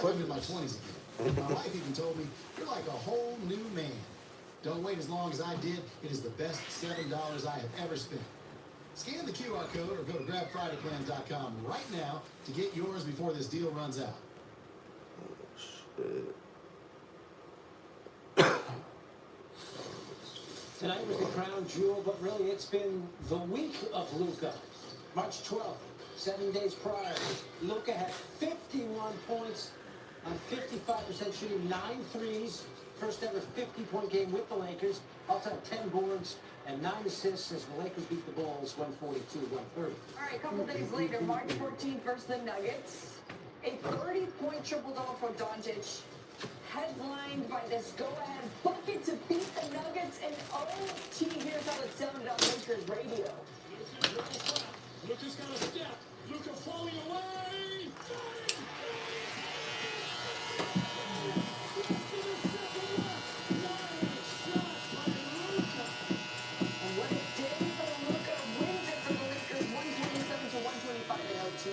like I'm in my 20s again. My wife even told me, you're like a whole new man. Don't wait as long as I did. It is the best $7 I have ever spent. Scan the QR code or go to grabfridayplans.com right now to get yours before this deal runs out. Tonight was the crown jewel, but really it's been the week of Luka. March 12th, 7 days prior, Luka had 51 points on 55% shooting, 9 threes. First ever 50-point game with the Lakers. Also 10 boards and 9 assists as the Lakers beat the Bulls 142-130. All right, a couple days later, March 14th versus the Nuggets. A 30-point triple-double for Doncic, headlined by this go-ahead bucket to beat the Nuggets in OT. Here's how it sounded on Lakers radio. Luka's got a step. Luka falling away. And what a day for Luka, wins it for the Lakers, 127-125 in OT.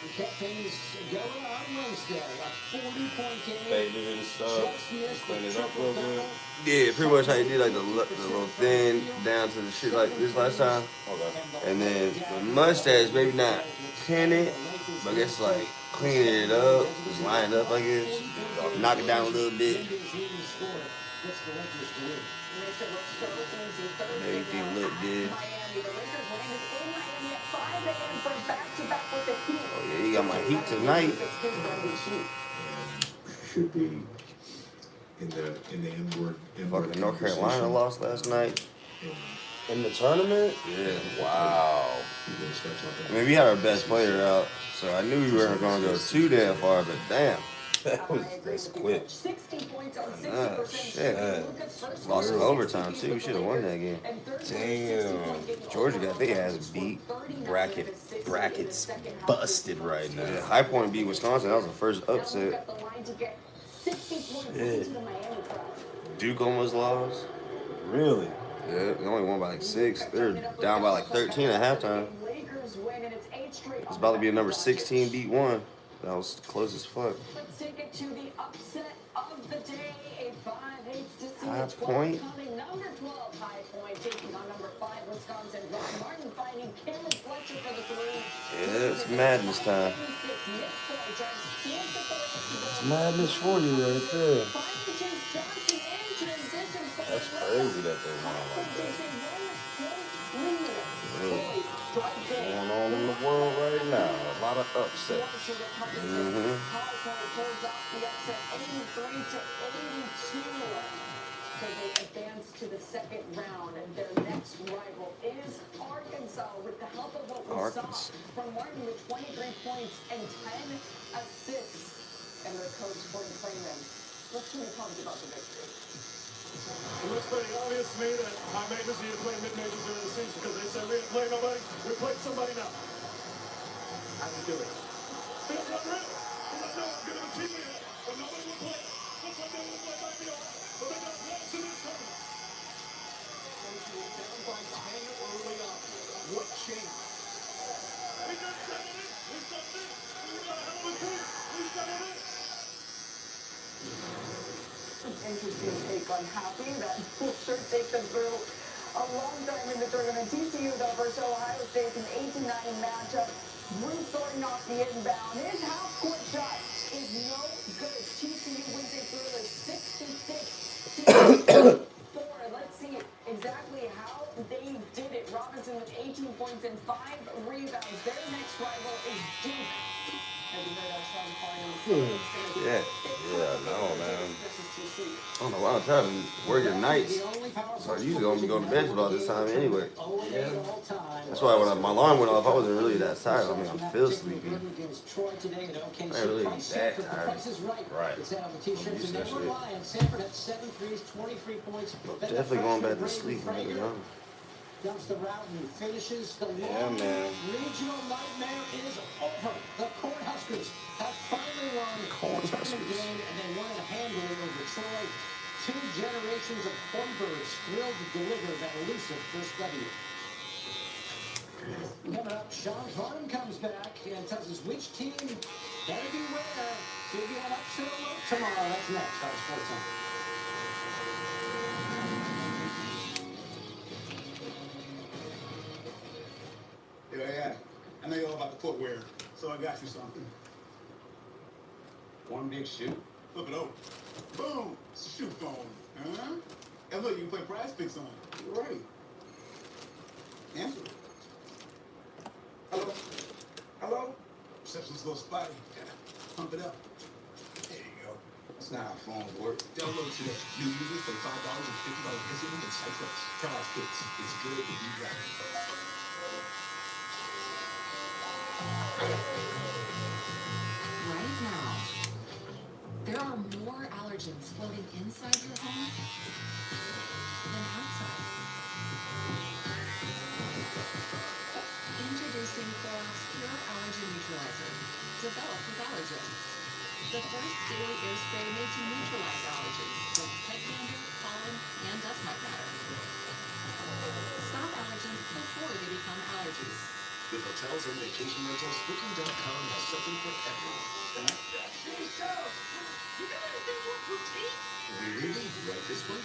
We kept things going on Wednesday. A 40-point game. Faded and stuff. Just missed Clean the it up a little bit. Yeah, pretty much how you did like the little thin down to the shit like this last time. Okay. And then the mustache, maybe not pin it, but I guess like cleaning it up, just line it up, I guess. Knock it down a little bit. Make it look good. Oh yeah, you got my Heat tonight. Should be in the inward. Fucking North Carolina lost last night. In the tournament? Yeah. Wow. I mean, we had our best player out, so I knew we weren't going to go too damn far, but damn. That's quick. 60 points on 60%. Shit. Lost in overtime, too. We should have won that game. Damn. Georgia got their ass beat. Brackets busted right now. Yeah, High Point beat Wisconsin. That was the first upset. Yeah. Duke almost lost. Really? Yeah, they only won by like 6. They're down by like 13 at halftime. It's about to be a number 16 beat 1. That was close as fuck. Let's take it to the upset of the day. A 5-8 to see High a 12 Point. coming. Number 12 High Point taking on number 5 Wisconsin. Rock Martin fighting Cameron Fletcher for the 3. Yeah, it's madness time. It's madness for you right there. That's crazy that they won like that. What's going on in the world right now? A lot of upsets. Mm-hmm. So they advance to the second round, and their next rival is Arkansas, with the help of what we saw from Martin with 23 points and 10 assists, and their coach Gordon Freeman. Let's hear your comments about the victory. It looks pretty obvious to me that high majors need to play mid majors during the season because they said we didn't play nobody. We played somebody now. How do you do it? Feels unreal. Because I know I'm good of a team here, but nobody will play. Looks like they will play by me, but they got plans in this tournament. Down by 10 early on. What changed? We just settled it. We settled it. We got a hell of a team. We settled it. Interesting take on Happy. That will sure take them through a long time in the tournament. TCU, though, versus Ohio State, an 8-9 matchup. Bruce starting off the inbound. His half-court shot is no good. TCU wins it through the 66-4. Let's see exactly how they did it. Robinson with 18 points and 5 rebounds. Their next rival is Duke. Yeah. Yeah, no, man. I don't know why I'm trying to work your nights. So I usually don't be going to bed about this time anyway. That's why when my alarm went off, I wasn't really that tired. I mean, I feel sleepy. I ain't really that tired. Right. Definitely going back to sleep, you know. Dumps the route and finishes the Yeah, man. regional nightmare is over. The Cornhuskers have finally won the tournament game, and they won it handily over Troy. 2 generations of Cornbirds thrilled to deliver that elusive first W. Coming up, Sean Farnham comes back and tells us which team better be where to be on So tomorrow, that's next on Sports Center. Yeah. I know you're all about the footwear, so I got you something. One big shoe. Flip it over. Boom! It's a shoe phone. Huh? And look, you can play prize picks on it. You're right. Answer it. Hello? Hello? Reception's a little spotty. Pump it up. There you go. That's not how phones work. Download today. New users for $5 and $50 instantly and Cypress. Prize picks. It's good to be right. Right now, there are more allergens floating inside your home than outside. Introducing Clorox Pure Allergen Neutralizer, developed with allergens. The first daily air spray made to neutralize allergens like pet dander, pollen, and dust mite matter. Stop allergens before they become allergies. With hotels and vacation rentals, Booking.com has something for everyone. Really? Right this way?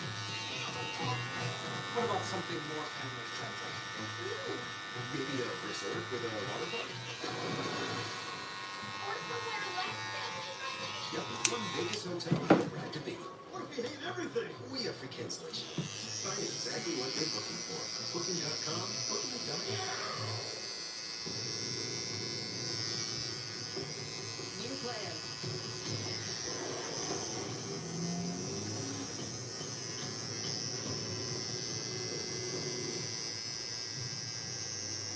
What about something more family friendly? Maybe a resort with a water park? Or somewhere less family friendly. Yep, one Vegas hotel where we're to be. What if we hate everything? We have free cancellation. Find exactly what you're looking for. Booking.com, Booking.com. New plan.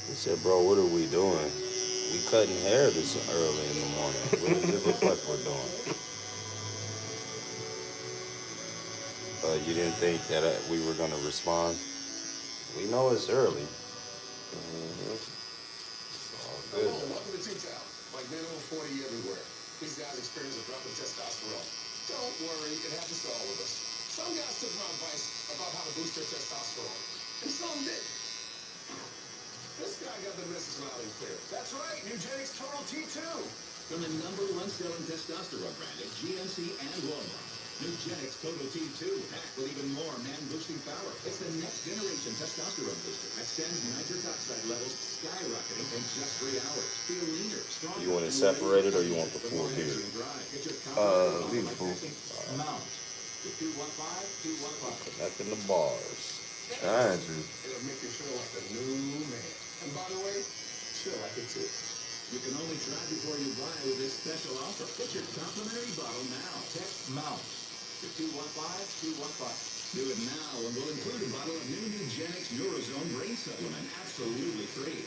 He said, bro, what are we doing? We cutting hair this early in the morning. What does it look like we're doing? You didn't think that we were going to respond? We know it's early. It's all good. Welcome to T-Town. Like men over 40 everywhere. These guys experience a drop in testosterone. Don't worry, it happens to all of us. Some guys took my advice about how to boost their testosterone, and some didn't. This guy got the message loud and clear. That's right, Nugenix Total T2. From the #1 selling testosterone brand at GNC and Walmart. Nugenix Total T2, packed with even more man-boosting power. It's the next generation testosterone booster that sends nitric oxide levels skyrocketing in just 3 hours. Feel leaner, stronger. You want it separated or you want the full here? Leave the full. Mount. The 215-215. Connecting the bars. Trying to. It'll make you feel like a new man. And by the way, feel like it too. You can only try before you buy with this special offer. Get your complimentary bottle now. Text MOUNT to 215-215. Do it now and we'll include a bottle of new Nugenix Neurozone Brain Supplement absolutely free.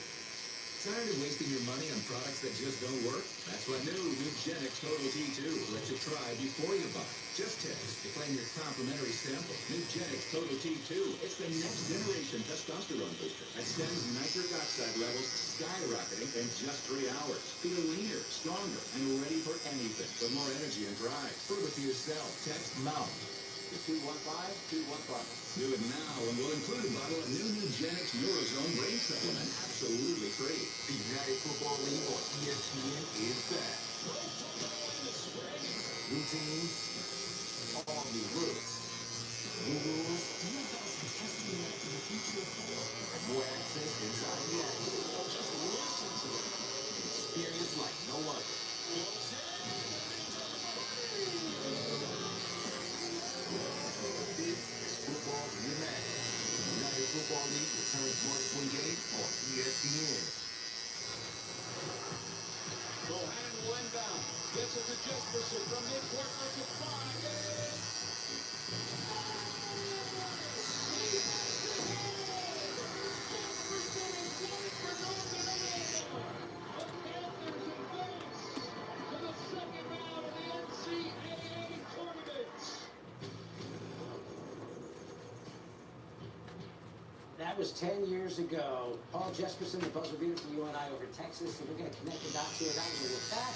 Tired of wasting your money on products that just don't work? That's why new Nugenix Total T2 lets you try before you buy. Just test to claim your complimentary sample. Nugenix Total T2. It's the next generation testosterone booster that sends nitric oxide levels skyrocketing in just 3 hours. Feel leaner, stronger, and ready for anything with more energy and drive. Prove it to yourself. Text MOUNT to 215-215. Do it now and we'll include a bottle of new Nugenix Neurozone Brain Supplement absolutely free. The United Football League on ESPN is back. New teams, all new looks, new rules, testing to the future of football, and more access inside the action. Just listen to it. An experience like no other. This is Football Reimagined. The United Football League returns March 28th on ESPN. Bohannon inbound. Gets it to Jesperson from midcourt for Tafani. That was 10 years ago. Paul Jesperson, the buzzer beater for UNI over Texas. And we're going to connect the dots here. Now we're going to look back.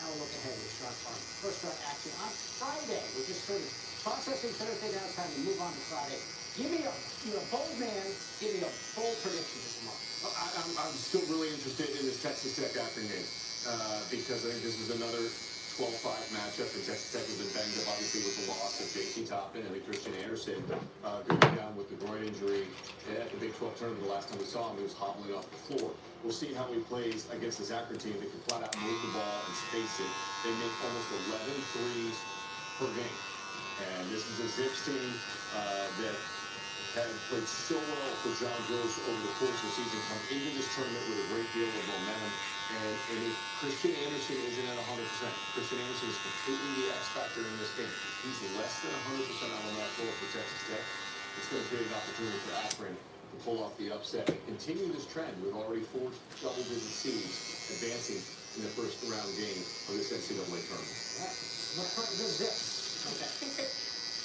Now we'll look ahead with Sharp Farm. First start action on Friday. We're just sort of processing Thursday. Now it's time to move on to Friday. Give me you're a bold man. Give me a bold prediction for tomorrow. I'm still really interested in this Texas Tech Akron game because I think this is another 12-5 matchup, and Texas Tech has been banged up, obviously, with the loss of J.T. Toppin and then Christian Anderson going down with the groin injury at the Big 12 tournament. The last time we saw him, he was hobbling off the floor. We'll see how he plays against this Akron team that can flat out move the ball and space it. They make almost 11 threes per game. And this is a Zips team that had played so well for John Gross over the course of the season, come into this tournament with a great deal of momentum. And if Christian Anderson isn't at 100%, Christian Anderson is completely the X factor in this game. He's less than 100% out on that floor for Texas Tech. It's going to create an opportunity for Akron to pull off the upset and continue this trend with already 4 double-digit seeds advancing in the first round game of this NCAA tournament. Look for the Zips. Okay.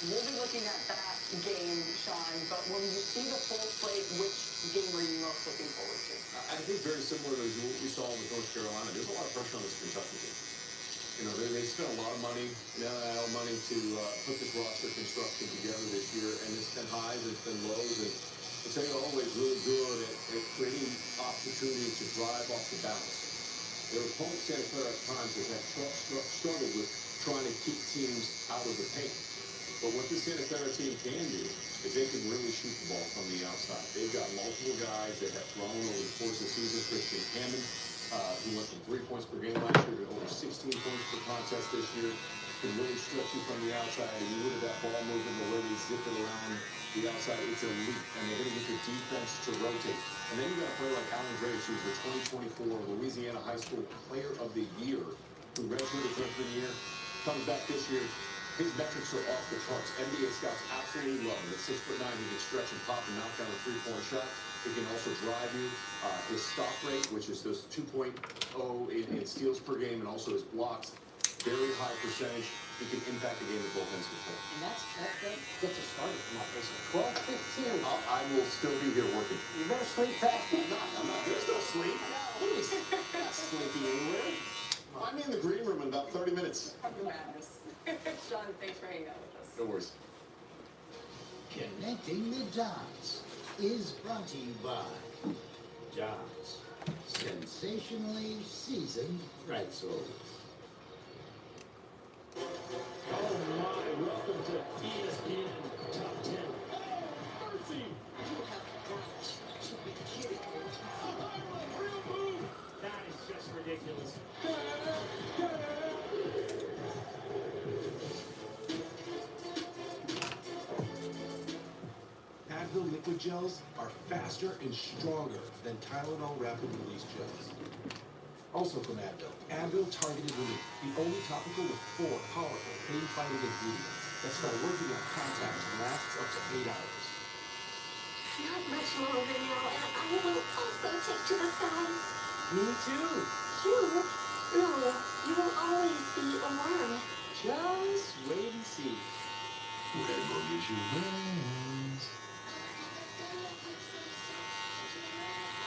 We'll be looking at that game, Sean, but when you see the full slate, which game are you most looking forward to? I think very similar to what we saw with North Carolina. There's a lot of pressure on this Kentucky team. You know, they spent a lot of money, NIL money, to put this roster construction together this year, and it's been highs, it's been lows, and I'll tell you, always really good at creating opportunity to drive off the bounce. Their opponent, Santa Clara, at times has had struggled with trying to keep teams out of the paint. But what this Santa Clara team can do is they can really shoot the ball from the outside. They've got multiple guys that have thrown over the course of the season. Christian Hammond, who went from 3 points per game last year to over 16 points per contest this year, can really stretch you from the outside. And you look at that ball movement, the way they zip it around the outside, it's elite. And they're going to get the defense to rotate. And then you got a player like Alan Graves, who's the 2024 Louisiana High School Player of the Year, who redshirted for the year, comes back this year. His metrics are off the charts. NBA scouts absolutely love him. At 6'9", he can stretch and pop and knock down a three-point shot. He can also drive you. His stop rate, which is those 2.0 in steals per game, and also his blocks, very high percentage. He can impact the game at both ends of the floor. And that gets us started from like this 12-15. I will still be here working. You better sleep fast. I'm not. There's no sleep. Please. Not sleeping anywhere. Find me in the green room in about 30 minutes. Madness. Sean, thanks for hanging out with us. No worries. Connecting the Dots is brought to you by John's sensationally seasoned pretzels. Oh my, welcome to ESPN Top 10. Mercy! You have got to be kidding me. Real move! That is just ridiculous. Advil liquid gels are faster and stronger than Tylenol rapid release gels. Also from Advil, Advil Targeted Relief, the only topical with 4 powerful pain-fighting ingredients that start working on contact and lasts up to 8 hours. Not much longer now, and I will also take to the skies. Me too. You? No, you will always be a worm. Just wait and see. Red Bull gives you wings.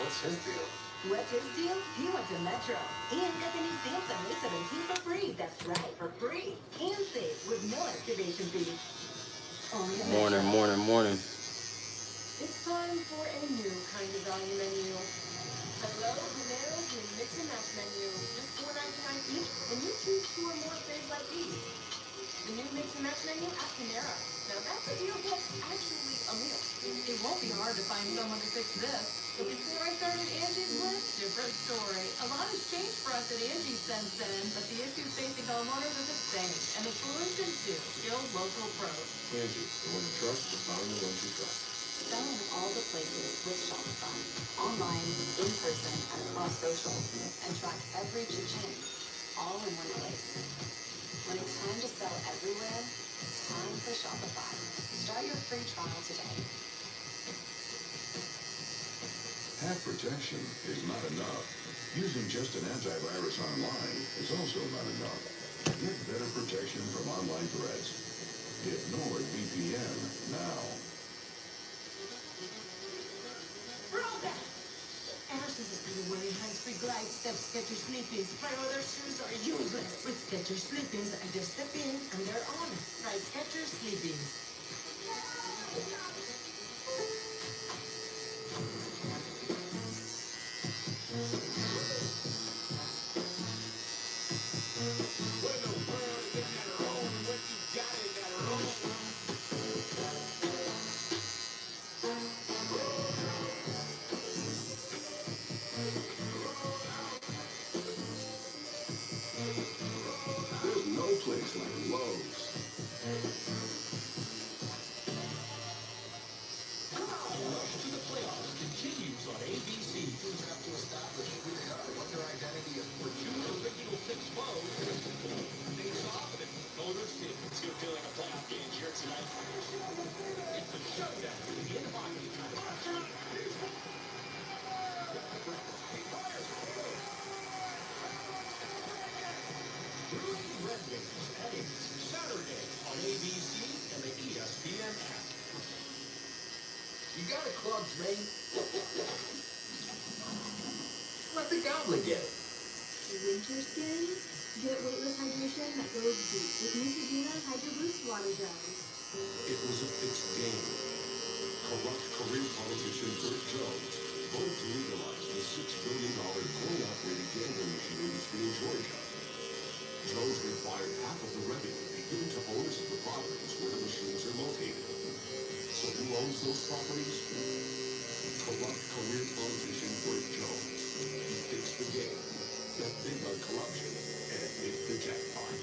What's his deal? What's his deal? He went to Metro and got the new Samsung A17 for free. That's right, for free. And save with no activation fee. Only at Metro. Morning. It's time for a new kind of value menu. Hello, Panero's new mix and match menu. Just $4.99 each, and you choose 2 or more things like these. The new mix and match menu at Panera. Now that's a deal that's actually a meal. It won't be hard to find someone to fix this. But before I started Angie's List, different story. A lot has changed for us at Angie since then, but the issues facing homeowners are the same. And the solution too, skilled local pros. Angie, the one you trust, the found the ones you trust. Sell in all the places with Shopify. Online, in person, and across social. And track every cha-ching, all in one place. When it's time to sell everywhere, it's time for Shopify. Start your free trial today. Half protection is not enough. Using just an antivirus online is also not enough. Get better protection from online threats. Get NordVPN now. Rollback! Ever since it's been wearing hands-free glide step Skechers Sleepings, my other shoes are useless. With Skechers Sleepings, I just step in and they're on. Try Skechers Sleepings. When the place like Lowe's. To the playoffs continues on ABC. Teams have to establish who they are, what their identity is. For two original six foes, face off and Motor City. It's good feeling a playoff game here tonight. It's a showdown in hockey time. Bruins Red Wings at 8 Saturday on ABC and the ESPN app. You got a clogged drain? Let the Gobbler get it. Winter skin? Get weightless hydration that goes deep with Neutrogena Hydro Boost water gels. It was a fixed game. Corrupt career politician Burt Jones voted to legalize the $6 billion coin-operated gambling machine industry in Georgia. Jones required half of the revenue be given to owners of the properties where the machines are located. So who owns those properties? Corrupt career politician Burt Jones. He fixed the game, bet big on corruption, and hit the jackpot.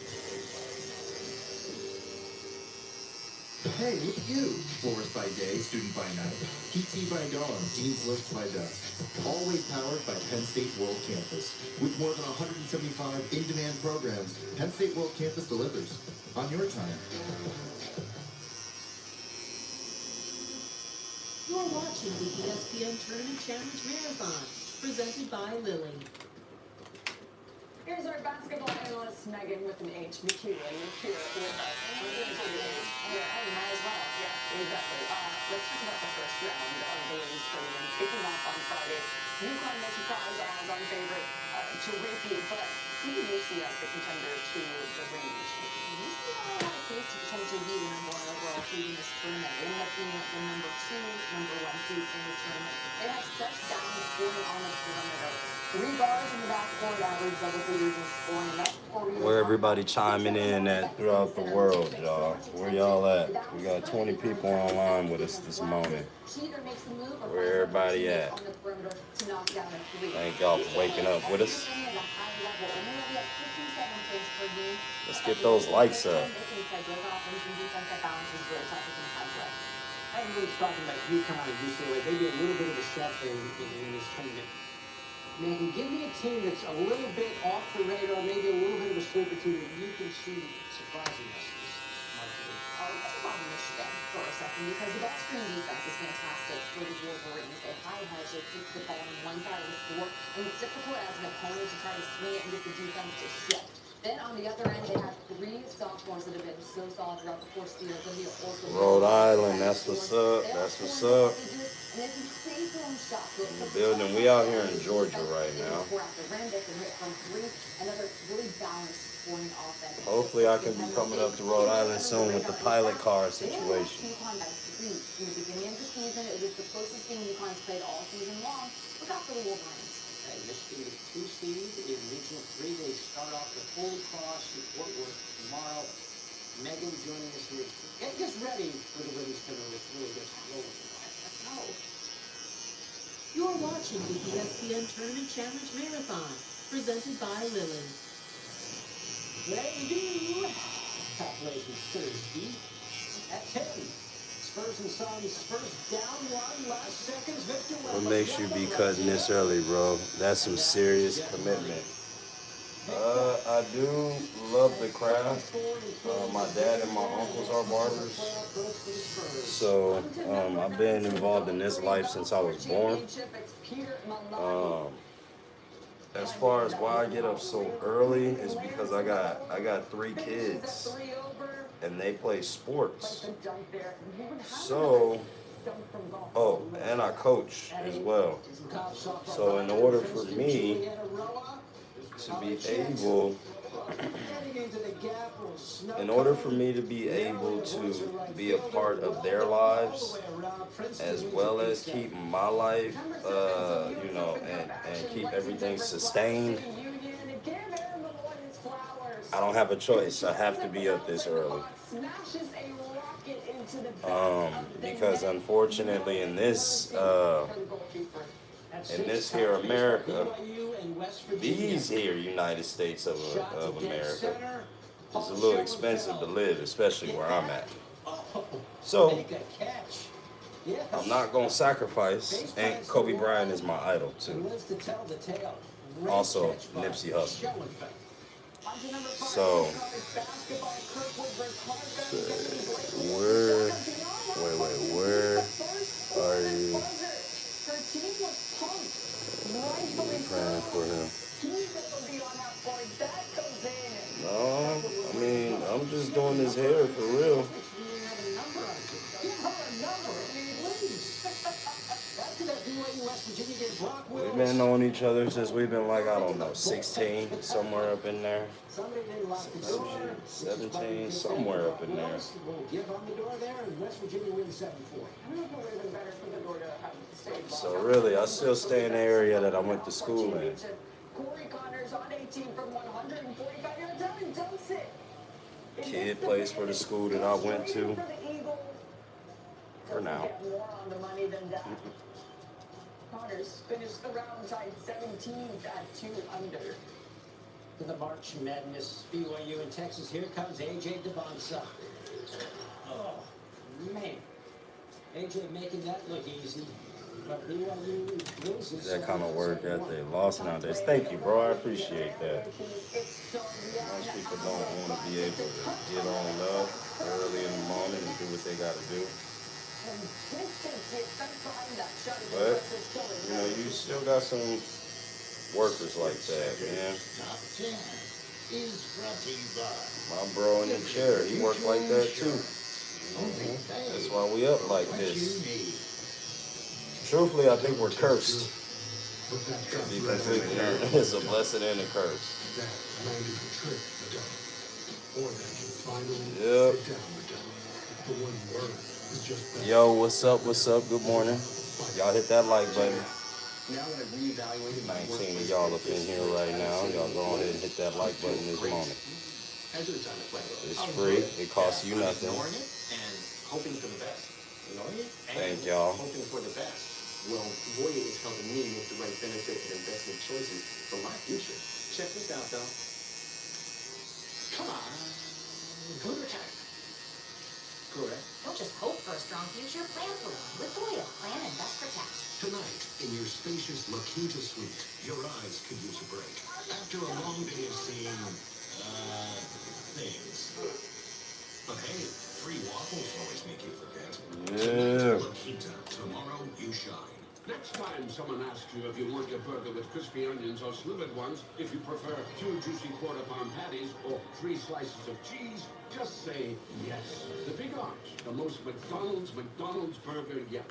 Hey, look at you. Forest by day, student by night. PT by dawn, Dean's List by dusk. Always powered by Penn State World Campus. With more than 175 in-demand programs, Penn State World Campus delivers. On your time. You're watching the ESPN Tournament Challenge Marathon, presented by Lilly. Here's our basketball analyst, Megan, with an H. McEwen here with us. Yeah, might as well. Yeah, exactly. Let's talk about the first round of the ladies' tournament, kicking off on Friday. UConn, no surprise, as on favorite to repeat, but who do you see as the contender to the range? UCLA had a case to potentially be the number one overall seed in this tournament. They ended up being the number 2, number 1 seed in the tournament. They have such down scoring on the perimeter. 3 guards in the backcourt average double figures in scoring. That's Where everybody chiming in at throughout the world, y'all. Where y'all at? We got 20 people online with us this morning. Where everybody at? Thank y'all for waking up with us. Let's get those likes up. Everybody's talking about UConn and UCLA. Maybe a little bit of a chef in this tournament. Megan, give me a team that's a little bit off the radar, maybe a little bit of a sleeper team that you can see surprising us this month. Let's talk about Michigan for a second, because the ball screen defense is fantastic for the Wolverines. They high hedge, they keep the ball on one side of the floor, and it's difficult as an opponent to try to swing it and get the defense to shift. Then on the other end, they have 3 sophomores that have been so solid throughout the course of the year. Rhode Island, that's what's up. That's what's up. In the building, we out here in Georgia right now. Hopefully I can be coming up to Rhode Island soon with the pilot car situation. In the beginning of the season, it was the closest game UConn's played all season long. Look out for the Wolverines. Michigan is 2 seed in Regional 3. They start off the Holy Cross in Fort Worth tomorrow. Megan joining us here. Get this ready for the women's tournament. It's really gets rolling tomorrow. You're watching the ESPN Tournament Challenge Marathon, presented by Lilly. Lady, top race with Thursday at 10. Spurs and Suns. Spurs down 1 last seconds. Victor. What makes you be cutting this early, bro? That's some serious commitment. I do love the craft. My dad and my uncles are barbers. So I've been involved in this life since I was born. As far as why I get up so early is because I got 3 kids and they play sports. So, and I coach as well. So in order for me to be able to be a part of their lives as well as keep my life, and keep everything sustained, I don't have a choice. I have to be up this early. Because unfortunately in this here America, these here United States of America, it's a little expensive to live, especially where I'm at. Oh, So make a catch. Yes. I'm not gonna sacrifice. And Kobe Bryant is my idol too. Lives to tell the tale. Great Also catch by Nipsey Hussle. Schoenfeld. So where are you? Praying for him. No, I mean, I'm just doing his hair for real. We've been knowing each other since we've been like, I don't know, 16, somewhere up in there. 17, somewhere up in there. So really, I still stay in the area that I went to school in. Kid plays for the school that I went to. For now. Connors finished the round tied 17th at 2 under. To the March Madness, BYU in Texas. Here comes AJ DeBonsa. Oh, man. AJ making that look easy. But BYU loses. That kind of word that they lost nowadays. Thank you, bro. I appreciate that. Most people don't want to be able to get on up early in the morning and do what they got to do. But, you know, you still got some workers like that, man. My bro in the chair, he worked like that too. That's why we up like this. Truthfully, I think we're cursed. To be completely honest, it's a blessing and a curse. Yep. Yo, what's up? What's up? Good morning. Y'all hit that like button. 19 of y'all up in here right now. Y'all go ahead and hit that like button this morning. It's free. It costs you nothing. Thank y'all. Well, Voya is helping me make the right benefit and investment choices for my future. Check this out, though. Come on. Go to retirement. Correct. Don't just hope for a strong future, plan for one. With Voya, plan and best protect. Tonight, in your spacious La Quinta suite, your eyes could use a break. After a long day of seeing, things. But hey, free waffles always make you forget. Yeah. La Quinta, tomorrow you shine. Next time someone asks you if you want your burger with crispy onions or slivered ones, if you prefer 2 juicy quarter-pound patties or 3 slices of cheese, just say yes. The Big Arch, the most McDonald's burger yet.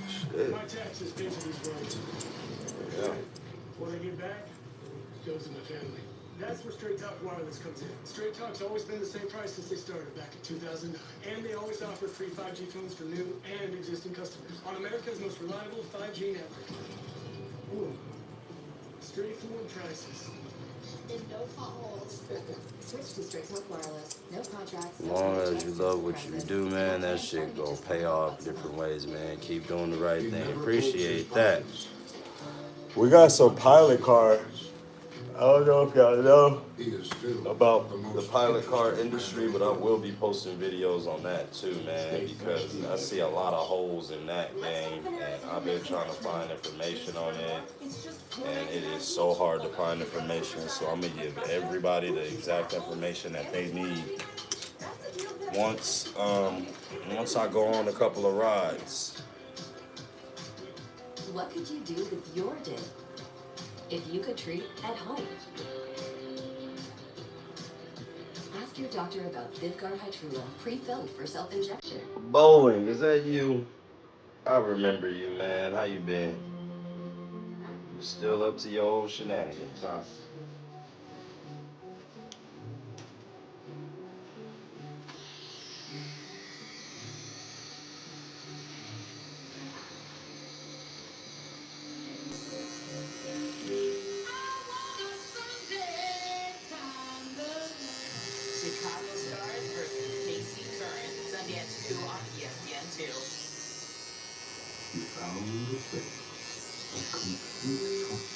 Shit. My taxes pay for these roads. Yeah. What I get back goes to my family. That's where Straight Talk Wireless comes in. Straight Talk's always been the same price since they started back in 2009. And they always offer free 5G phones for new and existing customers on America's most reliable 5G network. Ooh. Straightforward prices. And no potholes. Switch to Straight Talk Wireless. No contracts. As long as you love what you do, man, that shit gonna pay off different ways, man. Keep doing the right thing. Appreciate that. We got some pilot car. I don't know if y'all know about the pilot car industry, but I will be posting videos on that too, man, because I see a lot of holes in that game, and I've been trying to find information on it, and it is so hard to find information, so I'm gonna give everybody the exact information that they need once I go on a couple of rides. What could you do with your day if you could treat at home? Ask your doctor about Vyvgart Hytrula, pre-filled for self-injection. Bowling, is that you? I remember you, man. How you been? You still up to your old shenanigans, huh? Chicago Stars versus KC Current. Sunday at 2 on ESPN2. You found the thing. A complete trust.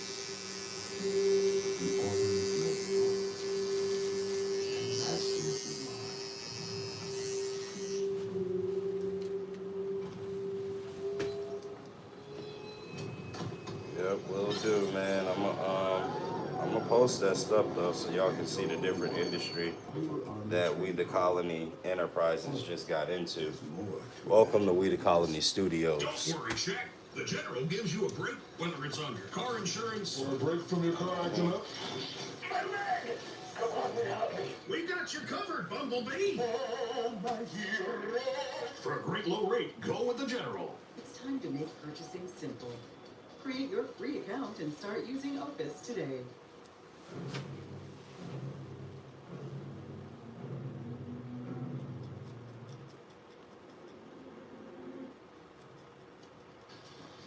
The order of no post that stuff though, so y'all can see the different industry that We the Colony Enterprises just got into. Welcome to We the Colony Studios. Don't worry, Shaq. The General gives you a break, whether it's on your car insurance Or a break from your car acting up. We got you covered, Bumblebee. For a great low rate, go with the General. It's time to make purchasing simple. Create your free account and start using Opus today.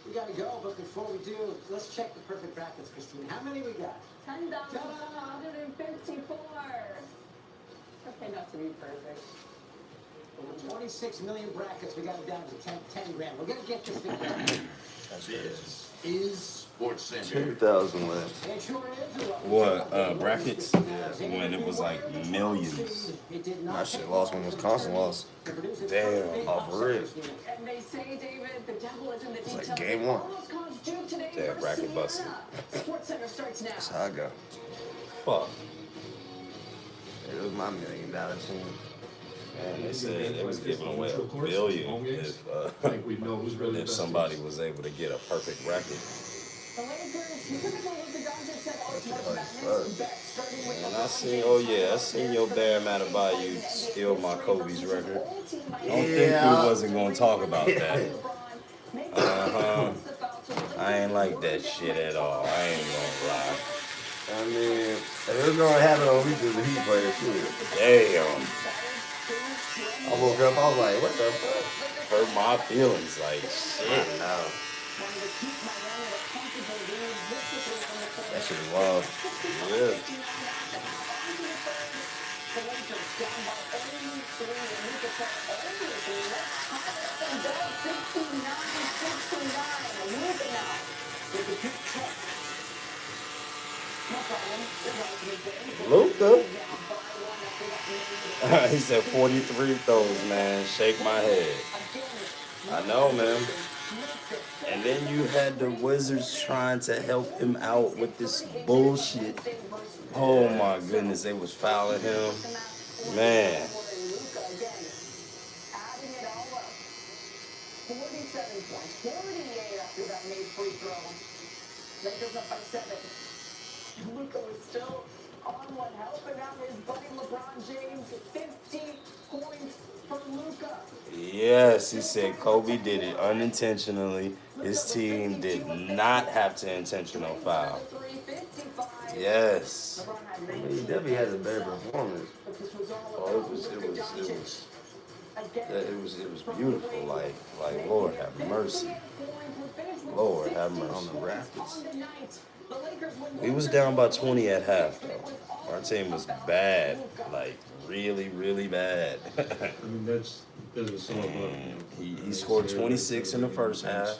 We gotta go, but before we do, let's check the perfect brackets, Christine. How many we got? 10,154. Okay, not to be perfect. Over 26 million brackets, we got it down to 10 grand. We're gonna get this thing done. This is Sports Center. 2,000 left. It sure is. What, brackets? When it was like millions. My shit lost when Wisconsin lost. Damn, off rip. And they say, David, the devil is in the details. Like game one. Almost caused Duke today Damn, versus bracket busted. Indiana. Sports Center starts now. That's how I go. Fuck. It was my $1 million team. Man, they said they was giving away $1 billion if somebody was able to get a perfect bracket. The Lakers, specifically Luka Doncic, said, oh, it's March Madness bet, starting with And I seen your Bear Matter Bayou steal my Kobe's record. Don't think we wasn't gonna talk about that. I ain't like that shit at all. I ain't gonna lie. I mean, it was gonna happen on we do the Heat player too. Damn. I woke up, I was like, what the fuck? Hurt my feelings, like shit. No. That shit was wild. Yeah. Luka. He said 43 throws, man. Shake my head. I know, man. And then you had the Wizards trying to help him out with this bullshit. Oh my goodness, they was fouling him. Man. 47 points, 48 after that made free throw. Lakers up by 7. Luka was still on one, helping out his buddy LeBron James. 50 points for Luka. Yes, he said Kobe did it unintentionally. His team did not have to intentional foul. Yes. I mean, he definitely had a better performance. Oh, it was beautiful. Like Lord have mercy. Lord have mercy on the Raptors. We was down by 20 at half though. Our team was bad, like really, really bad. I mean, that's what's all about. He scored 26 in the first half,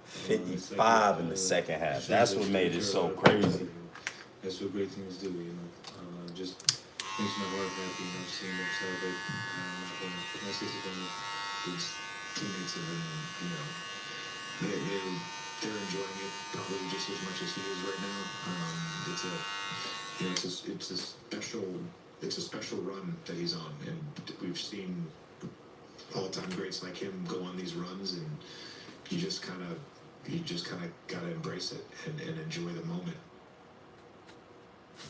55 in the second half. That's what made it so crazy. That's what great teams do, you know. Just makes my heart happy, you know, seeing them celebrate. That's just the His teammates have been, you know, they're enjoying it probably just as much as he is right now. It's a special run that he's on, and we've seen all-time greats like him go on these runs, and you just kind of gotta embrace it and enjoy the moment.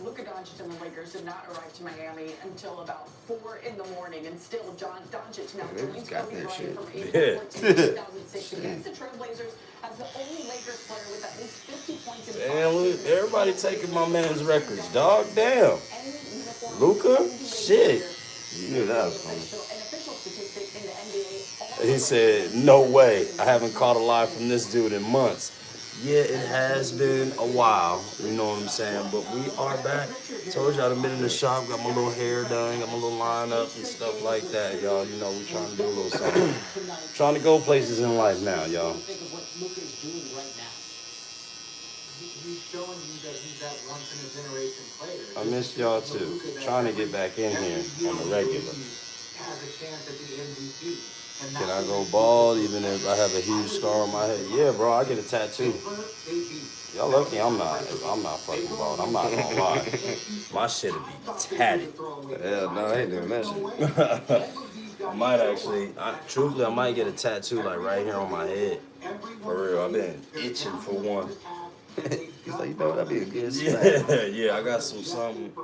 Luka Doncic and the Lakers did not arrive to Miami until about 4 in the morning, and still Doncic now joins Kobe Bryant from April 14, 2006 against the Trailblazers as the only Lakers player with at least 50 points in Damn, look, everybody taking my man's records, dog. Damn. Luka? Shit. You knew that was coming. He said, no way. I haven't caught a lie from this dude in months. Yeah, it has been a while, you know what I'm saying, but we are back. Told you I'd been in the shop, got my little hair done, got my little line up and stuff like that, y'all. You know, we trying to do a little something. Trying to go places in life now, y'all. Think of what Luka is doing right now. He's showing you that he's that once-in-a-generation player. I missed y'all too. Trying to get back in here on the regular. Has a chance at the MVP. Can I go bald even if I have a huge scar on my head? Yeah, bro, I get a tattoo. Y'all lucky I'm not fucking bald. I'm not gonna lie. My shit'll be tatted. Hell no, I ain't doing that shit. I might actually, truthfully, I might get a tattoo like right here on my head. For real, I've been itching for one. He's like, you know, that'd be a good spot. Yeah, I got something. You know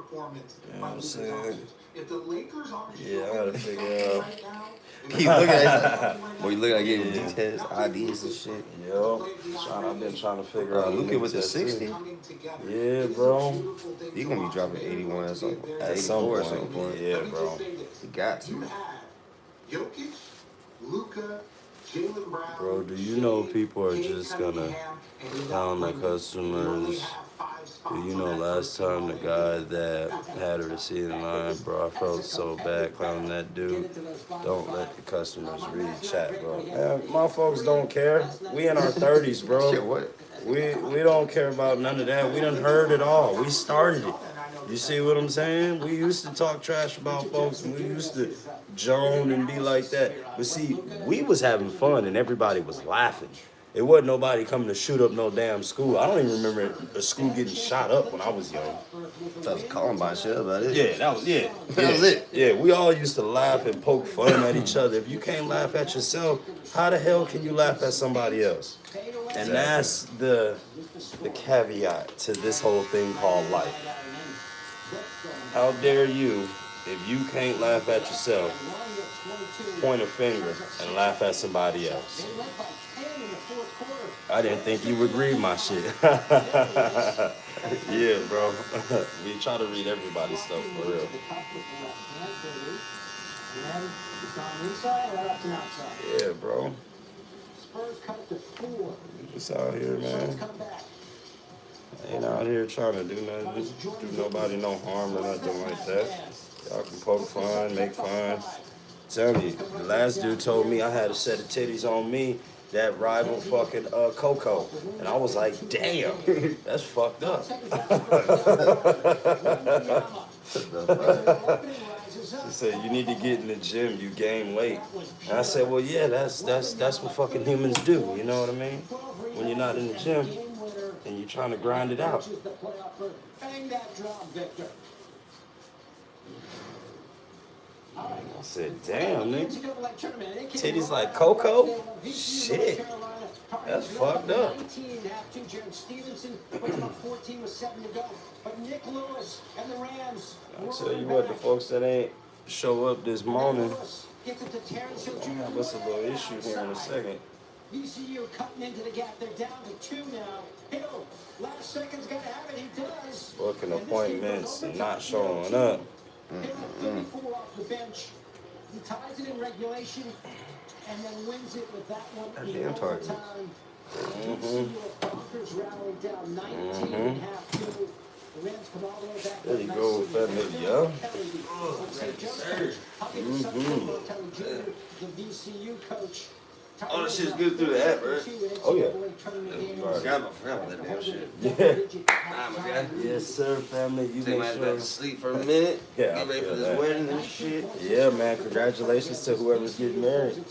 what I'm saying? Yeah, I gotta figure out. Keep looking at you. Boy, you looking at getting details, ideas and shit. Yo, I've been trying to figure out. Luka with the 60. Yeah, bro. You gonna be dropping 81 at some point. Yeah, bro. You got to. Bro, do you know people are just gonna pound their customers? Do you know last time the guy that had a receipt in line, bro, I felt so bad clowning that dude. Don't let the customers read chat, bro. Man, my folks don't care. We in our 30s, bro. We don't care about none of that. We done heard it all. We started it. You see what I'm saying? We used to talk trash about folks, and we used to joan and be like that. But see, we was having fun, and everybody was laughing. It wasn't nobody coming to shoot up no damn school. I don't even remember a school getting shot up when I was young. That was Columbine shit about it. Yeah, that was it. Yeah, we all used to laugh and poke fun at each other. If you can't laugh at yourself, how the hell can you laugh at somebody else? And that's the caveat to this whole thing called life. How dare you, if you can't laugh at yourself, point a finger and laugh at somebody else. I didn't think you would read my shit. Yeah, bro. We try to read everybody's stuff for real. Yeah, bro. Just out here, man. Ain't out here trying to do nothing, do nobody no harm or nothing like that. Y'all can poke fun, make fun. Tell me, the last dude told me I had a set of titties on me that rivaled fucking Coco. And I was like, damn, that's fucked up. She said, you need to get in the gym, you gain weight. And I said, well, yeah, that's what fucking humans do, you know what I mean? When you're not in the gym and you're trying to grind it out. I said, damn, nigga. Titties like Coco? Shit. That's fucked up. I'll tell you what, the folks that ain't show up this morning, what's a little issue here in a second. VCU cutting into the gap. They're down to 2 now. Hill, last second's got to have it. He does. Booking appointments and not showing up. Hill 34 off the bench. He ties it in regulation and then wins it with that one in overtime. VCU Bunkers rallied down 19 and a half 2. The Reds come all the way back. There you go with that nigga, yo. The VCU coach. Oh, that shit's good through the app, right? Oh, yeah. I forgot about that damn shit. Yeah. My guy. Yes, sir, family. You make sure back to sleep for a minute. Yeah, get ready for this wedding and shit. Yeah, man. Congratulations to whoever's getting married.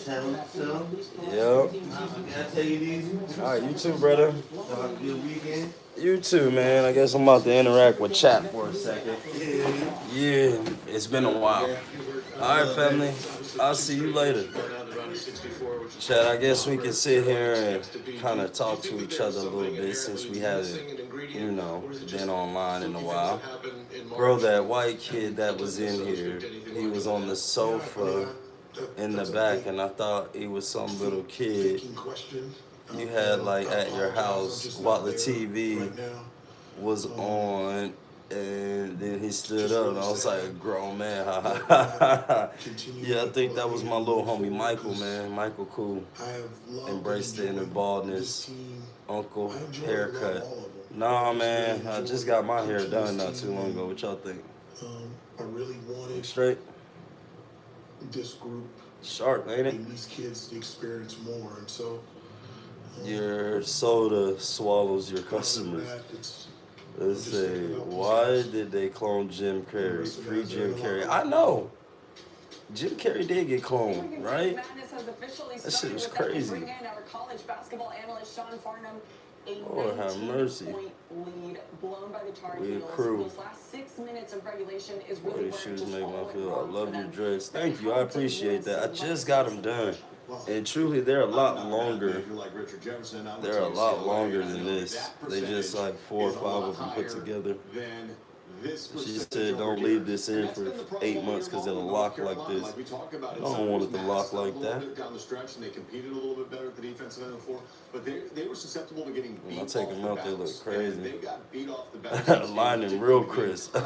Tell them so. Yep. Can I take it easy? All right, you too, brother. Have a good weekend. You too, man. I guess I'm about to interact with chat for a second. Yeah, it's been a while. All right, family. I'll see you later. Chad, I guess we can sit here and kind of talk to each other a little bit since we haven't, you know, been online in a while. Bro, that white kid that was in here, he was on the sofa in the back, and I thought he was some little kid you had, like, at your house while the TV was on. And then he stood up, and I was like a grown man. Yeah, I think that was my little homie Michael, man. Michael Cool. Embraced the inner baldness. Uncle haircut. Nah, man, I just got my hair done not too long ago. What y'all think? I really wanted straight. This group, sharp, ain't it? And these kids to experience more, and so your soda swallows your customers. Let's say, why did they clone Jim Carrey? Free Jim Carrey. I know. Jim Carrey did get cloned, right? Madness has officially That shit started was with that. We crazy. bring in our college basketball analyst Sean Farnham. A Lord have mercy. 19-point lead blown by the Tar We a Heels. crew. Those last 6 minutes of regulation is Boy, really these where it shoes just make all my went feel. I wrong love for your them. dress. Thank you. I appreciate that. I just got them done. And truly, they're a lot longer. They're a lot longer than this. They just like 4 or 5 of them put together. She said don't leave this in for 8 months because it'll lock like this. I don't want it to lock like that. Down the stretch, and they competed a little bit better at the defensive end of the floor, but they were susceptible to getting beat. When I take them out, they look crazy. They got beat off the bench. Lining real crisp.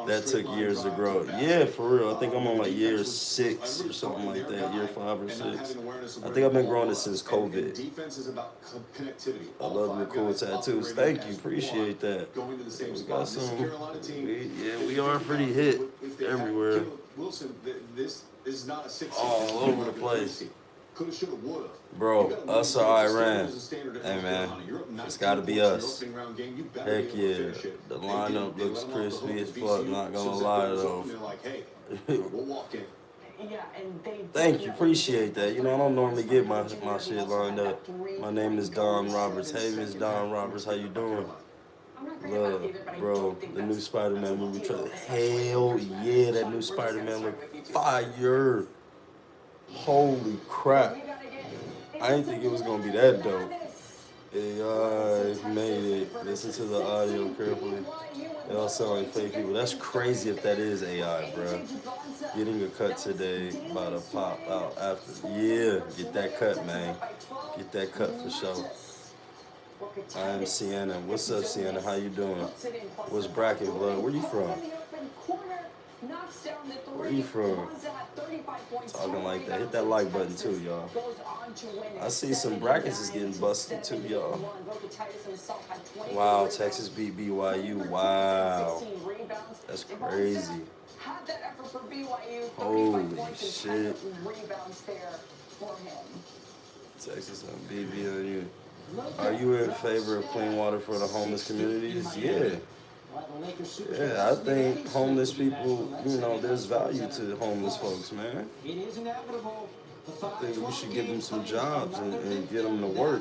That took years to grow. Yeah, for real. I think I'm on like year 6 or something like that. Year 5 or 6. I think I've been growing it since COVID. Defense is about connectivity. I love your cool tattoos. Thank you. Appreciate that. Going to the same We spot. got some. We are pretty hit everywhere. Wilson, this is not a 6 All over the place. Coulda, shoulda, woulda. Bro, us or Iran. Hey man, it's gotta be us. Heck yeah. The lineup looks crispy as fuck, not gonna lie though. Yeah, and they Thank you, appreciate that. You know, I don't normally get my shit lined up. My name is Don Roberts. Hey, Miss Don Roberts, how you doing? Love, bro, the new Spider-Man movie trailer. Hell yeah, that new Spider-Man look fire. Holy crap. I didn't think it was gonna be that dope. AI made it. Listen to the audio carefully. They all sound like fake people. That's crazy if that is AI, bro. Getting a cut today, about to pop out after. Yeah, get that cut, man. Get that cut for sure. I am Sienna. What's up, Sienna? How you doing? What's Bracket Blood? Where you from? Where you from? Talking like that. Hit that like button too, y'all. I see some brackets is getting busted too, y'all. Wow, Texas beat BYU. Wow. That's crazy. Holy shit. Texas and BYU. Are you in favor of clean water for the homeless communities? Yeah. Yeah, I think homeless people, you know, there's value to homeless folks, man. I think we should give them some jobs and get them to work.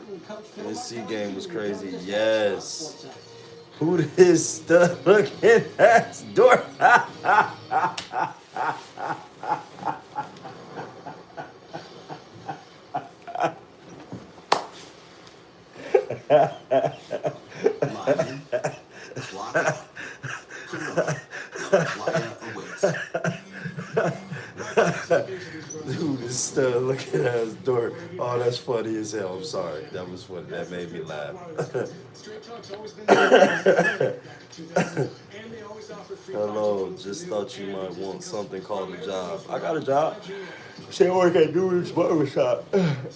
NC game was crazy. Yes. Who this stuff looking at door? Dude is still looking at his door. Oh, that's funny as hell. I'm sorry. That was funny. That made me laugh. Hello. Just thought you might want something called a job. I got a job. Say I work at Newman's Barbershop.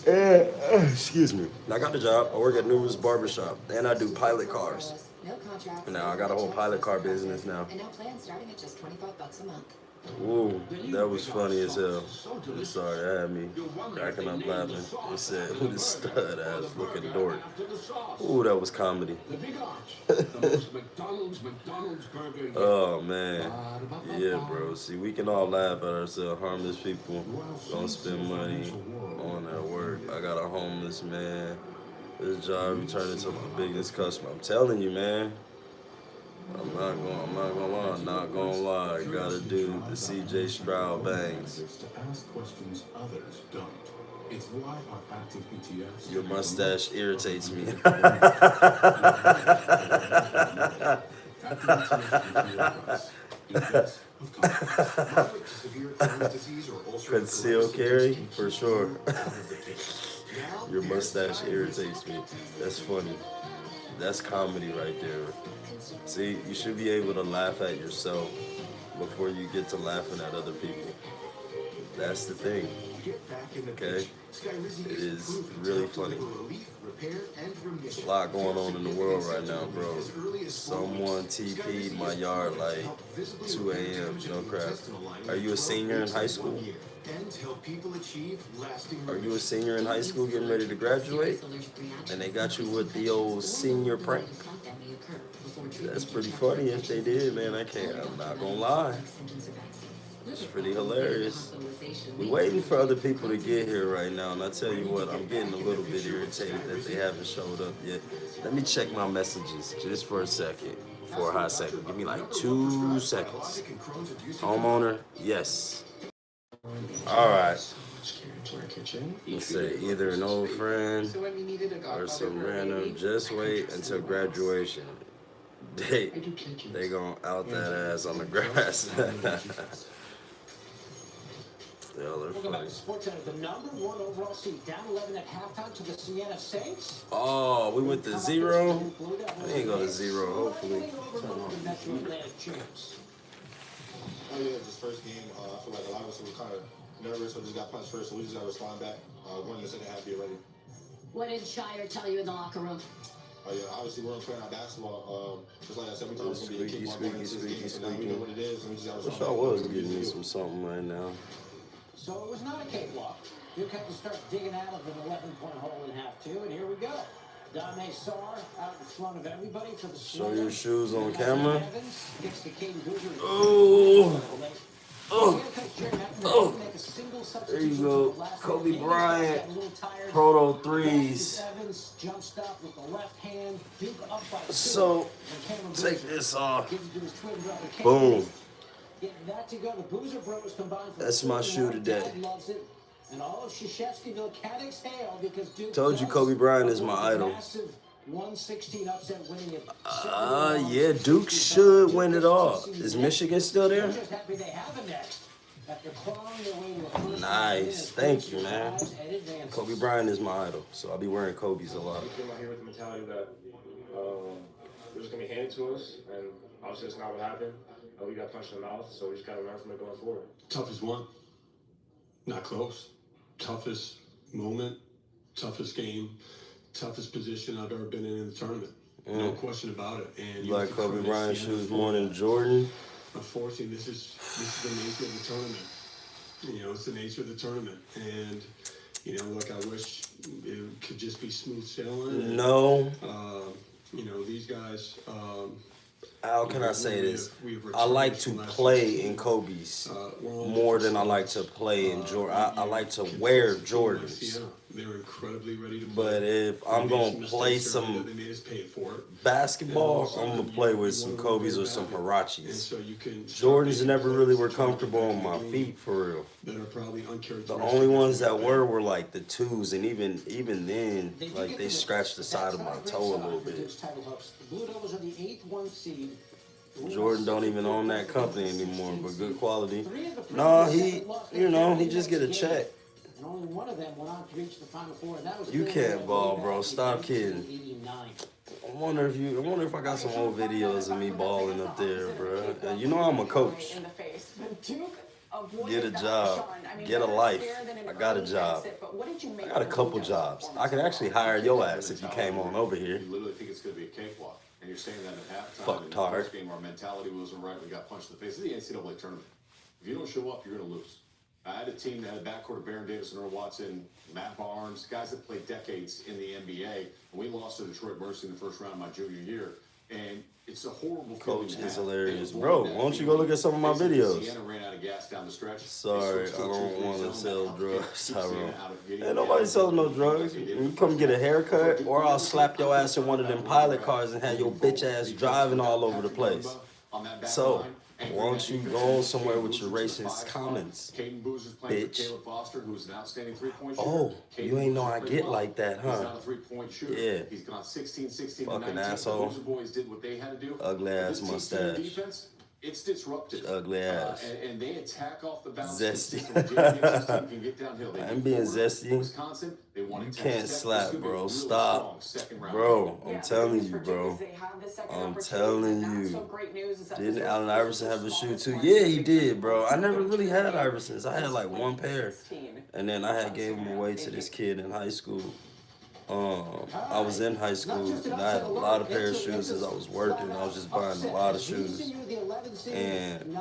Excuse me. I got a job. I work at Newman's Barbershop. And I do pilot cars. No contracts. Now I got a whole pilot car business now. And no plan starting at just $25 a month. Ooh, that was funny as hell. I'm sorry, that had me cracking up laughing. It said, who this stud ass looking dork. Ooh, that was comedy. Oh, man. Yeah, bro. See, we can all laugh at ourselves. Harmless people don't spend money on their work. I got a homeless man. This job returned into my biggest customer. I'm telling you, man. I'm not gonna lie. Gotta do the CJ Stroud bangs. To ask questions others don't. It's why our active ETFs. Your mustache irritates me. Conceal carry for sure. Your mustache irritates me. That's funny. That's comedy right there. See, you should be able to laugh at yourself before you get to laughing at other people. That's the thing. Okay? It is really funny. There's a lot going on in the world right now, bro. Someone TP'd my yard like 2 a.m. No crap. Are you a senior in high school? Are you a senior in high school getting ready to graduate? And they got you with the old senior prank? That's pretty funny if they did, man. I'm not gonna lie. It's pretty hilarious. We're waiting for other people to get here right now, and I tell you what, I'm getting a little bit irritated that they haven't showed up yet. Let me check my messages just for a second, for a hot second. Give me like 2 seconds. Homeowner, yes. All right. Let's say either an old friend or some random. Just wait until graduation. They gonna out that ass on the grass. Y'all are Welcome back funny. to Sports Center. The number 1 overall seed, down 11 at halftime to the Siena Saints. Oh, we went to 0. We ain't go to 0. Hopefully. Oh yeah, this first game, I feel like a lot of us were kind of nervous, so we just got punched first, so we just got to respond back. Going in the second half, be ready. What did Shire tell you in the locker room? Oh yeah, obviously we're playing our basketball. Just like I said, we thought it was going to be a kickball going into this game, so now we know what it is, and we just got to Wish respond I back. was getting me some something right now. So it was not a cakewalk. Duke had to start digging out of an 11-point hole in half 2, and here we go. Dame Sarr out in front of everybody for the Show your shoes on camera. Oh. Oh. Oh. There you go. Kobe Bryant. Proto threes. So, take this off. Boom. That's my shoe today. And all of Krzyzewskiville can't exhale because Duke Told you Kobe Bryant is my idol. 116 upset winning it. Yeah, Duke should win it all. Is Michigan still there? Just happy they have a next. After clawing their way to a first Nice. Thank you, man. Kobe Bryant is my idol, so I'll be wearing Kobe's a lot. We came out here with the mentality that it was going to be handed to us, and obviously that's not what happened. We got punched in the mouth, so we just got to learn from it going forward. Toughest one. Not close. Toughest moment, toughest game, toughest position I've ever been in the tournament. No question about it. And You like Kobe Bryant shoes more than Jordan? Unfortunately, this is the nature of the tournament. You know, it's the nature of the tournament. And, you know, look, I wish it could just be smooth sailing. No. You know, these guys. How can I say this? I like to play in Kobe's more than I like to play in Jordan. I like to wear Jordans. They're incredibly ready to play. But if I'm going to play some basketball, I'm going to play with some Kobe's or some Hirachis. Jordans never really were comfortable on my feet, for real. The only ones that were like the 2s, and even then, like they scratched the side of my toe a little bit. Blue Devils are the 8th seed. Jordan don't even own that company anymore, but good quality. No, he just get a check. And only one of them went on to reach the Final Four, and that was You can't ball, bro. Stop kidding. I wonder if I got some old videos of me balling up there, bro. And you know I'm a coach. Get a job. Get a life. I got a job. I got a couple jobs. I could actually hire your ass if you came on over here. You literally think it's going to be a cakewalk. And you're saying that at halftime. Fuck in the tard. first game, our mentality wasn't right. We got punched in the face. It's the NCAA tournament. If you don't show up, you're going to lose. I had a team that had a backcourt of Baron Davis and Earl Watson, Matt Barnes, guys that played decades in the NBA. And we lost to Detroit Mercy in the first round my junior year. And it's a horrible feeling. Coach is hilarious. Bro, why don't you go look at some of my videos? Siena ran out of gas down the stretch. Sorry, I don't want to sell drugs, Tyrone. Ain't nobody selling no drugs. You come get a haircut, or I'll slap your ass in one of them pilot cars and have your bitch ass driving all over the place. So, why don't you go somewhere with your racist comments, bitch? Oh, you ain't know I get like that, huh? Yeah. He's gone 16, Fucking asshole. Boys did what they had to do. Ugly ass mustache. It's disruptive. Ugly ass. And they attack off the bounce. Zesty. Can get downhill. I'm being zesty. Wisconsin, they You can't slap, bro. Stop. Bro, I'm telling you, bro. I'm telling you. Didn't Allen Iverson have a shoe too? Yeah, he did, bro. I never really had Iversons. I had like one pair. And then I had gave them away to this kid in high school. I was in high school and I had a lot of pair of shoes as I was working. I was just buying a lot of shoes. And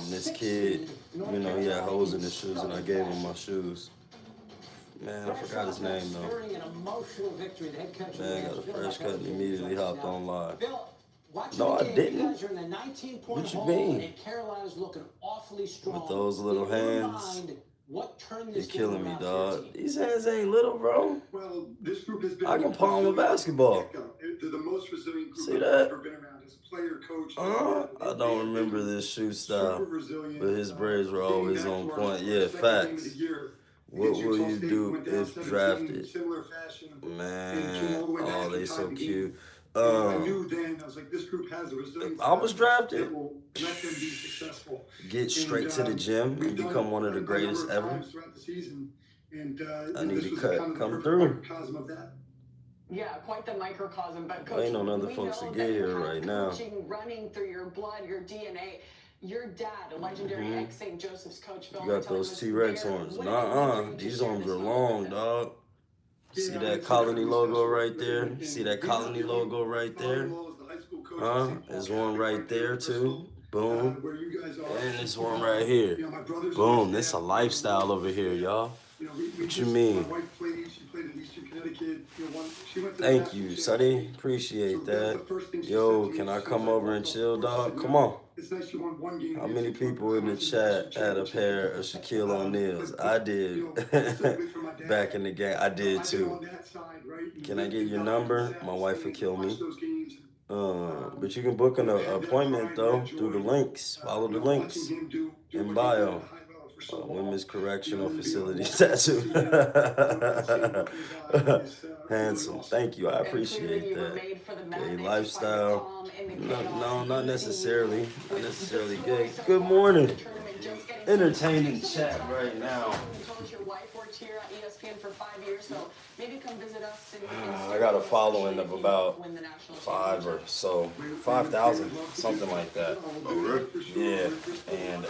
this kid, you know, he had holes in his shoes and I gave him my shoes. Man, I forgot his name though. Man, got a fresh cut and immediately hopped on live. Watching No, the I game, didn't. You guys are in the 19-point What you hole, mean? and Carolina's looking awfully strong. With those little In your hands. mind, what turned You're this game killing me, around for your dog. team? These hands ain't little, bro. Well, this group has been. I can palm a basketball. They're the most resilient group See I've that? ever been around as a player, coach. I don't remember this shoe style, but his braids were always on point. Yeah, facts. What will you do if drafted? Man, oh, they so cute. I knew then, I was like, this group has the resilience. I was drafted. That will let them be successful. Get straight to the gym and become one of the greatest ever. Throughout the season, and I need this to was cut, kind of come the through. microcosm of that. Yeah, quite the microcosm. But Coach, Ain't no other we folks to know get that you here have right now. coaching running through your blood, your DNA. Your dad, a legendary ex-St. Joseph's coach, Phil You got Martelli, those was T-Rex there. arms. What Nuh-uh. did you These share arms this are moment long, with? dog. See Yeah, that it's colony really logo special. right there? See that colony logo right there? Huh? There's one right there too. Boom. Where you guys are. And this one right here. You know, my brother's Boom. This a lifestyle over here, y'all. You know, What you mean? My wife played. She played in Eastern Connecticut. You know, she went to the Thank national you, championship. Sonny. Appreciate that. Yo, can I come over and chill, dog? Come on. It's nice you won one game. How many people in the chat had a pair of Shaquille O'Neals? I did. Back in the game, I did too. Can I get your number? My wife would kill me. But you can book an appointment though through the links. Follow the links in bio. Women's Correctional Facility tattoo. Handsome. Thank you. I appreciate that. Okay, lifestyle. No, not necessarily. Not necessarily good. Good morning. Entertaining chat right now. Your wife worked here at ESPN for 5 years, so maybe come visit us. I got a following of about 5 or so, 5,000, something like that. Yeah, and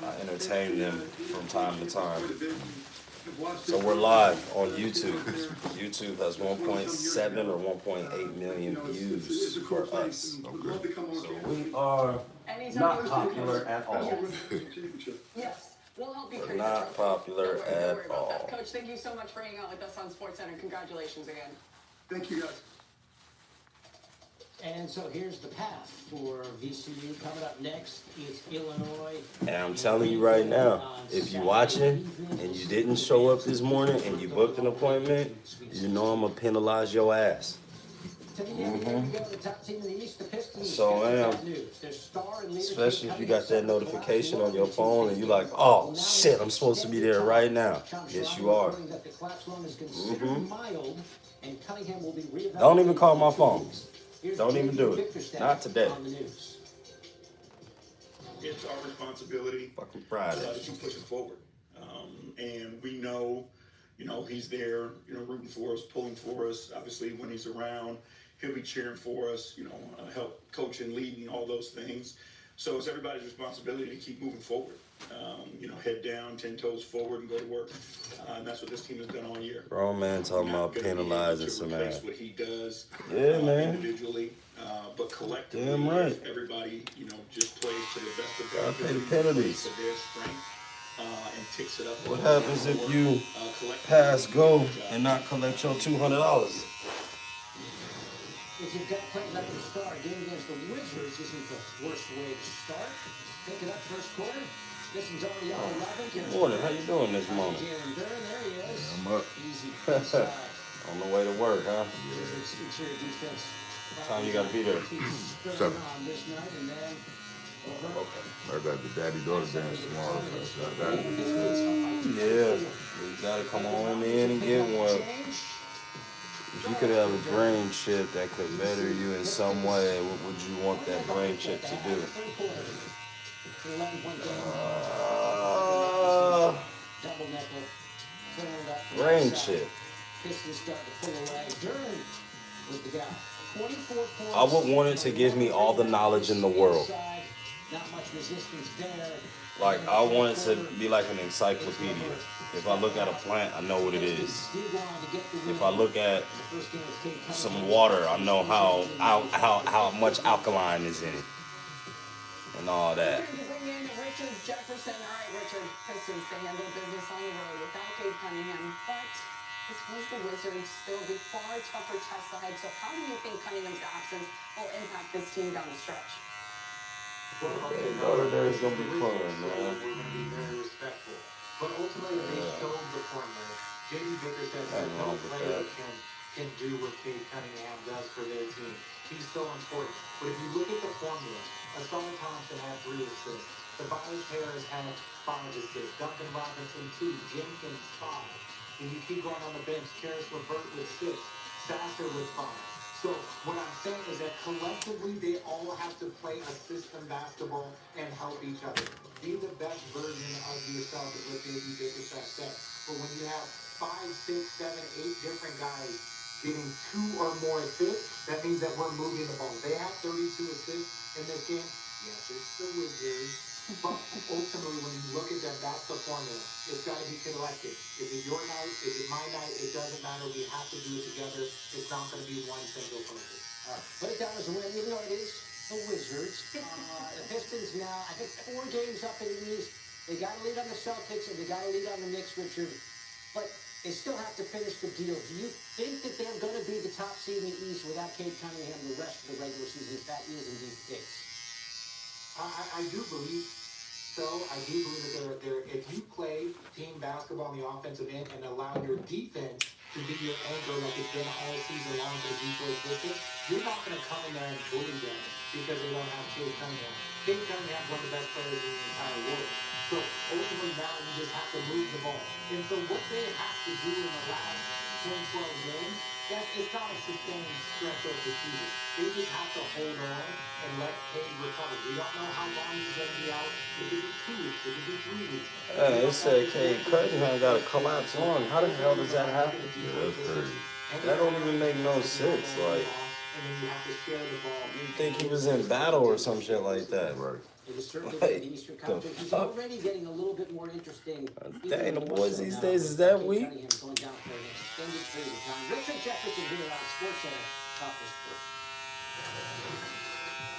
I entertain them from time to time. So we're live on YouTube. YouTube has 1.7 or 1.8 million views for us. Okay. So we are not popular at all. Yes. We'll help you We're carry not popular Don't at worry about all. that. Coach, thank you so much for hanging out with us on SportsCenter. Congratulations again. Thank you, guys. And so here's the path for VCU. Coming up next is Illinois. And I'm telling you right now, if you're watching and you didn't show up this morning and you booked an appointment, you know I'm gonna penalize your ass. So am. Especially if you got that notification on your phone and you like, oh shit, I'm supposed to be there right now. Yes, you are. Don't even call my phone. Don't even do it. Not today. It's our responsibility. Fucking Friday. To keep pushing forward. And we know, he's there, rooting for us, pulling for us. Obviously, when he's around, he'll be cheering for us, help coaching, leading, all those things. So it's everybody's responsibility to keep moving forward. Head down, 10 toes forward, and go to work. And that's what this team has done all year. Grown man talking about penalizing some ass. What he does, yeah, man. Individually, but collectively, damn right. Everybody, just plays to the best of their gotta pay the ability, penalties. to their strength, and ticks it up. What happens if you pass go and not collect your $200? If you've got playing up to start, a game against the Wizards isn't the worst way to start. Pick it up first quarter. This one's already on 11. Good morning. How you doing this morning? Jalen Duren, there he is. I'm up. Easy pass. On the way to work, huh? Interior defense. What time you gotta be there? 7. Okay. I got the daddy-daughter dance tomorrow. So I got it. Yeah. You gotta come on in and get one. If you could have a brain chip that could better you in some way, what would you want that brain chip to do? Brain chip. I would want it to give me all the knowledge in the world. Like, I want it to be like an encyclopedia. If I look at a plant, I know what it is. If I look at some water, I know how much alkaline is in it. And all that. Bring in Richard Jefferson. All right, Richard. Pistons, they handle business on the road without Gabe Cunningham. But This was the Wizards, still be far tougher tests ahead. So how do you think Cunningham's absence will impact this team down the stretch? Notre Dame's gonna be fun, man. We're going to be very respectful. But ultimately, they showed the formula. J.D. Bickerstaff said no player can do what Cade Cunningham does for their team. He's so important. But if you look at the formula, Asar Thompson had 3 assists. Tobias Harris had 5 assists. Duncan Robinson 2. Jenkins 5. And you keep going on the bench. Karis LeVert with 6. Sasser with 5. So what I'm saying is that collectively they all have to play a system basketball and help each other. Be the best version of yourself is what J.D. Bickerstaff said. But when you have 5, 6, 7, 8 different guys getting 2 or more assists, that means that we're moving the ball. They have 32 assists in this game. Yes, it's the Wizards. But ultimately, when you look at them, that's the formula. It's got to be collective. Is it your night? Is it my night? It doesn't matter. We have to do it together. It's not going to be one single focus. All right. Put it down as a win, even though it is the Wizards. The Pistons now, I think 4 games up in the East. They got to lead on the Celtics and they got to lead on the Knicks, Richard. But they still have to finish the deal. Do you think that they're going to be the top seed in the East without Cade Cunningham the rest of the regular season, if that is indeed the case? I do believe so. I do believe that they're if you play team basketball on the offensive end and allow your defense to be your anchor like it's been all season long for the Detroit Pistons, you're not going to come in there and bully them because they don't have Cade Cunningham. Cade Cunningham is one of the best players in the entire world. So ultimately now you just have to move the ball. And so what they have to do in the last 10, 12 games, it's not a sustained stretch of the season. They just have to hold on and let Cade recover. We don't know how long he's going to be out. It could be 2 weeks. It could be 3 weeks. They said Cade Cunningham got a collapsed lung. How the hell does that happen? That don't even make no sense. Like, you think he was in battle or some shit like that, right? It is certainly the Eastern Conference. He's already getting a little bit more interesting. Dang, the boys these days is that weak? Going down for an extended period of time. Richard Jefferson here on SportsCenter, Copper Sports.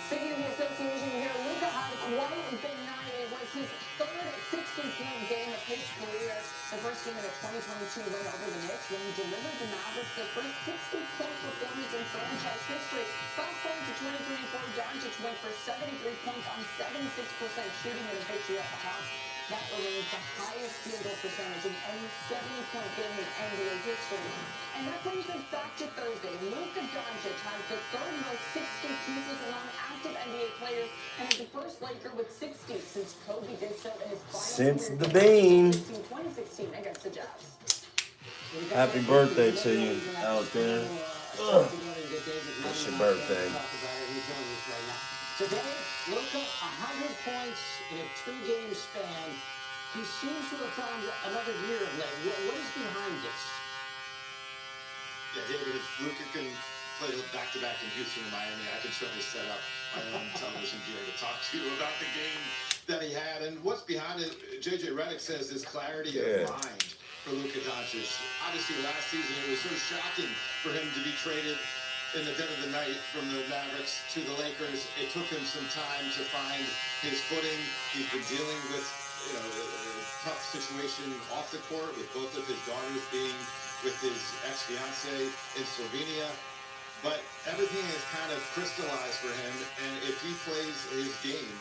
Speaking of the association here, Luka had quite a big night. It was his 3rd 60-point game of his career. The first game in a 2022 win over the Knicks when he delivered the Mavericks their first 60-point performance in franchise history. Fast forward to 2024, Doncic went for 73 points on 76% shooting in a victory at the house. That remains the highest field goal percentage in any 70-point game in NBA history. And that brings us back to Thursday. Luka Doncic has the 3rd most 60 pieces among active NBA players and is the first Laker with 60 since Kobe did so in his final Since the Bean. 2016 against the Jazz. Happy birthday to you out there. It's your birthday. Today, Luka, 100 points in a 2-game span. He seems to have found another year of late. What is behind this? Yeah, David, if Luka can play back-to-back in Houston and Miami, I can certainly set up my own television gear to talk to you about the game that he had. And what's behind it, J.J. Redick says, is clarity of mind for Luka Doncic. Obviously, last season, it was so shocking for him to be traded in the dead of the night from the Mavericks to the Lakers. It took him some time to find his footing. He's been dealing with, a tough situation off the court with both of his daughters being with his ex-fiance in Slovenia. But everything has kind of crystallized for him, and if he plays his game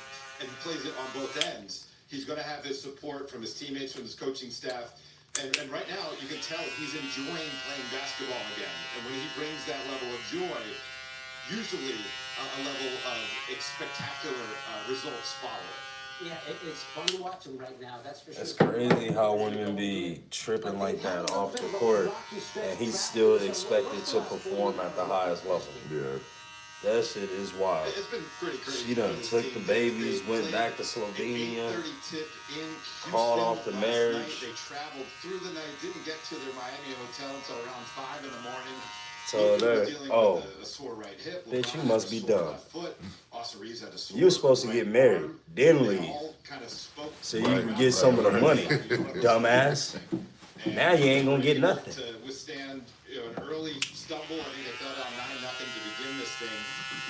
and plays it on both ends, he's going to have his support from his teammates, from his coaching staff. And right now, you can tell he's enjoying playing basketball again. And when he brings that level of joy, usually a level of spectacular results follow. Yeah, it's fun to watch him right now, that's for sure. It's crazy how women be tripping like that off the court, and he's still expected to perform at the highest level. Yeah. That shit is wild. It's been pretty crazy. She done took the babies, went back to Slovenia, called off the marriage. They traveled through the night, didn't get to their Miami hotel until around 5 in the morning. So there, bitch, you must be dumb. You were supposed to get married, then leave, so you can get some of the money, dumbass. Now you ain't gonna get nothing. To withstand an early stumble, I think they fell down 9-0 to begin this thing.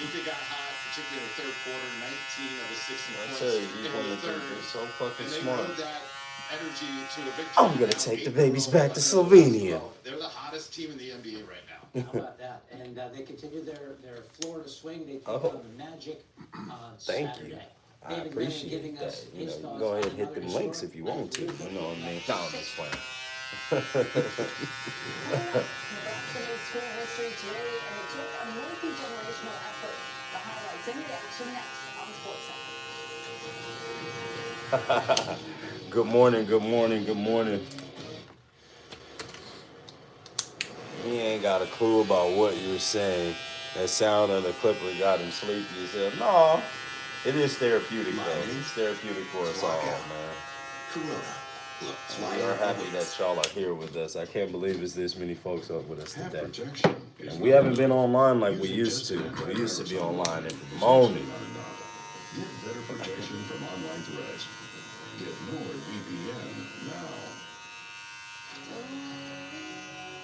Luka got hot, particularly in the third quarter, 19 of the 60 points I tell you, in the third. so fucking and they smart. know that energy to the victory. I'm gonna take the babies back to Slovenia. They're the hottest team in the NBA right now. How about that? And they continue their Florida swing. They take on the Magic on Thank Saturday. you. I David appreciate Brennan giving that. us You his know, you thoughts go ahead on and hit another them links historic if you want to. You know what I mean? No, I'm just playing. Back to new school history today, and it took a multi-generational effort. The highlights and reaction next on SportsCenter. Good morning, good morning, good morning. He ain't got a clue about what you were saying. That sound of the clipper got him sleepy. He said, no, it is therapeutic, though. It's therapeutic for us all, man. We are happy that y'all are here with us. I can't believe it's this many folks up with us today. And we haven't been online like we used to. We used to be online every morning. Get better protection from online threats. Get NordVPN now.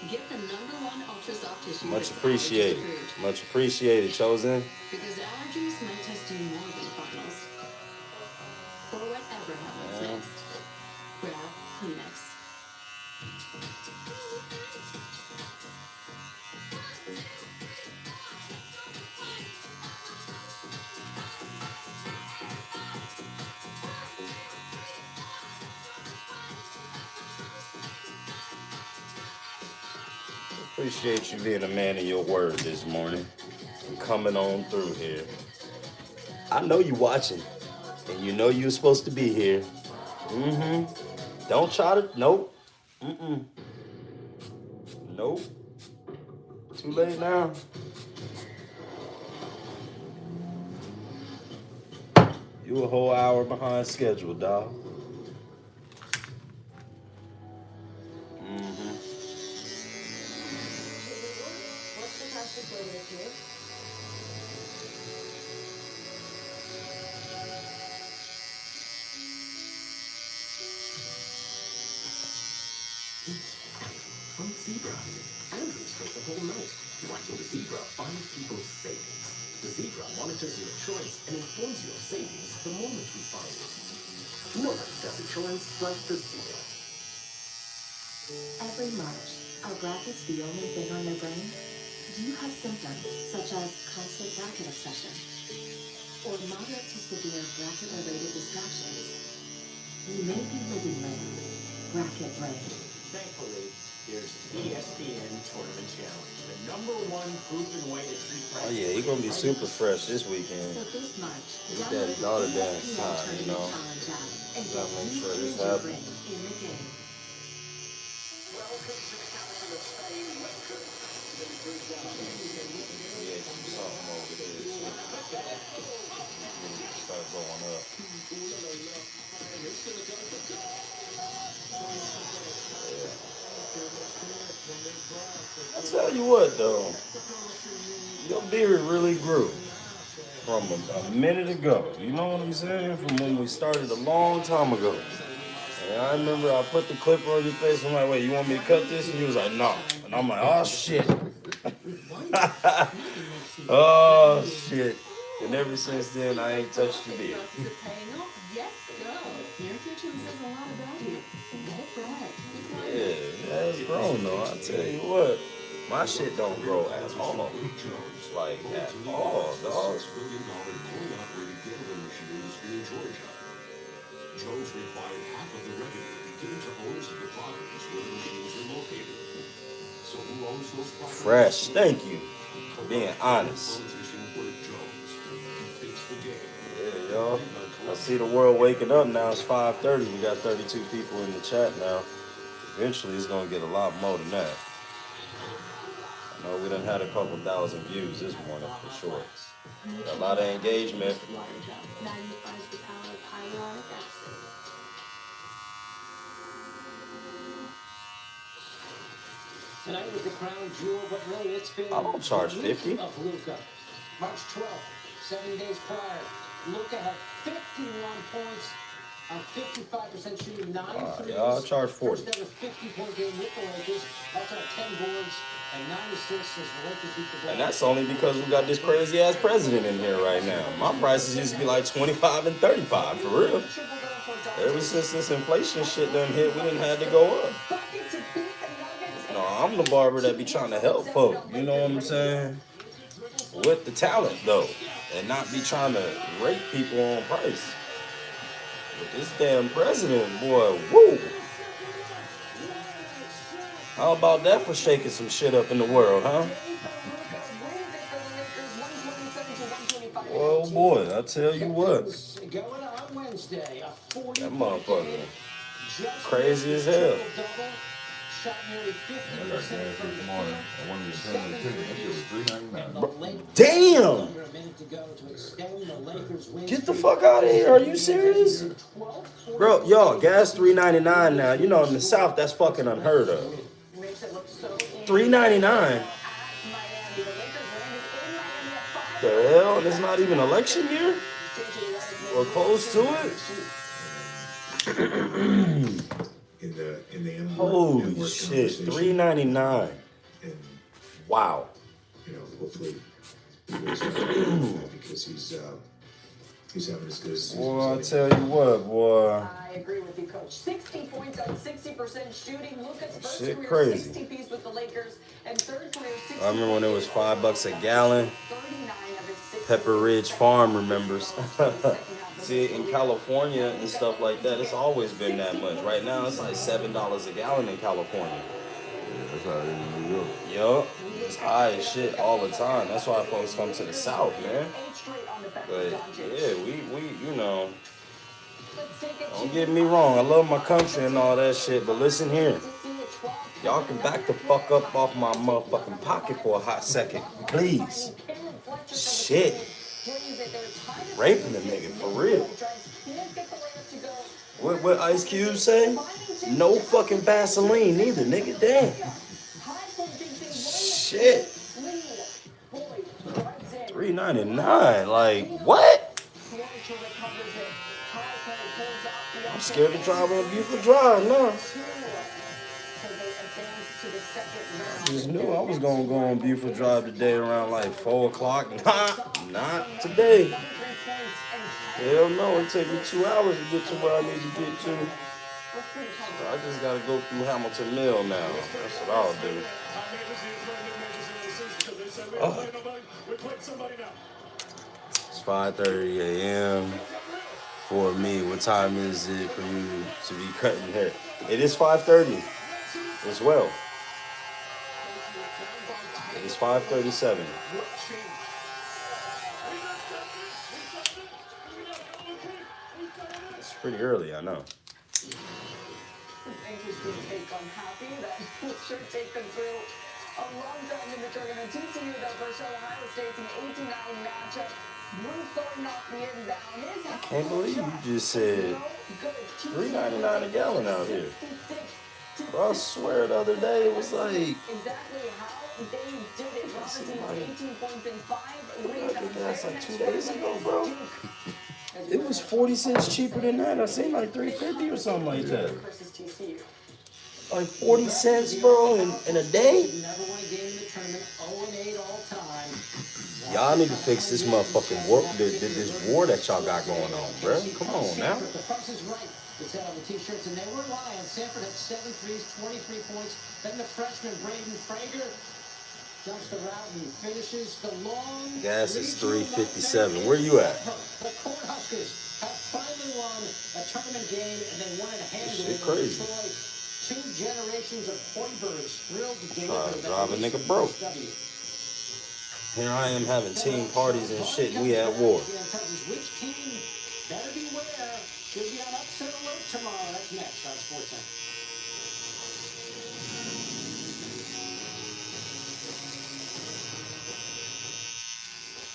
Get the #1 Ultra Soft Tissue. Much that's appreciated. allergy approved. Much appreciated, Chosen. Because allergies might test you more than finals. For whatever happens next, grab Kleenex. Appreciate you being a man of your word this morning and coming on through here. I know you watching, and you know you're supposed to be here. Don't try to. Nope. Nope. Too late now. You a whole hour behind schedule, dog. What's the fastest way to get you? From Zebra. Andrew spent the whole night watching the Zebra find people's savings. The Zebra monitors your choice and informs you of savings the moment you find it. Nobody does insurance like the Zebra. Every March, are brackets the only thing on your brain? Do you have symptoms such as constant bracket obsession or moderate to severe bracket-related distractions? You may be living with bracket brain. Thankfully, there's ESPN Tournament Challenge, the #1 proven way to treat Oh yeah, he gonna be super fresh this weekend. So this March, It's download that the daughter ESPN dance time, you know. Challenge app and Gotta get make you sure and this your happens. brain in the game. Welcome to the capital of Spain. Welcome to the Bridge Yeah, something over there too. Start going up. I tell you what though, your beard really grew from a minute ago. You know what I'm saying? From when we started a long time ago. And I remember I put the clipper on your face. I'm like, wait, you want me to cut this? And you was like, no. And I'm like, oh shit. Oh shit. And ever since then, I ain't touched your beard. Is it paying off? Yes, go. Your kitchen says a lot about you. Get it right. Yeah, it's grown though. I tell you what, my shit don't grow at all. Like at all, dog. $6 billion coal-operated gambling machine industry in Georgia. Jones required half of the revenue to be given to owners of the properties where the machines were located. So who owns those properties? Fresh, thank you for being honest. Politician Bert Jones. He fixed the game. Yeah, y'all. I see the world waking up now. It's 5:30. We got 32 people in the chat now. Eventually, it's gonna get a lot more than that. I know we done had a couple thousand views this morning for sure. Got a lot of engagement. Magnifies the power of hyaluronic acid. Tonight was the crown jewel, but really it's been I don't charge the week 50. of Luka. March 12th, 7 days prior, Luka had 51 points on 55% shooting, 9 threes. Yeah, I'll charge 40. First ever 50-point game with the Lakers. Also had 10 boards and 9 assists as the Lakers beat the Bulls. And that's only because we got this crazy ass president in here right now. My prices used to be like 25 and 35 for real. Triple double for Ever since this inflation shit done hit, we didn't have to go up. No, I'm the barber that be trying to help folk. You know what I'm saying? With the talent though, and not be trying to rate people on price. But this damn president, boy, woo! How about that for shaking some shit up in the world, huh? Oh boy, I tell you what. That motherfucker crazy as hell. Shot nearly 50% Damn! Get the fuck out of here. Are you serious? Bro, y'all, gas $3.99 now. You know, in the South, that's fucking unheard of. $3.99? The hell? And it's not even election year? Or close to it? In the Holy shit, $3.99. Wow. You know, hopefully because he's having as good as Boy, I tell you what, boy. I agree with you, Coach. 60 points on 60% shooting. Lucas first Shit career crazy. 60 piece with the Lakers and third career 60. I remember when it was $5 a gallon. Pepper Ridge Farm remembers. See, in California and stuff like that, it's always been that much. Right now, it's like $7 a gallon in California. Yeah, that's how it is in New York. Yup. It's high as shit all the time. That's why folks come to the South, man. But, yeah, we you know, don't get me wrong. I love my country and all that shit, but listen here. Y'all can back the fuck up off my motherfucking pocket for a hot second, please. Shit. Raping the nigga, for real. What Ice Cube say? No fucking Vaseline neither, nigga. Damn. Shit. $3.99. Like, what? I'm scared to drive on Buford Drive now. I just knew I was gonna go on Buford Drive today around like 4 o'clock. Not today. Hell no, it take me 2 hours to get to where I need to get to. So I just gotta go through Hamilton Mill now. That's what I'll do. Oh. It's 5:30 a.m. for me. What time is it for you to be cutting hair? It is 5:30 as well. It's 5:37. It's pretty early, I know. Interesting take on Happy. That will sure take them through a long time in the tournament. TCU, though, versus Ohio State's an 8-9 matchup. Bruce throwing off the inbound. Can't believe you just said $3.99 a gallon out here. Bro, I swear the other day it was like, exactly how they did it. Robinson with 18 points and 5 rebounds. that's like 2 days ago, bro. It was 40 cents cheaper than that. I seen like $3.50 or something like that. Versus TCU. Like 40 cents, bro, in a day? Y'all need to fix this motherfucking war, this war that y'all got going on, bro. Come on now. The Price is Right. It said on the t-shirts, and they were lying. Sanford had 7 threes, 23 points. Then the freshman, Braden Frager, dumps the route and finishes the long... Gas is $3.57. Where you at? The Cornhuskers have finally won a tournament game, and they won it handily. Shit crazy. Detroit. 2 generations of Hoibergs thrilled to deliver that Drive a nigga broke. Here I am having team parties and shit, and we at war. Which team better beware? Should be on upset alert tomorrow. That's next on SportsCenter.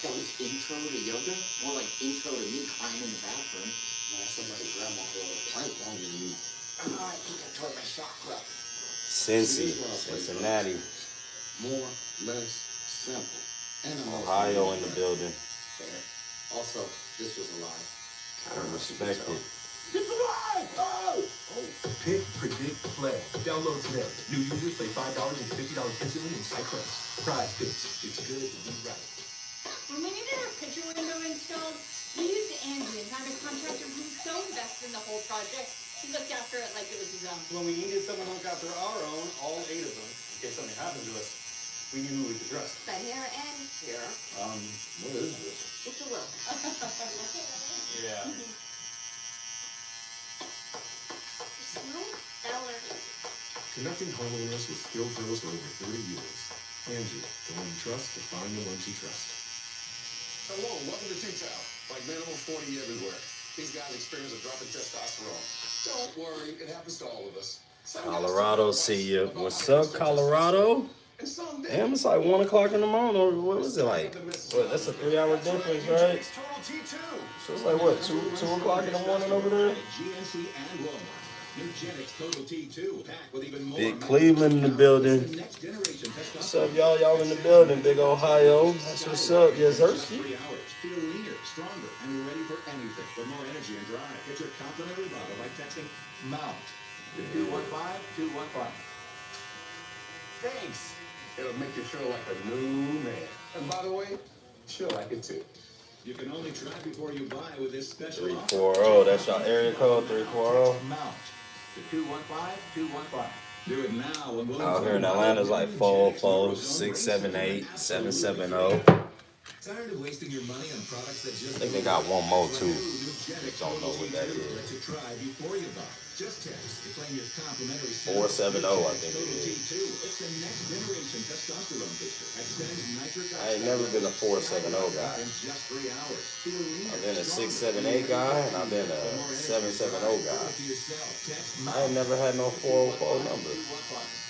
That was intro to yoga? More like intro to me climbing the bathroom. Man, somebody's grandma will have a plank longer than you. I think I tore my chakra. Cincy, Cincinnati, More, less, simple. And Ohio in the building. fair. Also, this was a lie. I respect it. It's alive! Oh! Pick, predict, play. Download today. New users play $5 and $50 instantly in Cypress. Prize Picks. It's good to be right. When we needed our picture window installed, we used Angie, and had a contractor who's so invested in the whole project, he looked after it like it was his own. When we needed someone to look after our own, all 8 of them, in case something happened to us, we knew who we could trust. But here and here. What is this? It's a will. Yeah. Smooth stellar. Connecting homeowners with skilled pros for over 30 years. Angie, the one you trust to find the ones you trust. Hello, welcome to T-Town. Like minimal 40 everywhere. These guys experience a drop in testosterone. Don't worry, it happens to all of us. Colorado, see you. What's up, Colorado? Damn, it's like 1 o'clock in the morning. Or what was it like? What? That's a 3-hour difference, right? So it's like what? 2 o'clock in the morning over there. GNC and Walmart. Nugenix Total T2 packed with even more. Big Cleveland in the building. What's up, y'all? Y'all in the building. Big Ohio. That's what's up. Yes, Hersky. 3 hours. Feel leaner, stronger, and ready for anything. For more energy and drive, get your complimentary bottle by texting MOUNT to 215-215. Thanks. It'll make you feel like a new man. And by the way, she'll like it too. You can only try before you buy with this special 340. That's y'all area code. 340. MOUNT to 215-215. Do it now and we'll Out here in Atlanta, it's like 44678 770. Tired of wasting your money on products that just I think they got one more too. Don't know what that is. let you try before you buy. Just text to claim your complimentary 470, I think it is. T2. It's the next generation testosterone booster. Extends nitric oxide. I ain't never been a 470 guy. In just 3 hours. Feel leaner, I've been a stronger, 678 guy, and I've been a 770 guy. I ain't never had no 404 number.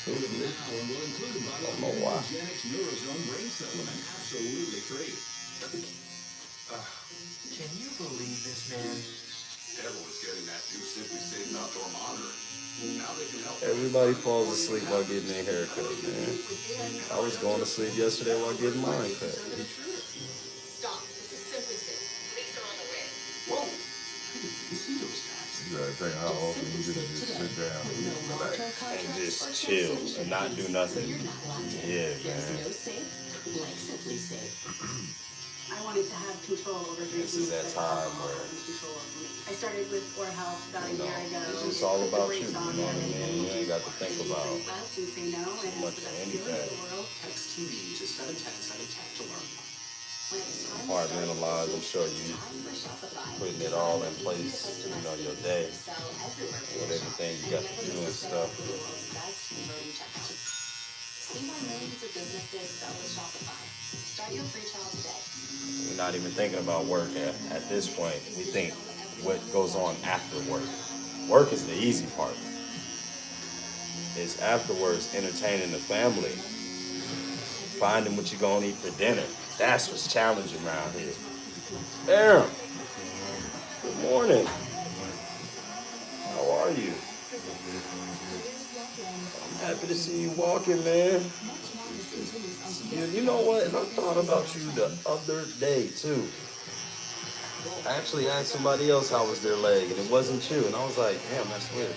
Do it now and we'll include a bottle of Don't know why. Nugenix Neurozone brain supplement. Absolutely free. Can you believe this, man? Everyone's getting that new Simply Safe outdoor monitoring. Now they can help. Everybody falls asleep while getting their hair cut, man. I was going to sleep yesterday while getting mine cut. Stop. This is simply safe. Police are on the way. Whoa! You see those guys? You gotta think how often you get to just sit down and relax. And just chill and not do nothing. Yeah, man. Like Simply Safe. I wanted to have control over drinking. This is that time where, I started with Core Health about a you know, year ago. it's just all about you. You know what I mean? You ain't got to think about Fast and say no, and much it's the of best feeling in anything. the world. Text TV to 710 to learn. When it's time to Compartmentalize. I'm sure you putting it all in place, you know, your day, with everything you got to do and stuff. See why millions of businesses sell with Shopify. Start your free trial today. We're not even thinking about work at this point. We think what goes on after work. Work is the easy part. It's afterwards entertaining the family. Finding what you're gonna eat for dinner. That's what's challenging around here. Aaron, good morning. How are you? I'm happy to see you walking, man. You know what? And I thought about you the other day, too. I actually asked somebody else how was their leg, and it wasn't you. And I was like, damn, that's weird.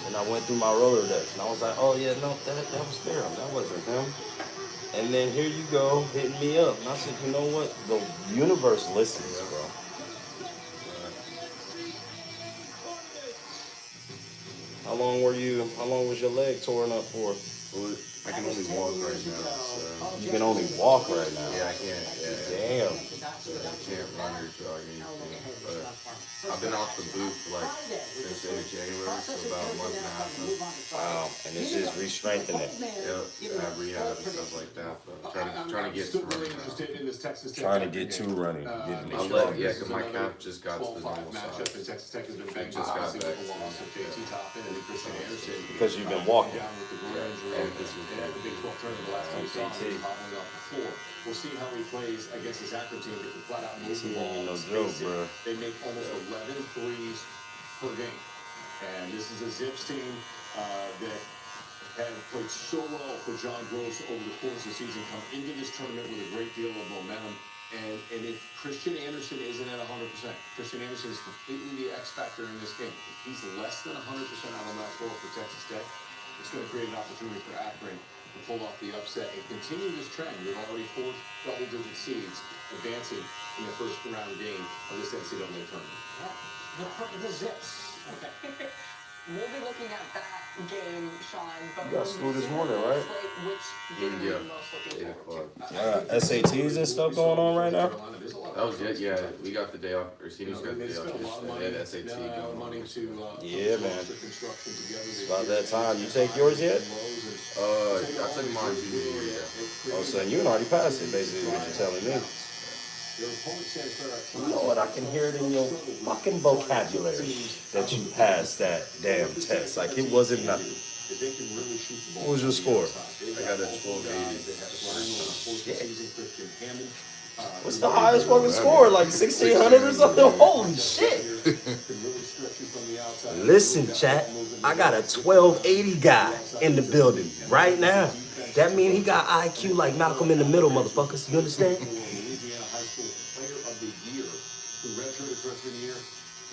And I went through my Rolodex, and I was like, oh, yeah, no, that was Barham. That wasn't him. And then here you go, hitting me up. And I said, you know what? The universe listens, bro. How long was your leg torn up for? Well, I can only walk right now, so. You can only walk right now. Yeah, I can't. Yeah. Damn. So I can't run or jog or anything. But I've been off the boot for like since the end of January, so about a month and a half now. Wow, and it's just re-strengthening. Yep, I have rehab and stuff like that. But trying to get to running now. In this Texas Tech Trying to get to running. Getting My it leg, strong. yeah, because my calf just got to the normal matchup in size. Texas Tech has been It banged just up, got obviously, back. with the loss of JT Toppin and Christian Anderson. Because you've been walking. Down with the groin injury And this was and the Big 12 tournament the last time we saw him, he was hobbling off the floor. We'll see how he plays against this Akron team that can flat out move the ball. No space joke, it. bro. They make almost 11 threes per game. And this is a Zips team that have played so well for John Gross over the course of the season, come into this tournament with a great deal of momentum. And if Christian Anderson isn't at 100%, Christian Anderson is completely the X factor in this game. If he's less than 100% out on that floor for Texas Tech, it's going to create an opportunity for Akron to pull off the upset and continue this trend with already 4 double-digit seeds advancing in the first round game of this NCAA tournament. The Zips. Okay. We'll be looking at that game, Sean. But You got school this morning, right? Which game are you most looking forward to? SATs and stuff going on right now? That was it, yeah. We got the day off, or seniors got the day off yesterday. They had SAT going on. Yeah, man. It's about that time. You take yours yet? I took mine junior year, yeah. Oh, so you already passed it, basically, what you're telling me. Lord, I can hear it in your fucking vocabulary that you passed that damn test. Like, it wasn't nothing. What was your score? I got a 1280. What's the highest fucking score? Like 1,600 or something? Holy shit. Listen, chat. I got a 1280 guy in the building right now. That means he got IQ like Malcolm in the Middle, motherfuckers. You understand?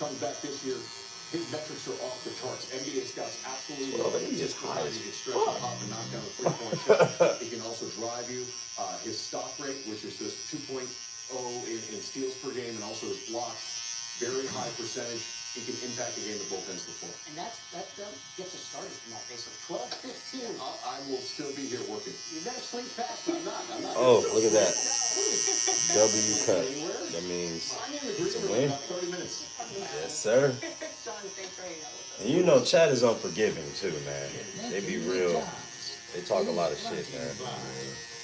Comes back this year, his metrics are off the charts. NBA scouts absolutely Well, he is high as fuck. and knock down a three-point shot. He can also drive you. His stop rate, which is this 2.0 in steals per game, and also his blocks, very high percentage. He can impact the game at both ends of the floor. And that gets us started from that base of 12-15. I will still be here working. You better sleep fast. I'm not. Oh, look at that. W cut. That means it's a win. 30 minutes. Yes, sir. And you know, chat is unforgiving too, man. They be real. They talk a lot of shit, man.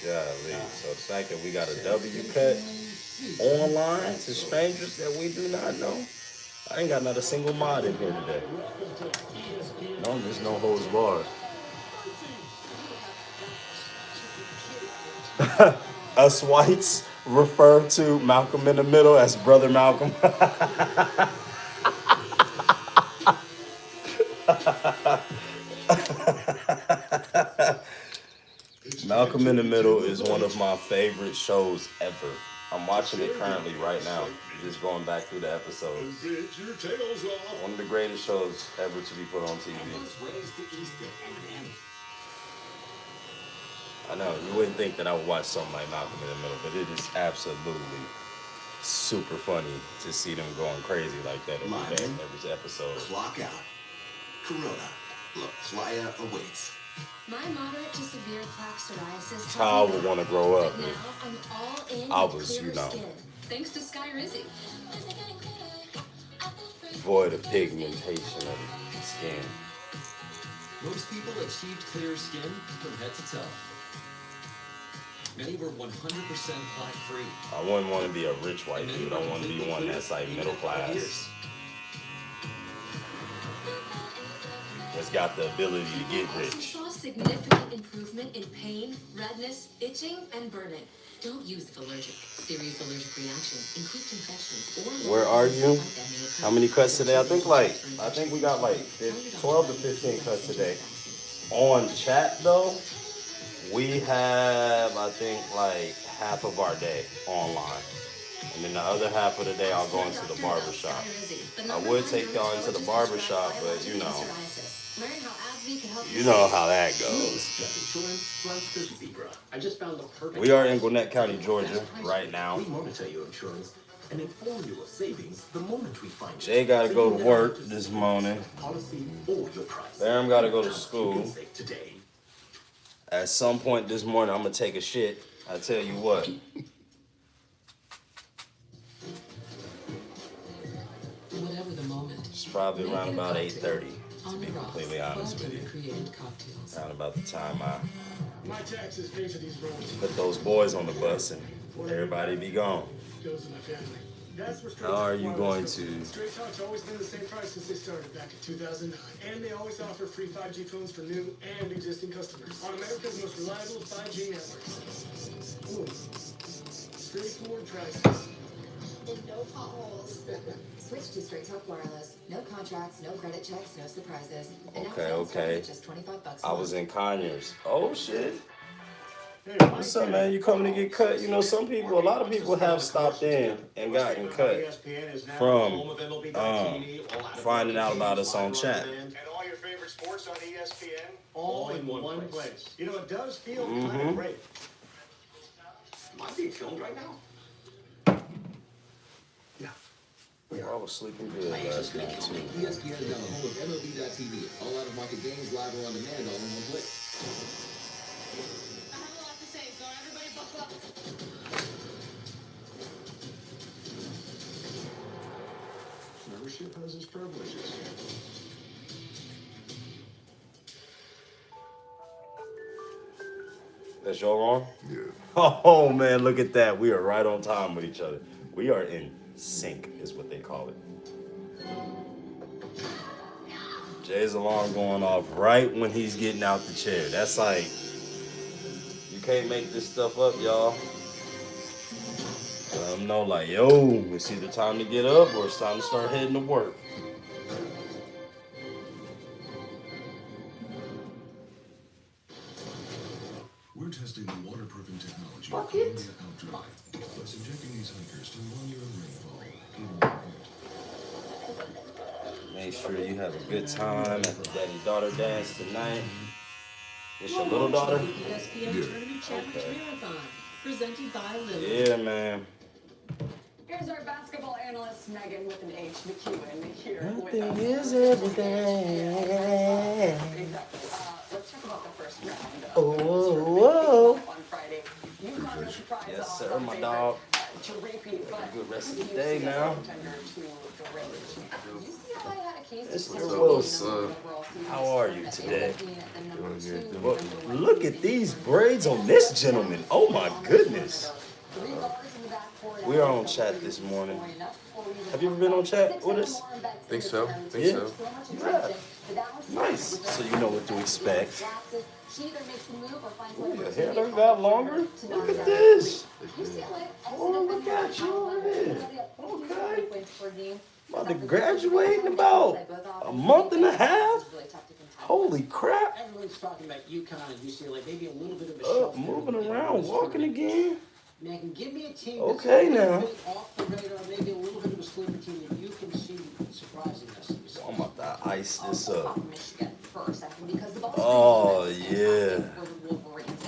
Golly. So the fact that we got a W cut online to strangers that we do not know. I ain't got not a single mod in here today. No, there's no holds barred. Us whites refer to Malcolm in the Middle as Brother Malcolm. Malcolm in the Middle is one of my favorite shows ever. I'm watching it currently right now. Just going back through the episodes. One of the greatest shows ever to be put on TV. I know, you wouldn't think that I would watch something like Malcolm in the Middle, but it is absolutely super funny to see them going crazy like that every day, every episode. Clock out. Corona. Look, Playa awaits. My moderate to severe plaque psoriasis. That's how I would want to grow up. Now I'm all in I with was, clearer you know, skin, thanks to Sky Rizzy. void of pigmentation of the skin. Most people achieved clearer skin from head to toe. Many were 100% plaque-free. I wouldn't want to be a rich white dude. I want to be one that's like middle class. That's got the ability to get I rich. saw significant improvement in pain, redness, itching, and burning. Don't use allergic, serious allergic reactions, increased infections, or Where are you? How many cuts today? I think we got like 12 to 15 cuts today. On chat though, we have I think like half of our day online. And then the other half of the day I'll go into the barber shop. I would take y'all into the barber shop, but you know how that goes. I just found the perfect. We are in Gwinnett County, Georgia, right now. We monitor your insurance and inform you of savings the moment we find Jay got to go to work this morning. policy or your price. Baron got to go to school. Save today. At some point this morning, I'm going to take a shit. I tell you what. Whatever the moment. It's probably around about 8:30, to On be the rocks, completely honest with you. created cocktails. Around about the time I My taxes pay for these roads. put those boys on the bus and everybody be gone. Goes to my family. That's where Straight How are Talk you Wireless going goes. to- Straight Talk's always been the same price since they started back in 2009. And they always offer free 5G phones for new and existing customers on America's most reliable 5G network. Ooh. Straightforward prices. And no potholes. Switch to Straight Talk Wireless. No contracts, no credit checks, no surprises. And now Okay, plans start okay. at just $25 a I was month. in Conyers. Oh, shit. What's up, man? You coming to get cut? You know, a lot of people have stopped in and gotten cut from finding out about us on chat. And all your favorite sports on ESPN, all in one place. You know, it does feel kind of great. Am I being filmed right now? I was sleeping good last night too. ESPN is now the home of MLB.tv. All out-of-market games live or on demand, all in one place. I have a lot to say, so everybody buckle up. Membership has its privileges. That's your alarm? Yeah. Oh man, look at that. We are right on time with each other. We are in sync, is what they call it. Jay's alarm going off right when he's getting out the chair. That's like, you can't make this stuff up, y'all. Let them know, like, yo, it's either time to get up or it's time to start heading to work. We're testing the waterproofing technology of Columbia Outdrive by subjecting these hikers to 1 year of rainfall. Make sure you have a good time at the daddy-daughter dance tonight. It's your little daughter? ESPN Tournament Challenge Marathon, presented by Lily. Yeah, man. Here's our basketball analyst, Megan, with an H. McEwen here with Nothing us. is everything. Exactly. Let's talk about the first round. Oh. On Friday. UConn was surprised Yes, off sir, some my favorite, dog. to repeat, but Good rest of the UCLA day now. contender to the Rangers. UCLA had a case It's to little son. How are you today? Well, look at these braids on this gentleman. Oh my goodness. We are on chat this morning. Have you ever been on chat with us? Think so. Yeah. Nice. So you know what to expect. Ooh, your hair done got longer. Look at this. Oh, look at you over here. Okay. About to graduate in about a month and a half. Holy crap. Everyone's talking about UConn and UCLA, maybe a little bit of a Up, moving around, walking again. Megan, give me a team Okay, that's a now. little bit off the radar, maybe a little bit of a sleeper team that you can see surprising us. I'm about to ice this up. First, I think, because the Boston Oh, Bruins yeah. for the Wolverines.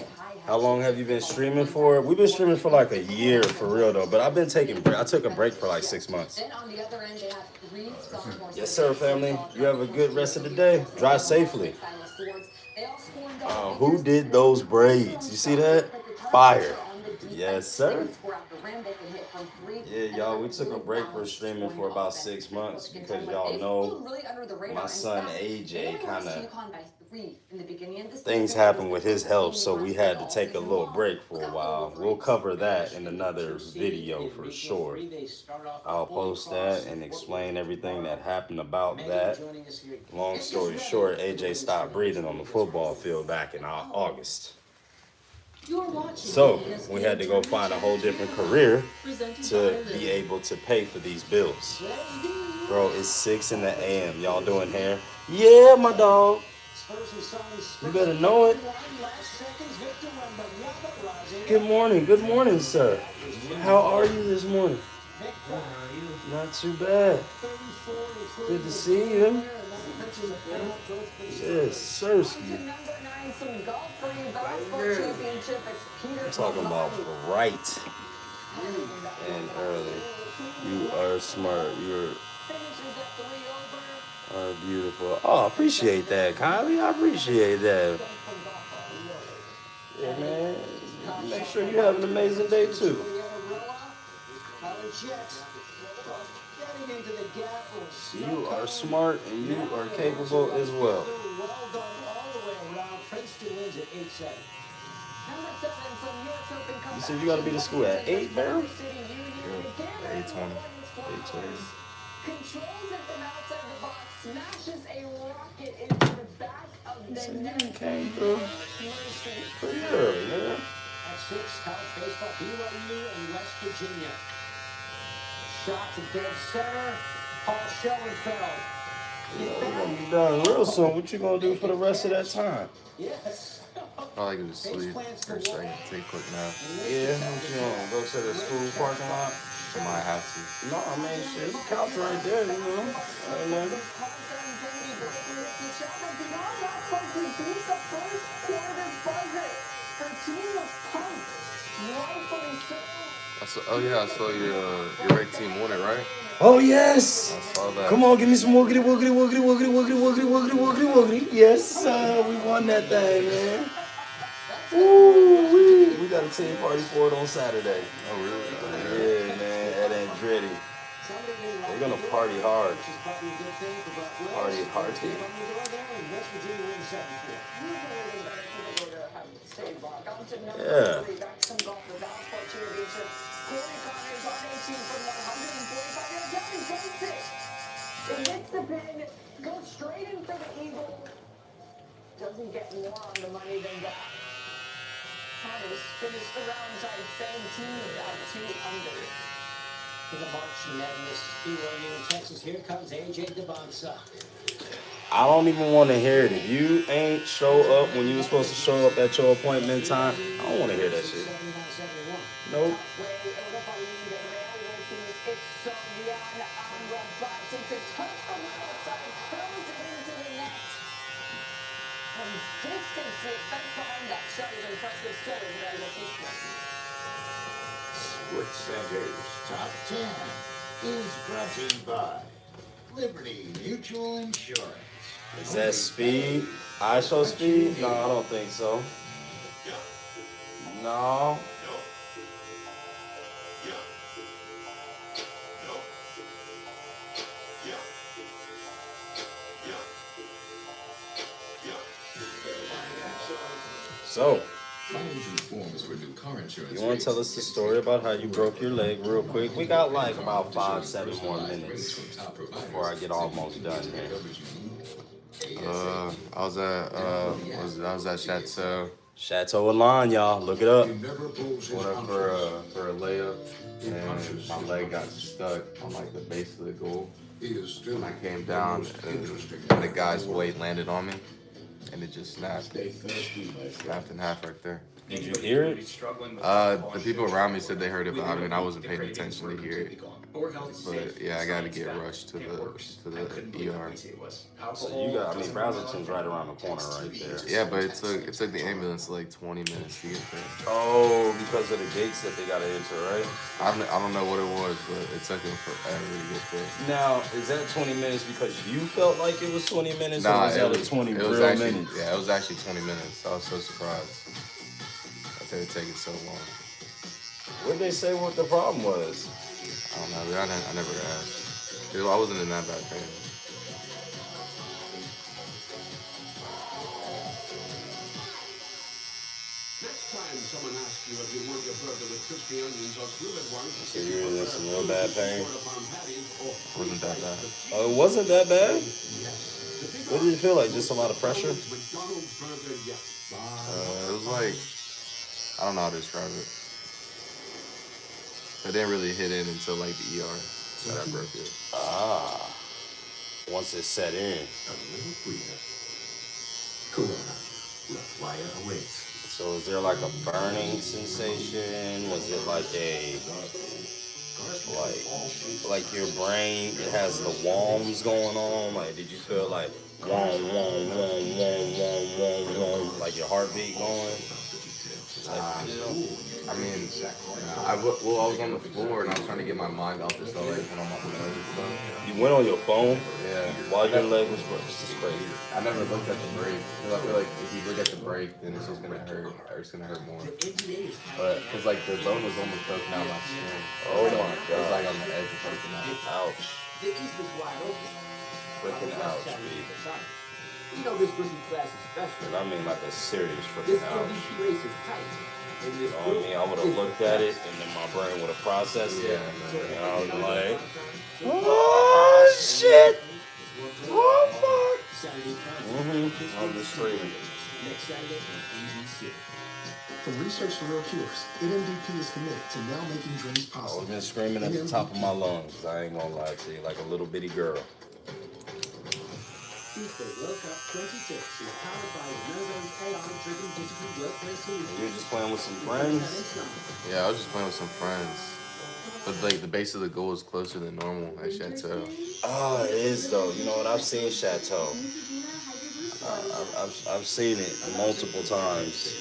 How long have you been streaming for? We've been streaming for like a year for real though, but I've been taking I took a break for like 6 months. Then on the other end, they have 3 sophomores. Yes, sir, family. You have a good rest of the day. Drive safely. Who did those braids? You see that? Fire. Yes, sir. Yeah, y'all, we took a break for streaming for about 6 months because y'all know my son AJ kind of things happen with his health, so we had to take a little break for a while. We'll cover that in another video for sure. I'll post that and explain everything that happened about that. Long story short, AJ stopped breathing on the football field back in August. So we had to go find a whole different career to be able to pay for these bills. Bro, it's 6 a.m. Y'all doing hair? Yeah, my dog. You better know it. Good morning, sir. How are you this morning? Not too bad. Good to see you. Yes, sir. I'm talking about bright and early. You are smart. You are beautiful. Oh, I appreciate that, Kylie. I appreciate that. Yeah, man. Make sure you have an amazing day, too. You are smart and you are capable as well. You said you got to be to school at 8, Barry? Yeah, 8:20. 8:20. Controls it from outside the box, smashes a rocket into the back of the net. Came through pretty early, man. At 6, college baseball, BYU and West Virginia. Shot to dead center, Paul Schoenfeld. We're gonna be done real soon. What you gonna do for the rest of that time? Yes. Probably go to sleep or second, take a quick nap. Yeah, what you gonna go to the school parking lot? I might have to. No, I mean, shit, there's a couch right there, you know. Hey, man. Oh yeah, I saw your red team won it, right? Oh, yes. I saw that. Come on, give me some woogity, woogity, woogity, woogity, woogity, woogity, woogity, woogity, woogity. Yes, we won that thing, man. Woo, we got a team party for it on Saturday. Oh, really? Yeah, man, at Andretti. They're gonna party hard. Party hard. Yeah. It hits the pin, goes straight in for the eagle. Doesn't get more on the money than that. Connors finished the round side 17 without 2 under. To the March Madness Speedway in Texas, here comes AJ Debonsa. I don't even want to hear it. If you ain't show up when you were supposed to show up at your appointment time, I don't want to hear that shit. Nope. Sports Center's Top 10 is brought to you by Liberty Mutual Insurance. Is that speed? I show speed? No, I don't think so. No. So, you want to tell us the story about how you broke your leg real quick? We got like about 5-7 more minutes before I get almost done here. I was at Chateau Alon, y'all. Look it up. Went up for a layup, and my leg got stuck on like the base of the goal. When I came down, and the guy's weight landed on me, and it just snapped. Snapped in half right there. Did you hear it? The people around me said they heard it, but I mean I wasn't paying attention to hear it. But yeah, I got to get rushed to the ER. So you got, I mean, Brazelton's right around the corner right there. Yeah, but it took the ambulance like 20 minutes to get there. Oh, because of the gates that they got to enter, right? I don't know what it was, but it took them forever to get there. Now, is that 20 minutes because you felt like it was 20 minutes, Nah, or was that 20 real minutes? Yeah, it was actually 20 minutes. I was so surprised that they were taking so long. What did they say what the problem was? I don't know. I never asked. I wasn't in that bad pain. Next time someone asks you if you want your burger with crispy onions or grilled ones, So you were in some real bad pain? Wasn't that bad. Oh, it wasn't that bad? What did you feel like? Just a lot of pressure? It was like, I don't know how to describe it. It didn't really hit in until like the ER that I broke it. Ah, once it set in. A little breather. Corona. The flyer awaits. So is there like a burning sensation? Was it like like your brain, it has the worms going on? Like, did you feel like like your heartbeat going? I mean, I was on the floor and I was trying to get my mind off this already when I'm on the leg and stuff. You went on your phone? Yeah. While your leg was broke? This is crazy. I never looked at the break. Because I feel like if you look at the break, then it's just gonna hurt, or it's gonna hurt more. But because like the bone was almost broken out of my skin. Oh my It was like on the edge of breaking out. Ouch. Freaking ouch, dude. You know this rookie class is special. And I mean like a serious This freaking ouch. MVP race is tight. And this You know what I mean? I would have looked at it and then my brain would have processed it. And I was like, oh shit! Oh fuck! I'm just screaming. Next Saturday on ABC. From research to real cures, NMDP is committed to now making dreams possible. I've been screaming at the top of my lungs. I ain't gonna lie to you, like a little bitty girl. FIFA World Cup 26 is powered by Lenovo's AI-driven digital workplace solution. You were just playing with some friends? Yeah, I was just playing with some friends. But like the base of the goal is closer than normal at Chateau. Oh, it is though. You know what? I've seen Chateau. I've seen it multiple times.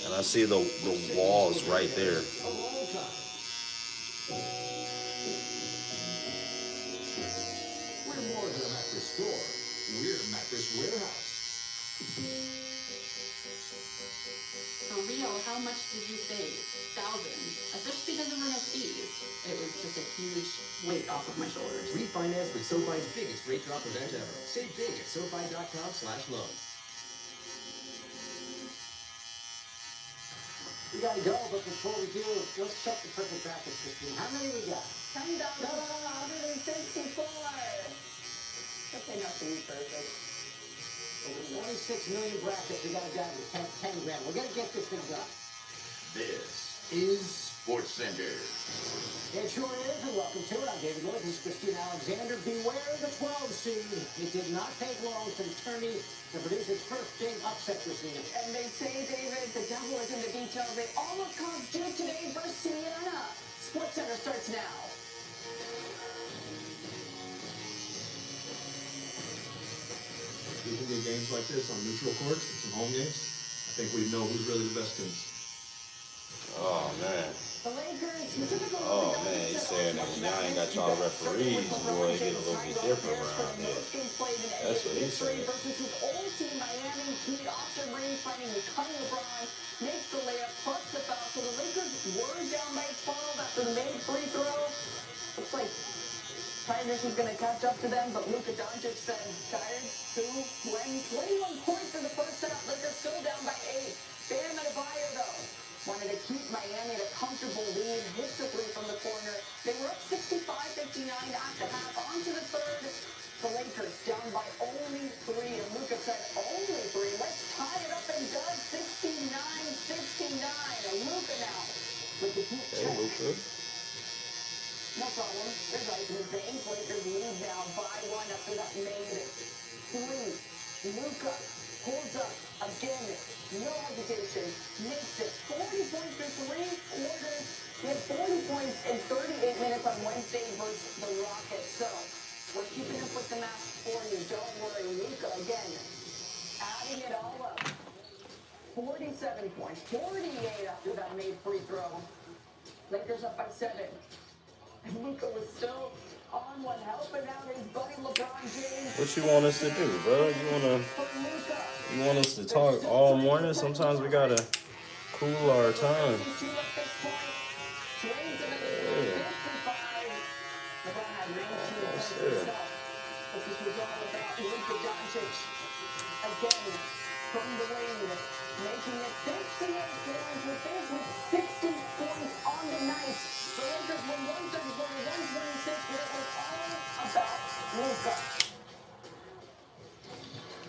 And I see the walls right there. mattress store. We're Mattress Warehouse. For real, how much did you save? Thousands, especially because there were no fees. It was just a huge weight off of my shoulders. Refinance with SoFi's biggest rate drop event ever. Save big at SoFi.com/loan. We gotta go, but before we do, let's check the perfect brackets, Christine. How many we got? $10,154. Okay, not to be perfect. Over 26 million brackets. We gotta go with 10 grand. We're gonna get this thing done. This is Sports Center. It sure is, and welcome to it. I'm David Lloyd. This is Christine Alexander. Beware the 12 seed. It did not take long for the tourney to produce its first big upset this week. And they say, David, the devil is in the details. They almost caused Duke today versus Siena. Sports Center starts now. We can get games like this on neutral courts and some home games. I think we know who's really the best teams. Oh man. The Lakers, specifically Oh man, he's saying that when y'all ain't got y'all referees, boy, it get a little bit different around here. That's what he's saying. Versus his old team, Miami, Heat, Austin Reeves finding the cutting LeBron, makes the layup, plus the foul. So the Lakers were down by 12 after the made free throw. Looks like tiredness is going to catch up to them, but Luka Doncic said, tired? Who? When? 21 points in the first half. Lakers still down by 8. Bam Adebayo, though, wanted to keep Miami at a comfortable lead. Hits the three from the corner. They were up 65-59 at the half. On to the third. The Lakers down by only 3. And Luka said, only 3. Let's tie it up and does 69-69. And Luka now with the deep check. Hey, Luka. No problem. There's ice in the veins. Lakers lead now by 1 after that made 3. Luka holds up again. No hesitation. Makes it 40 points through 3 quarters. He had 40 points in 38 minutes on Wednesday versus the Rockets. So we're keeping up with the math for you. Don't worry. Luka again adding it all up. 47 points. 48 after that made free throw. Lakers up by 7. And Luka was still on one, helping out his buddy LeBron James. What you want us to do, bro? You want us to talk all morning? Sometimes we gotta cool our time. But this was all about Luka Doncic again from the lane, making it 58 points. We're finished with 60 points on the night. The Lakers won 134-126, but it was all about Luka.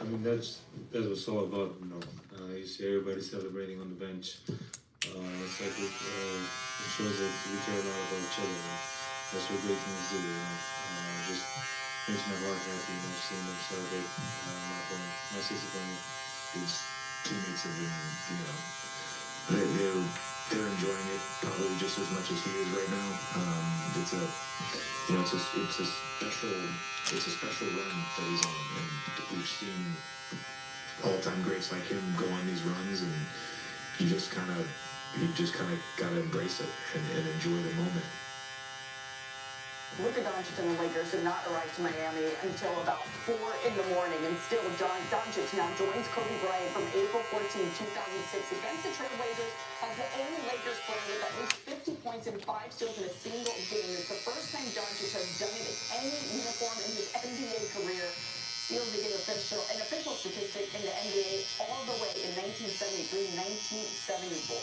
I mean, that's what's all about, you know. You see everybody celebrating on the bench. It's like it shows that we care a lot about each other. And that's what great teams do, you know. Just makes my heart happy, you know, seeing them celebrate. My sister and His teammates have been, you know, they're enjoying it probably just as much as he is right now. It's a special run that he's on, and we've seen all-time greats like him go on these runs, and you just kind of gotta embrace it and enjoy the moment. Luka Doncic and the Lakers did not arrive to Miami until about 4 in the morning, and still Doncic now joins Kobe Bryant from April 14, 2006 against the Trailblazers as the only Lakers player with at least 50 points and 5 steals in a single game. It's the first time Doncic has done it in any uniform in his NBA career. Steals became an official statistic in the NBA all the way in 1973-1974.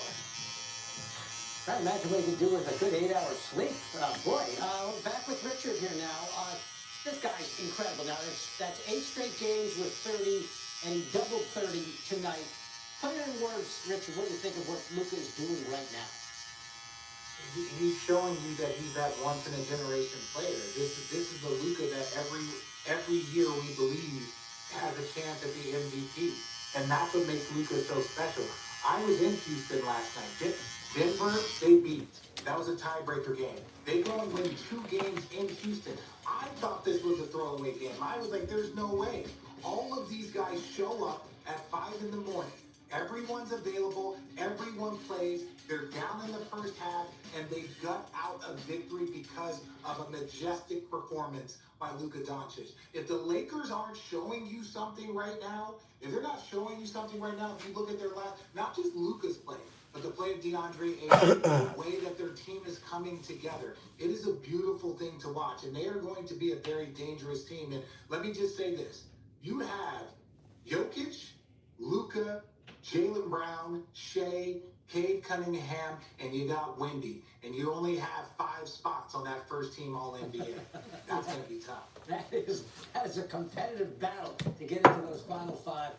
I imagine what he could do with a good 8 hours sleep. Boy, back with Richard here now. This guy's incredible. Now, that's 8 straight games with 30, and he doubled 30 tonight. Put it in words, Richard, what do you think of what Luka is doing right now? He's showing you that he's that once-in-a-generation player. This is the Luka that every year we believe has a chance at the MVP. And that's what makes Luka so special. I was in Houston last night. Denver, they beat. That was a tiebreaker game. They go and win 2 games in Houston. I thought this was a throwaway game. I was like, there's no way. All of these guys show up at 5 in the morning. Everyone's available. Everyone plays. They're down in the first half, and they gut out a victory because of a majestic performance by Luka Doncic. If the Lakers aren't showing you something right now, if they're not showing you something right now, if you look at their last, not just Luka's play, but the play of DeAndre Ayton, the way that their team is coming together, it is a beautiful thing to watch. And they are going to be a very dangerous team. And let me just say this. You have Jokic, Luka, Jaylen Brown, Shea, Cade Cunningham, and you got Wendy. And you only have 5 spots on that first team All-NBA. That's going to be tough. That is a competitive battle to get into those final 5.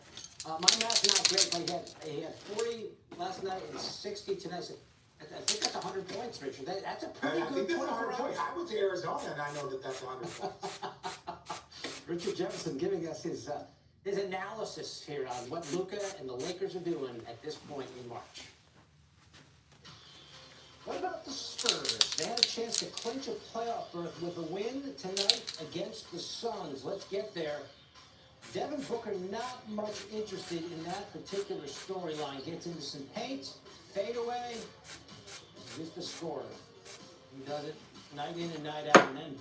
My math's not great, but he had 40 last night and 60 tonight. I think that's 100 points, Richard. That's a pretty good I think that's 24 100 points. hours. I went to Arizona, and I know that that's 100 points. Richard Jefferson giving us his analysis here on what Luka and the Lakers are doing at this point in March. What about the Spurs? They had a chance to clinch a playoff berth with a win tonight against the Suns. Let's get there. Devin Booker not much interested in that particular storyline. Gets into some paint, fade away, just a scorer. He does it night in and night out, and then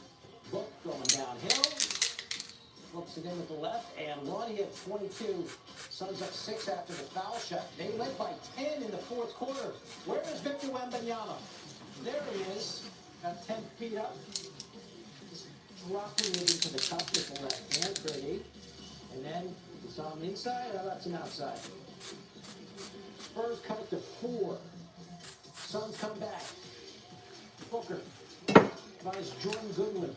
Book going downhill. Flips it in with the left, and Lonnie at 22. Suns up 6 after the foul shot. They led by 10 in the fourth quarter. Where is Victor Wembanyama? There he is. Got 10 feet up. Just dropping it into the cup with the left hand. Pretty. And then it's on the inside. How about some outside? Spurs cut it to 4. Suns come back. Booker finds Jordan Goodwin.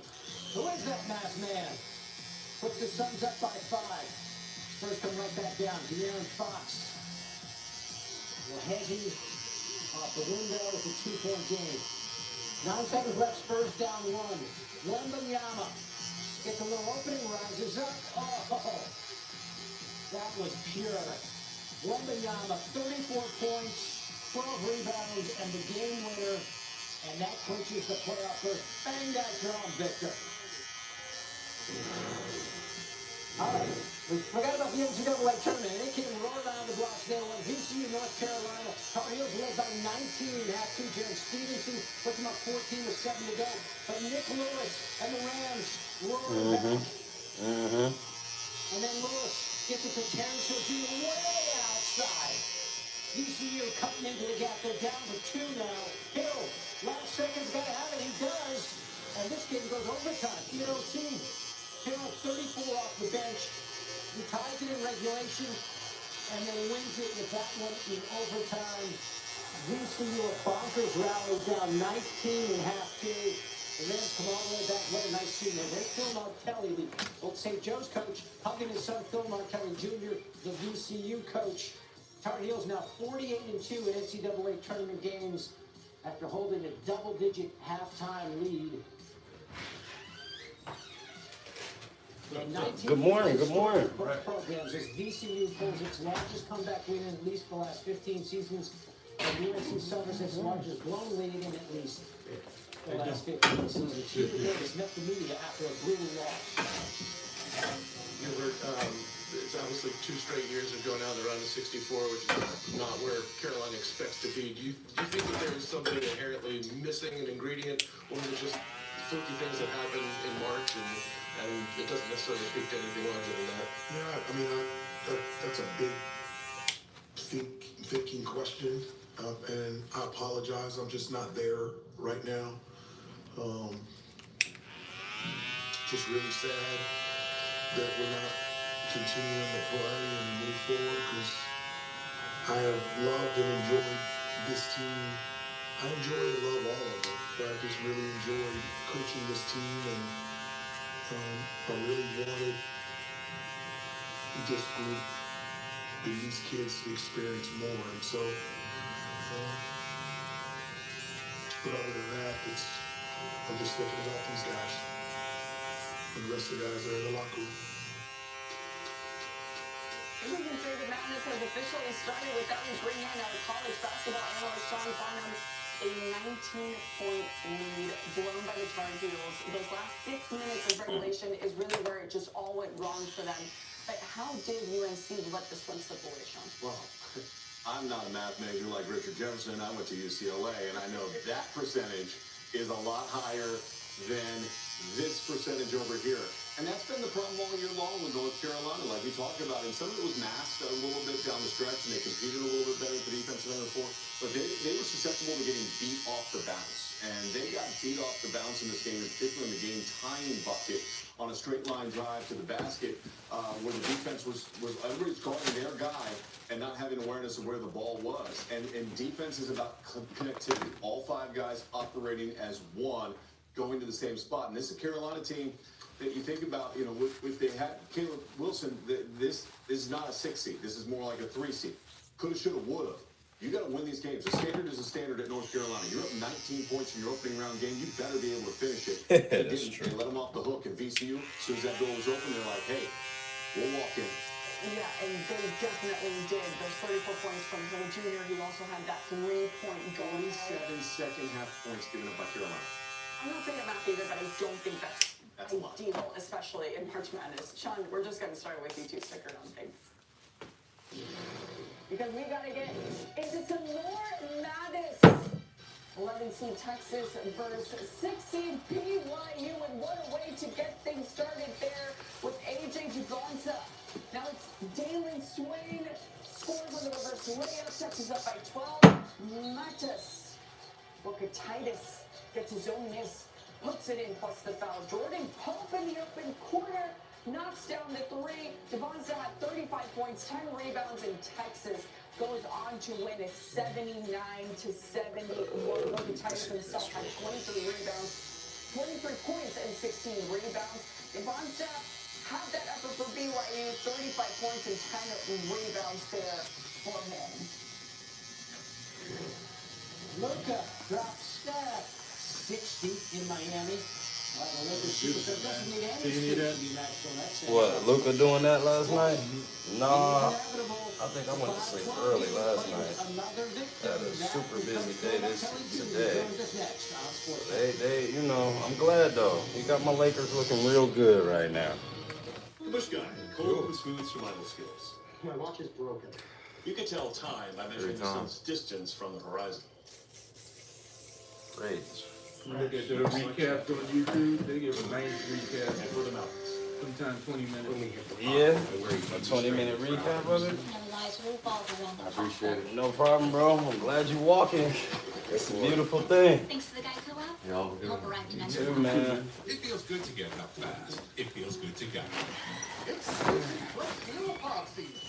Who is that masked man? Puts the Suns up by 5. Spurs come right back down. De'Aaron Fox. Lahezi off the window with a 2-point game. 9 seconds left. Spurs down 1. Wembanyama gets a little opening, rises up. Oh, that was pure. Wembanyama, 34 points, 12 rebounds, and the game winner. And that clinches the playoff berth. Bang that drum, Victor. All right, we forgot about the NCAA tournament. They came roaring around the blocks there. When VCU, North Carolina, Tar Heels led by 19 half 2. Jared Stevenson puts them up 14 with 7 to go. But Nick Lewis and the Rams roaring back. And then Lewis gets it to Terrence Hill way outside. VCU cutting into the gap. They're down to 2 now. Hill, last seconds, got to have it. He does. And this game goes overtime. POT. Hill 34 off the bench. He ties it in regulation and then wins it with that one in overtime. VCU a bonkers rally down 19 in half 2. The Rams come all the way back. What a nice scene there. There's Phil Martelli, the old St. Joe's coach, hugging his son Phil Martelli Jr., the VCU coach. Tar Heels now 48-2 in NCAA tournament games after holding a double-digit halftime lead. Good morning, good morning. Both programs as VCU pulls its largest comeback win in at least the last 15 seasons, and UNC suffers its largest blown lead in at least the last 15 seasons. Hubert Davis met the media after a brutal loss. Hubert, it's obviously 2 straight years of going out the round of 64, which is not where Carolina expects to be. Do you think that there is something inherently missing, an ingredient, or is it just fluky things that happen in March and it doesn't necessarily speak to anything larger than that? Yeah, I mean, that's a big thinking question, and I apologize. I'm just not there right now. Just really sad that we're not continuing to play and move forward, because I have loved and enjoyed this team. I enjoy and love all of them, but I just really enjoyed coaching this team, and I really wanted this group and these kids to experience more. And so, but other than that, I'm just thinking about these guys and the rest of the guys that are in the locker room. You can say the madness has officially started with Elton Greenhand out of college basketball analyst Sean Farnham. A 19-point lead blown by the Tar Heels. Those last 6 minutes of regulation is really where it just all went wrong for them. But how did UNC let this one slip away, Sean? Well, I'm not a math major like Richard Jefferson. I went to UCLA, and I know that percentage is a lot higher than this percentage over here. And that's been the problem all year long with North Carolina, like we talked about. And some of it was masked a little bit down the stretch, and they competed a little bit better with the defensive end of the floor. But they were susceptible to getting beat off the bounce. And they got beat off the bounce in this game, in particular in the game-tying bucket on a straight-line drive to the basket, where the defense was everybody's guarding their guy and not having awareness of where the ball was. And defense is about connectivity. All five guys operating as one, going to the same spot. And this is a Carolina team that you think about, you know, if they had Caleb Wilson, this is not a 6 seed. This is more like a 3 seed. Coulda, shoulda, woulda. You got to win these games. The standard is a standard at North Carolina. You're up 19 points in your opening round game. You better be able to finish it. That's true. They let them off the hook at VCU. As soon as that door was open, they're like, hey, we'll walk in. Yeah, and they definitely did. Those 34 points from Hill Jr. He also had that 3-point goal. 47 second half points given up by Carolina. I'm not saying I'm not either, but I don't think that's ideal, especially in March Madness. Sean, we're just getting started with you two. Stick around, thanks. Because we gotta get into some more madness. 11 seed Texas versus 6 seed BYU, and what a way to get things started there with AJ Dubonsa. Now it's Dalen Swain scores on the reverse layup. Texas up by 12. Matas Bukatitis gets his own miss, puts it in, plus the foul. Jordan Pope in the open corner knocks down the 3. Dubonsa had 35 points, 10 rebounds, and Texas goes on to win a 79-71. Bukatitis himself had 23 rebounds, 23 points, and 16 rebounds. Dubonsa had that effort for BYU, 35 points and 10 rebounds there for him. Luka drops 60 in Miami. The Lakers superstar doesn't need any scoop to be matched on that same What, level. Luka doing that last night? Nah, I think I went to sleep early last night. Had a super busy day today. They, you know, I'm glad though. We got my Lakers looking real good right now. The Bush Guy, cold and smooth survival skills. My watch is broken. You can tell time by measuring the sun's distance from the horizon. Great. Look at the recaps on YouTube. They give a nice recap. And for the mountains. Sometimes 20 minutes. Yeah, a 20-minute recap of it. I appreciate it. No problem, bro. I'm glad you're walking. It's a beautiful thing. Thanks to the guy co-op. Y'all good. Help arrive You next too, month. man. It feels good to get up fast. It feels good to go. It's Halo Pop season.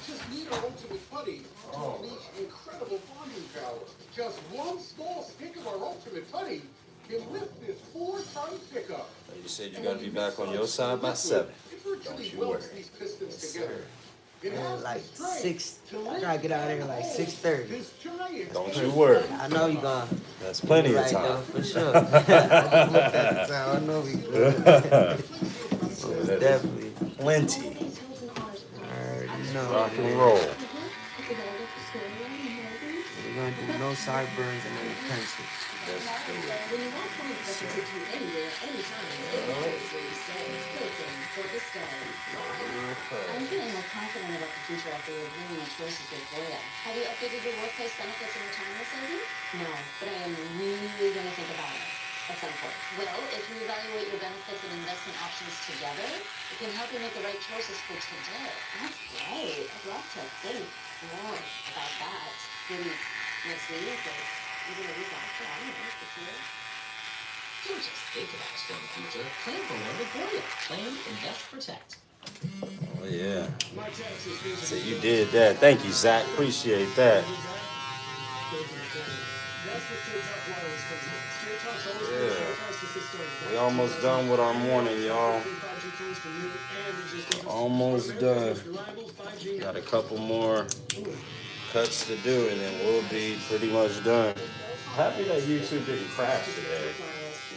Just need our Ultimate Putty to unleash incredible bonding power. Just one small stick of our Ultimate Putty can lift this 4-ton pickup. You said you gotta be back on your side by 7. It virtually you welds worry. these pistons together. It Man, has like the strength 6. to I lift gotta get out of here like 6:30. this giant Don't you worry. I know you gone. That's plenty of Right time. though, for sure. I just looked at the time. I know we good. So It's that's definitely plenty. already know. Rock and roll. We're gonna do no sideburns and no pencils. That's good. When you want points that can take you anywhere, anytime, it's where you stay. Hilton for the stay. I'm feeling more confident about the future after reviewing my choices with Voya. Have you updated your workplace benefits and retirement savings? No, but I am really going to think about it at some point. Well, if you evaluate your benefits and investment options together, it can help you make the right choices for today. That's great. I'd love to think more about that. Maybe next week or even a week after. I don't know, this year. Don't just think about a strong future. Plan for one with Voya. Plan, invest, protect. Oh, yeah. So you did that. Thank you, Zach. Appreciate that. Yeah. We almost done with our morning, y'all. Almost done. Got a couple more cuts to do, and then we'll be pretty much done. Happy that YouTube didn't crash today.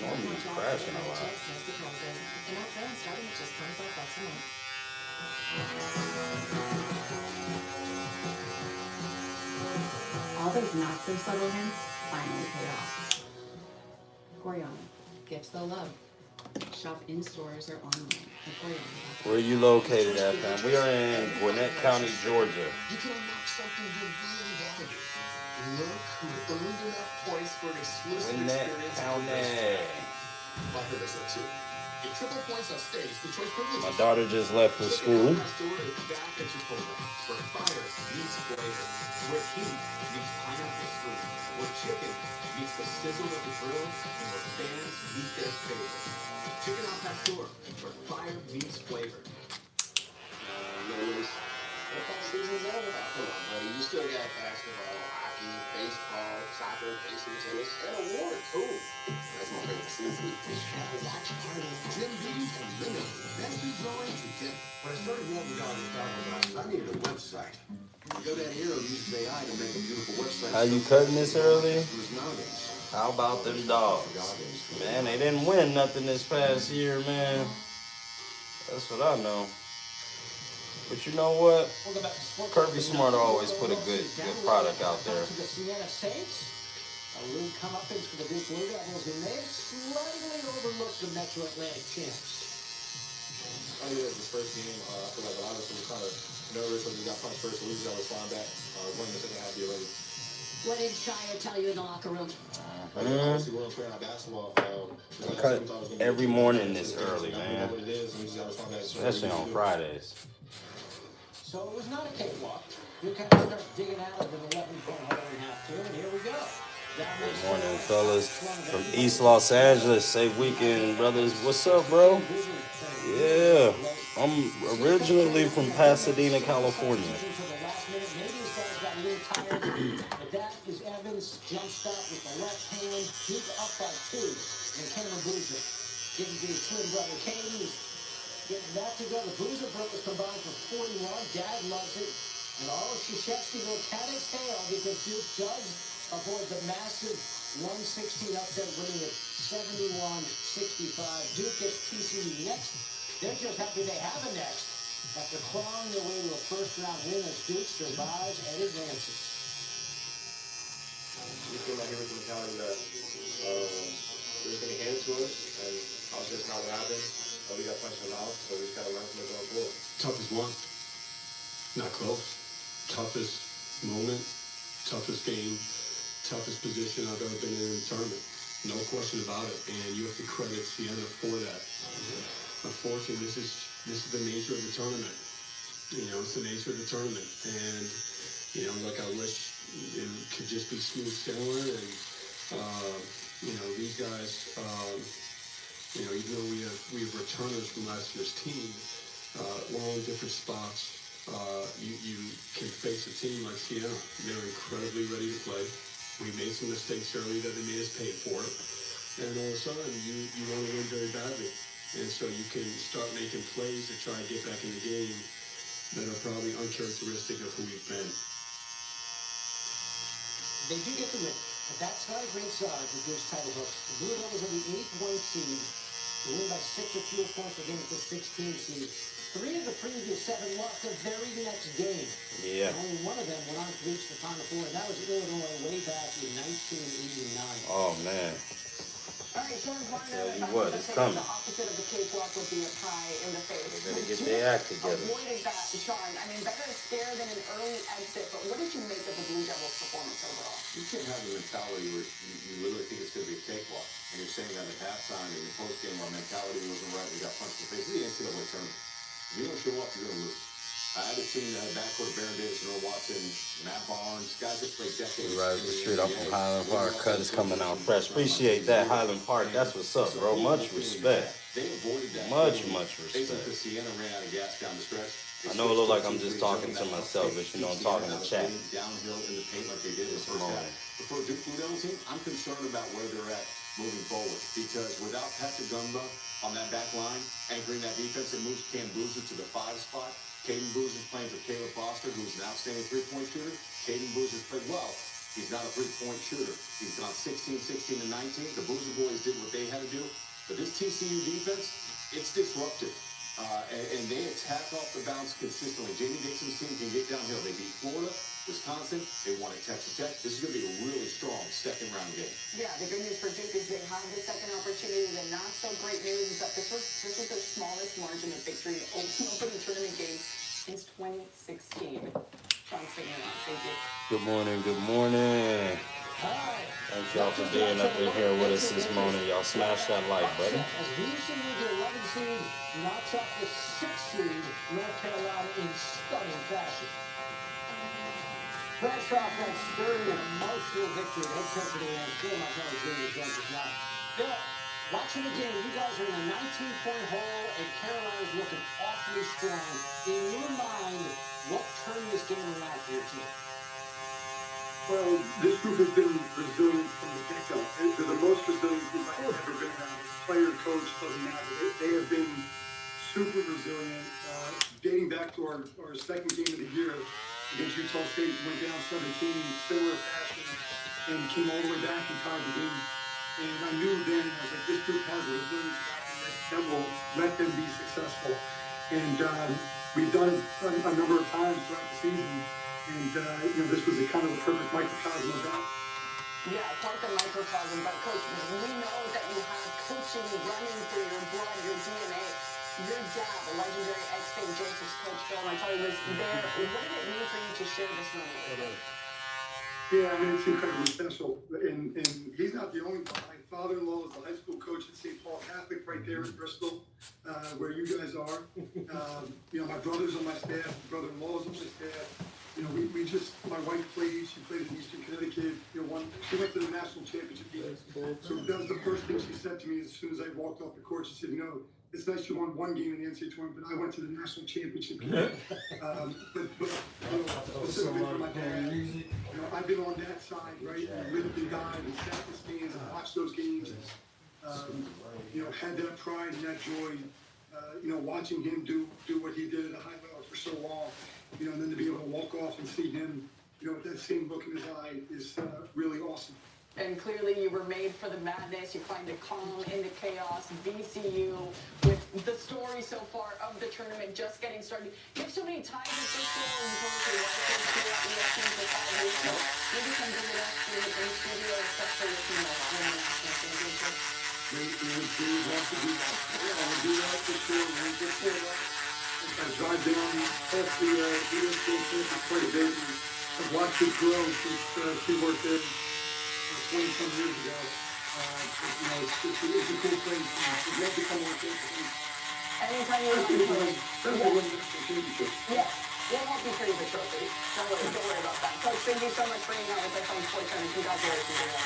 Normally it's crashing a lot. And our plan starting at just $25 a month. All those not so subtle hints finally paid off. Coriana, gifts they'll love. Shop in stores or online at Coriana. Where are you located at, fam? We are in Gwinnett County, Georgia. You can unlock something you really wanted. Look who earned enough points for an exclusive Gwinnett experience. County. Well, I heard they said 2. Get triple points on stage with choice privileges. My daughter just left for school. Store is back at Chipotle, where fire meets flavor, where heat meets pineapple fruit, where chicken meets the sizzle of the grill, and where fans meet their favorites. Chicken Al Pastor, where fire meets flavor. Football season's over. Come on, buddy. You still got basketball, hockey, baseball, soccer, racing, tennis, and awards. Ooh, that's my favorite season. Watch party. Jim Beam and Limit. Best be growing to Jim. When I started walking down the glasses, I needed a website. GoDaddy Hero uses AI to make a beautiful website. How you cutting this early? Nowadays. How about them dogs? Man, they didn't win nothing this past year, man. That's what I know. But you know what? Kirby Smart always put a good product out there. To the Siena Saints. A rude comeuppance for the Duke Blue Devils, and they slightly overlooked the Metro Atlantic champs. I knew that was the first game. I feel like a lot of us were kind of nervous when we got punched first. At least I was flying back. Going in the second half, be ready. What did Shire tell you in the locker room? Honestly, we're playing our basketball. I cut every morning this early, man. Especially on Fridays. So it was not a cakewalk. Duke had to start digging out of an 11-point hole in half two, and here we go. Good morning, fellas. From East Los Angeles, safe weekend, brothers. What's up, bro? Yeah, I'm originally from Pasadena, California. But that is Evans jump stop with the left hand. Duke up by 2. And Cameron Boozer getting to his twin brother Caden. Getting that to go. The Boozer brothers combined for 41. Dad loves it. And all of Krzyzewski will cat his tail because Duke does avoid the massive 116 upset, winning it 71-65. Duke gets TCU next. They're just happy they have a next after clawing their way to a first-round win as Duke survives and advances. We came out here with the mentality that it was going to hand it to us, and obviously that's not what happened. We got punched in the mouth, so we just got to learn from it going forward. Toughest one. Not close. Toughest moment, toughest game, toughest position I've ever been in a tournament. No question about it. And you have to credit Siena for that. Unfortunately, this is the nature of the tournament. You know, it's the nature of the tournament. And, you know, like I wish it could just be smooth sailing. And, you know, these guys, you know, even though we have returners from last year's team, we're on different spots. You can face a team like Siena. They're incredibly ready to play. We made some mistakes early that they made us pay for it. And all of a sudden, you want to win very badly. And so you can start making plays to try to get back in the game that are probably uncharacteristic of who we've been. They do get the win, but that's not a great sign for Duke's title hopes. The Blue Devils are the 8-point seed. They win by 6 or fewer points against the 16 seed. 3 of the previous 7 lost the very next game. Yeah. And only one of them went on to reach the Final Four, and that was Illinois way back in 1989. Oh, man. All right, Sean Tell you what, it's coming. The opposite of the cakewalk would be a pie in the face. They better get their act together. Avoided that, Sean. I mean, better a scare than an early exit, but what did you make of the Blue Devils' performance overall? You can't have the mentality where you literally think it's going to be a cakewalk. And you're saying that at halftime and your post-game, our mentality wasn't right. We got punched in the face. It's the NCAA tournament. If you don't show up, you're going to lose. I had a team that had backcourt of Baron Davis, Earl Watson, Matt Barnes, guys that played decades. Right, the street off from Highland Park. Cut is coming out fresh. Appreciate that, Highland Park. That's what's up, bro. Much respect. They avoided that. Much respect. Basically, Siena ran out of gas down the stretch. I know it look like I'm just talking to myself, but you know I'm talking to chat. Downhill in the paint like they did in the first half. But for a Duke Blue Devils team, I'm concerned about where they're at moving forward. Because without Patrick Gumba on that back line, anchoring that defense, it moves Cam Boozer to the 5 spot. Caden Boozer's playing for Caleb Foster, who's an outstanding three-point shooter. Caden Boozer's played well. He's not a three-point shooter. He's gone 16, 16, and 19. The Boozer boys did what they had to do. But this TCU defense, it's disruptive. And they attack off the bounce consistently. Jamie Dixon's team can get downhill. They beat Florida, Wisconsin. They won at Texas Tech. This is going to be a really strong second-round game. Yeah, the good news for Duke is they have the second opportunity. The not-so-great news is that this was their smallest margin of victory in opening tournament games since 2016. Sean, sticking around. Thank you. Good morning, good morning. Thank y'all for being up in here with us this morning. Y'all smash that like button. As VCU, the 11 seed, knocks off the 6 seed North Carolina in stunning fashion. Fresh off that sturdy and emotional victory, head coach of the Rams, Bill Montgomery Jr. joins us now. Bill, watching the game, you guys are in a 19-point hole, and Carolina's looking awfully strong. In your mind, what turned this game around for your team? Well, this group has been resilient from the get-go. They're the most resilient group I've ever been around. Player, coach, doesn't matter. They have been super resilient. Dating back to our second game of the year against Utah State, went down 17, similar fashion, and came all the way back and tied the game. And I knew then, I was like, this group has a resilience that will let them be successful. And we've done it a number of times throughout the season. And, this was a kind of a perfect microcosm of that. Yeah, quite the microcosm. But, Coach, we know that you have coaching running through your blood, your DNA. Your dad, the legendary ex-St. Joseph's Coach Phil Martelli, was there. What did it mean for you to share this moment with him? Yeah, I mean, it's incredibly special. And he's not the only one. My father-in-law is the high school coach at St. Paul Catholic right there in Bristol, where you guys are. My brother's on my staff. My brother-in-law is on my staff. My wife played, she played in Eastern Connecticut, she went to the national championship game. So that was the first thing she said to me as soon as I walked off the court. She said, it's nice you won one game in the NCAA tournament, but I went to the national championship game. Specifically for my dad, I've been on that side, right? I lived and died and sat in the stands and watched those games. Had that pride and that joy, watching him do what he did at a high level for so long. And then to be able to walk off and see him, with that same look in his eye is really awesome. And clearly you were made for the madness. You find the calm in the chaos. VCU, with the story so far of the tournament just getting started. You have so many ties with Bristol, and you've worked with ESPN for 5 years. So maybe come visit us in the studio, especially if you win the national championship. We would love to do that. Yeah, I would do that for sure. I drive down past the ESPN campus quite a bit. And I've watched it grow since she worked there 20-some years ago. It's a cool place. It's love to come on campus. Anytime you want to. Especially when the national championship. Yeah. We'll help you carry the trophy. Don't worry about that. Coach, thank you so much for being on with us on Sports Center. Congratulations again.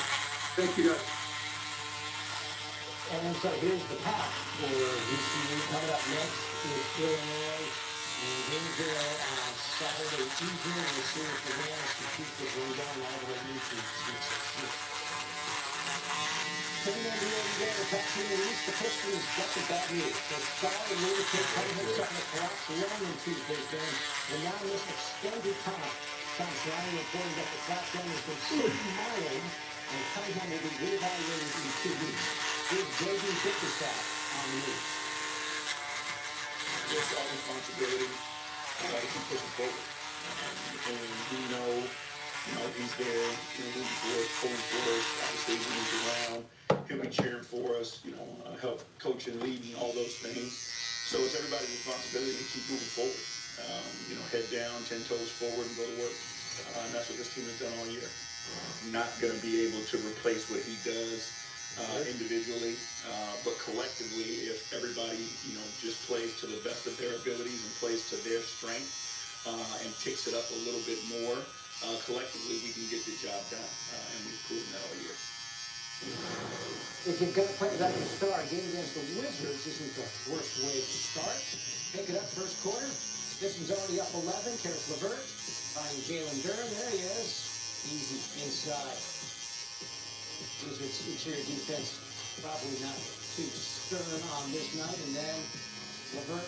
Thank you, guys. And so here's the path for VCU. Coming up next is Illinois in Gainesville on Saturday evening. We'll see if the Rams can keep this one going all the way into Sweet 16. Same NBA today, back to the East. The Pistons got the bad news. The star and lunatic Cunningham starting to collapse along in Tuesday's game. And now in this extended time, Tom Slaney reported that the collapse zone has been so mild, and Cunningham will be reevaluated in 2 weeks. Here's J.B. Bickerstaff on the news. Just our responsibility. We got to keep pushing forward. And we know, he's there. Rooting for us, pulling for us. Obviously, when he's around, he'll be cheering for us. Help coaching, leading, all those things. So it's everybody's responsibility to keep moving forward. Head down, 10 toes forward, and go to work. And that's what this team has done all year. Not going to be able to replace what he does individually, but collectively, if everybody, just plays to the best of their abilities and plays to their strength and ticks it up a little bit more, collectively we can get the job done, and we've proven that all year. If you're going to play that at the start, a game against the Wizards isn't the worst way to start. Pick it up first quarter. This one's already up 11. Karis LeVert finding Jalen Duren. There he is. Easy inside. Wizards interior defense probably not too stern on this night. And then LeVert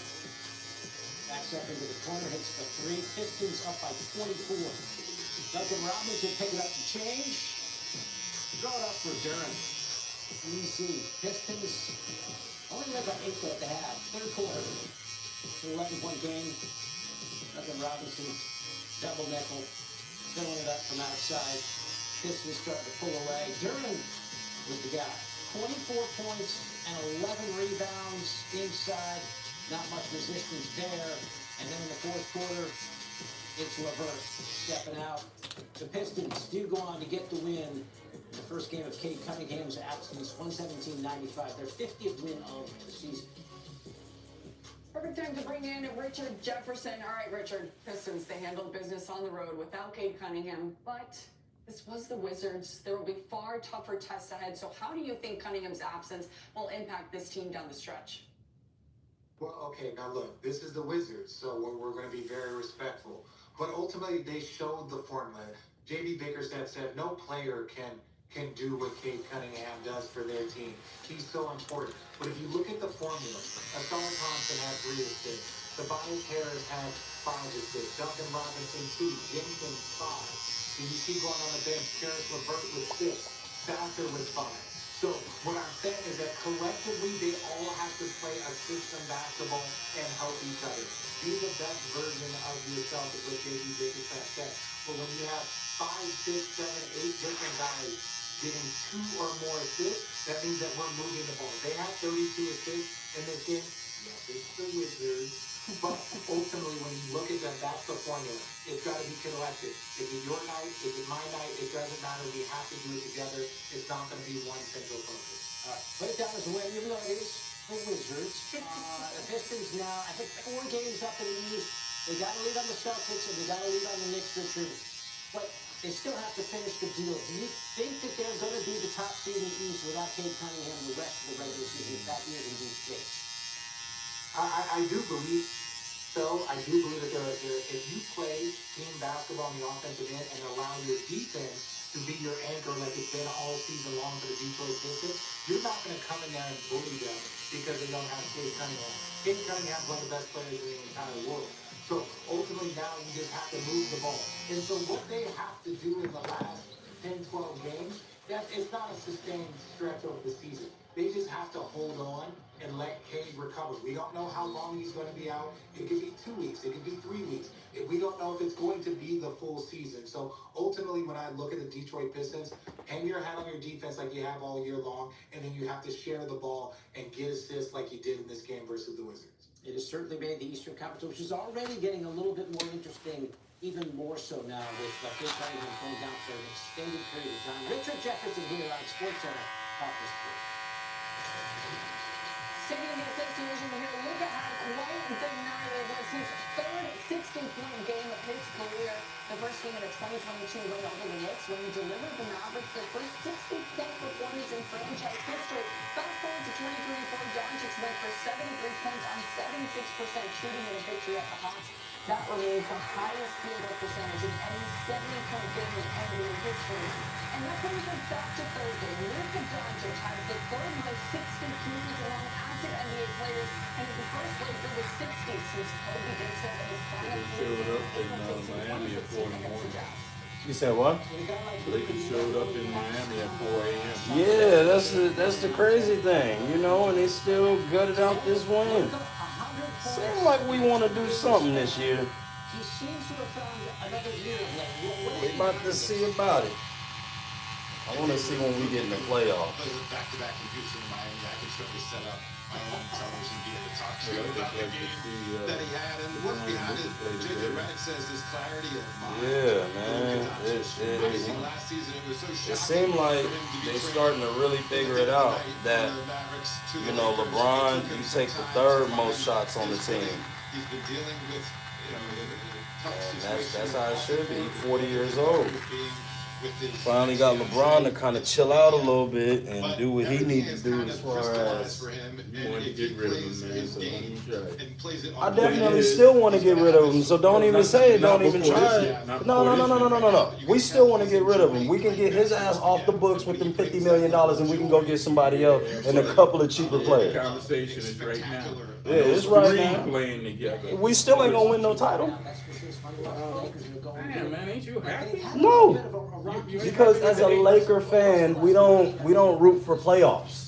backs up into the corner, hits the three. Pistons up by 24. Duncan Robinson pick it up to change. Draw it up for Duren. Easy. Pistons only led by 8 at the half. Third quarter. 11-point game. Duncan Robinson double nickel. Filling it up from outside. Pistons start to pull away. Duren was the guy. 24 points and 11 rebounds inside. Not much resistance there. And then in the fourth quarter, it's LeVert stepping out. The Pistons do go on to get the win in the first game of Cade Cunningham's absence, 117-95, their 50th win of the season. Perfect time to bring in Richard Jefferson. All right, Richard, Pistons, they handled business on the road without Cade Cunningham, but this was the Wizards. There will be far tougher tests ahead. So how do you think Cunningham's absence will impact this team down the stretch? Well, okay, now look, this is the Wizards, so we're going to be very respectful. But ultimately, they showed the formula. J.B. Bickerstaff said no player can do what Cade Cunningham does for their team. He's so important. But if you look at the formula, Asar Thompson had 3 assists. Tobias Harris had 5 assists. Duncan Robinson 2. Jenkins 5. And you see going on the bench, Karis LeVert with 6. Sasser with 5. So what I'm saying is that collectively they all have to play a system basketball and help each other. Be the best version of yourself is what J.B. Bickerstaff said. But when you have 5, 6, 7, 8 different guys getting 2 or more assists, that means that we're moving the ball. They have 32 assists in this game. Yes, it's the Wizards. But ultimately, when you look at them, that's the formula. It's got to be collective. If it's your night, if it's my night, it doesn't matter. We have to do it together. It's not going to be one central focus. All right, put it down as a win, even though it is the Wizards. The Pistons now, I think 4 games up in the East. They got to lead on the Celtics and they got to lead on the Knicks, Richard. But they still have to finish the deal. Do you think that they're going to be the top seed in the East without Cade Cunningham the rest of the regular season, if that is indeed the case? I do believe so. I do believe that if you play team basketball on the offensive end and allow your defense to be your anchor like it's been all season long for the Detroit Pistons, you're not going to come in there and bully them because they don't have Cade Cunningham. Cade Cunningham is one of the best players in the entire world. So ultimately now you just have to move the ball. And so what they have to do in the last 10, 12 games, it's not a sustained stretch over the season. They just have to hold on and let Cade recover. We don't know how long he's going to be out. It could be 2 weeks. It could be 3 weeks. We don't know if it's going to be the full season. So ultimately, when I look at the Detroit Pistons, hang your hat on your defense like you have all year long, and then you have to share the ball and get assists like you did in this game versus the Wizards. It has certainly made the Eastern Conference, which is already getting a little bit more interesting, even more so now with Cade Cunningham going down for an extended period of time. Richard Jefferson here on SportsCenter Talk this through. Sticking in the association here, Luka had quite the night. It was his third 60-point game of his career. The first game in a 2022 win over the Knicks when he delivered the Mavericks their first 60-point performance in franchise history. Fast forward to 2024, Doncic went for 73 points on 76% shooting in a victory at the Hawks. That remains the highest field goal percentage in any 70-point game in NBA history. And that brings us back to Thursday. Luka Doncic has the third most 60 pieces among active NBA players, and is the first Laker with 60 since Kobe did so in his final Showed up in Miami at 4 in the morning. You said what? Lakers showed up in Miami at 4 a.m. Yeah, that's the crazy thing, you know, and they still gutted out this win. Seems like we want to do something this year. He seems to have found another year of like, We about to see about it. I want to see when we get in the playoffs. Back-to-back in Houston and Miami, I can certainly set up my own television deal to talk to you about the game that he had. And what's behind it, JJ Redick says, this clarity of mind. Yeah, man. Last season, it was so shocking. It seemed like they're starting to really figure it out that, you know, LeBron, you take the third most shots on the team. He's been dealing with, And that's how it should be. 40 years old. Finally got LeBron to kind of chill out a little bit and do what he needs to do as far as. You want to get rid of him, man, so don't even try. I definitely still want to get rid of him, so don't even say it, don't even try it. No. We still want to get rid of him. We can get his ass off the books with them $50 million and we can go get somebody else and a couple of cheaper players. The conversation is right now. Yeah, it's right now. Playing together. We still ain't gonna win no title. Man, ain't you happy? No, because as a Laker fan, we don't root for playoffs.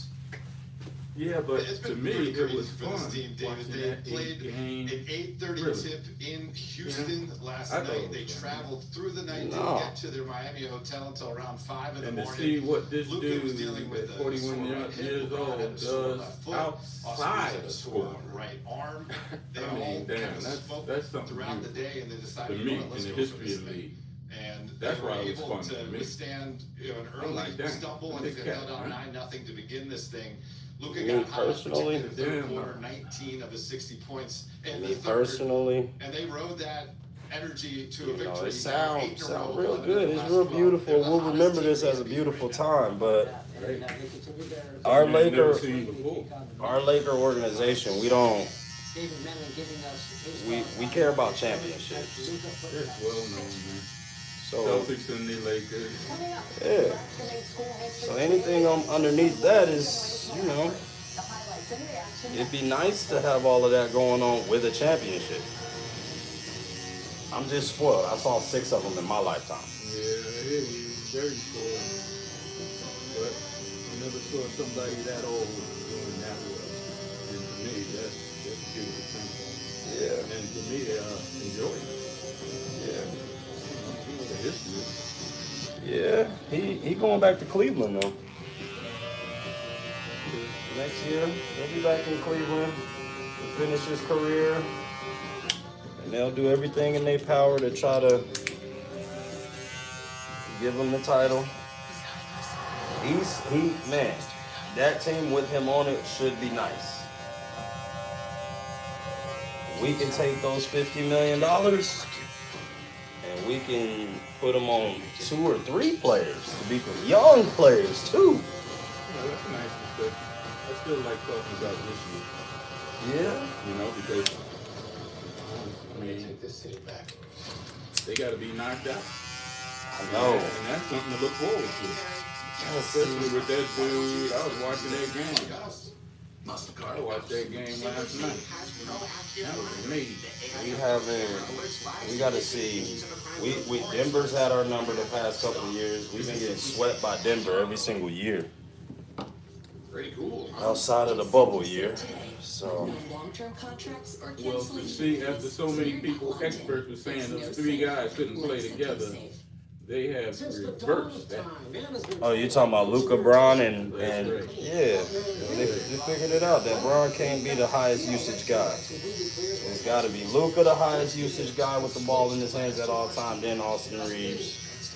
Yeah, but to me, it was fun watching that game. An 8:30 tip in Houston last night. They traveled through the night, didn't get to their Miami hotel until around 5 in the morning. And to see what this dude was dealing with at 41 years old does outside of scoring. Right arm. They I mean, all damn, kind of spoke that's something throughout the day, and they decided to me let's in the go for history this of the thing. league. And That's they were why it was able fun to for me. withstand an I'm early like, damn, stumble. I this think they cat, held on right? 9-0 to begin this thing. Luka Me got hot, personally? particularly in the third Damn. quarter, 19 of the 60 points in Me the third. personally, And they rode that energy to a you know, victory. it sound 8 in a row, real 11 good. in the It's last real 12. beautiful. They're the We'll hottest remember team this in as a the beautiful NBA time. But And they continue their our Something I've never Laker, seen before. our Laker organization, we don't. David Manley giving us his We care about championships. It's well known, man. So Celtics and the Lakers. yeah. So anything underneath that is, you know, it'd be nice to have all of that going on with a championship. I'm just spoiled. I saw 6 of them in my lifetime. Yeah, it is very cool. But I never saw somebody that old doing that well. And to me, that's a beautiful thing. Yeah. And to me, enjoy it. Yeah. The history. Yeah. He going back to Cleveland though. Next year, he'll be back in Cleveland to finish his career. And they'll do everything in their power to try to give him the title. Man, that team with him on it should be nice. We can take those $50 million and we can put them on 2 or 3 players to be young players too. Yeah, that's a nice discussion. I still like talking about this year. Yeah. You know, because I mean, Take this city back. they got to be knocked out. I know. And that's something to look forward to. Especially with that dude. I was watching that game. I watched that game last night. That was amazing. We got to see. Denver's had our number the past couple of years. We've been getting swept by Denver every single year. Pretty cool. Outside of the bubble year. So. Long-term contracts or Well, to see, after so many people, experts were saying those 3 guys couldn't play together, they have reversed that. Oh, you talking about Luka, Braun, and That's right. yeah, they figured it out that Braun can't be the highest usage guy. It's got to be Luka, the highest usage guy with the ball in his hands at all time. Then Austin Reeves,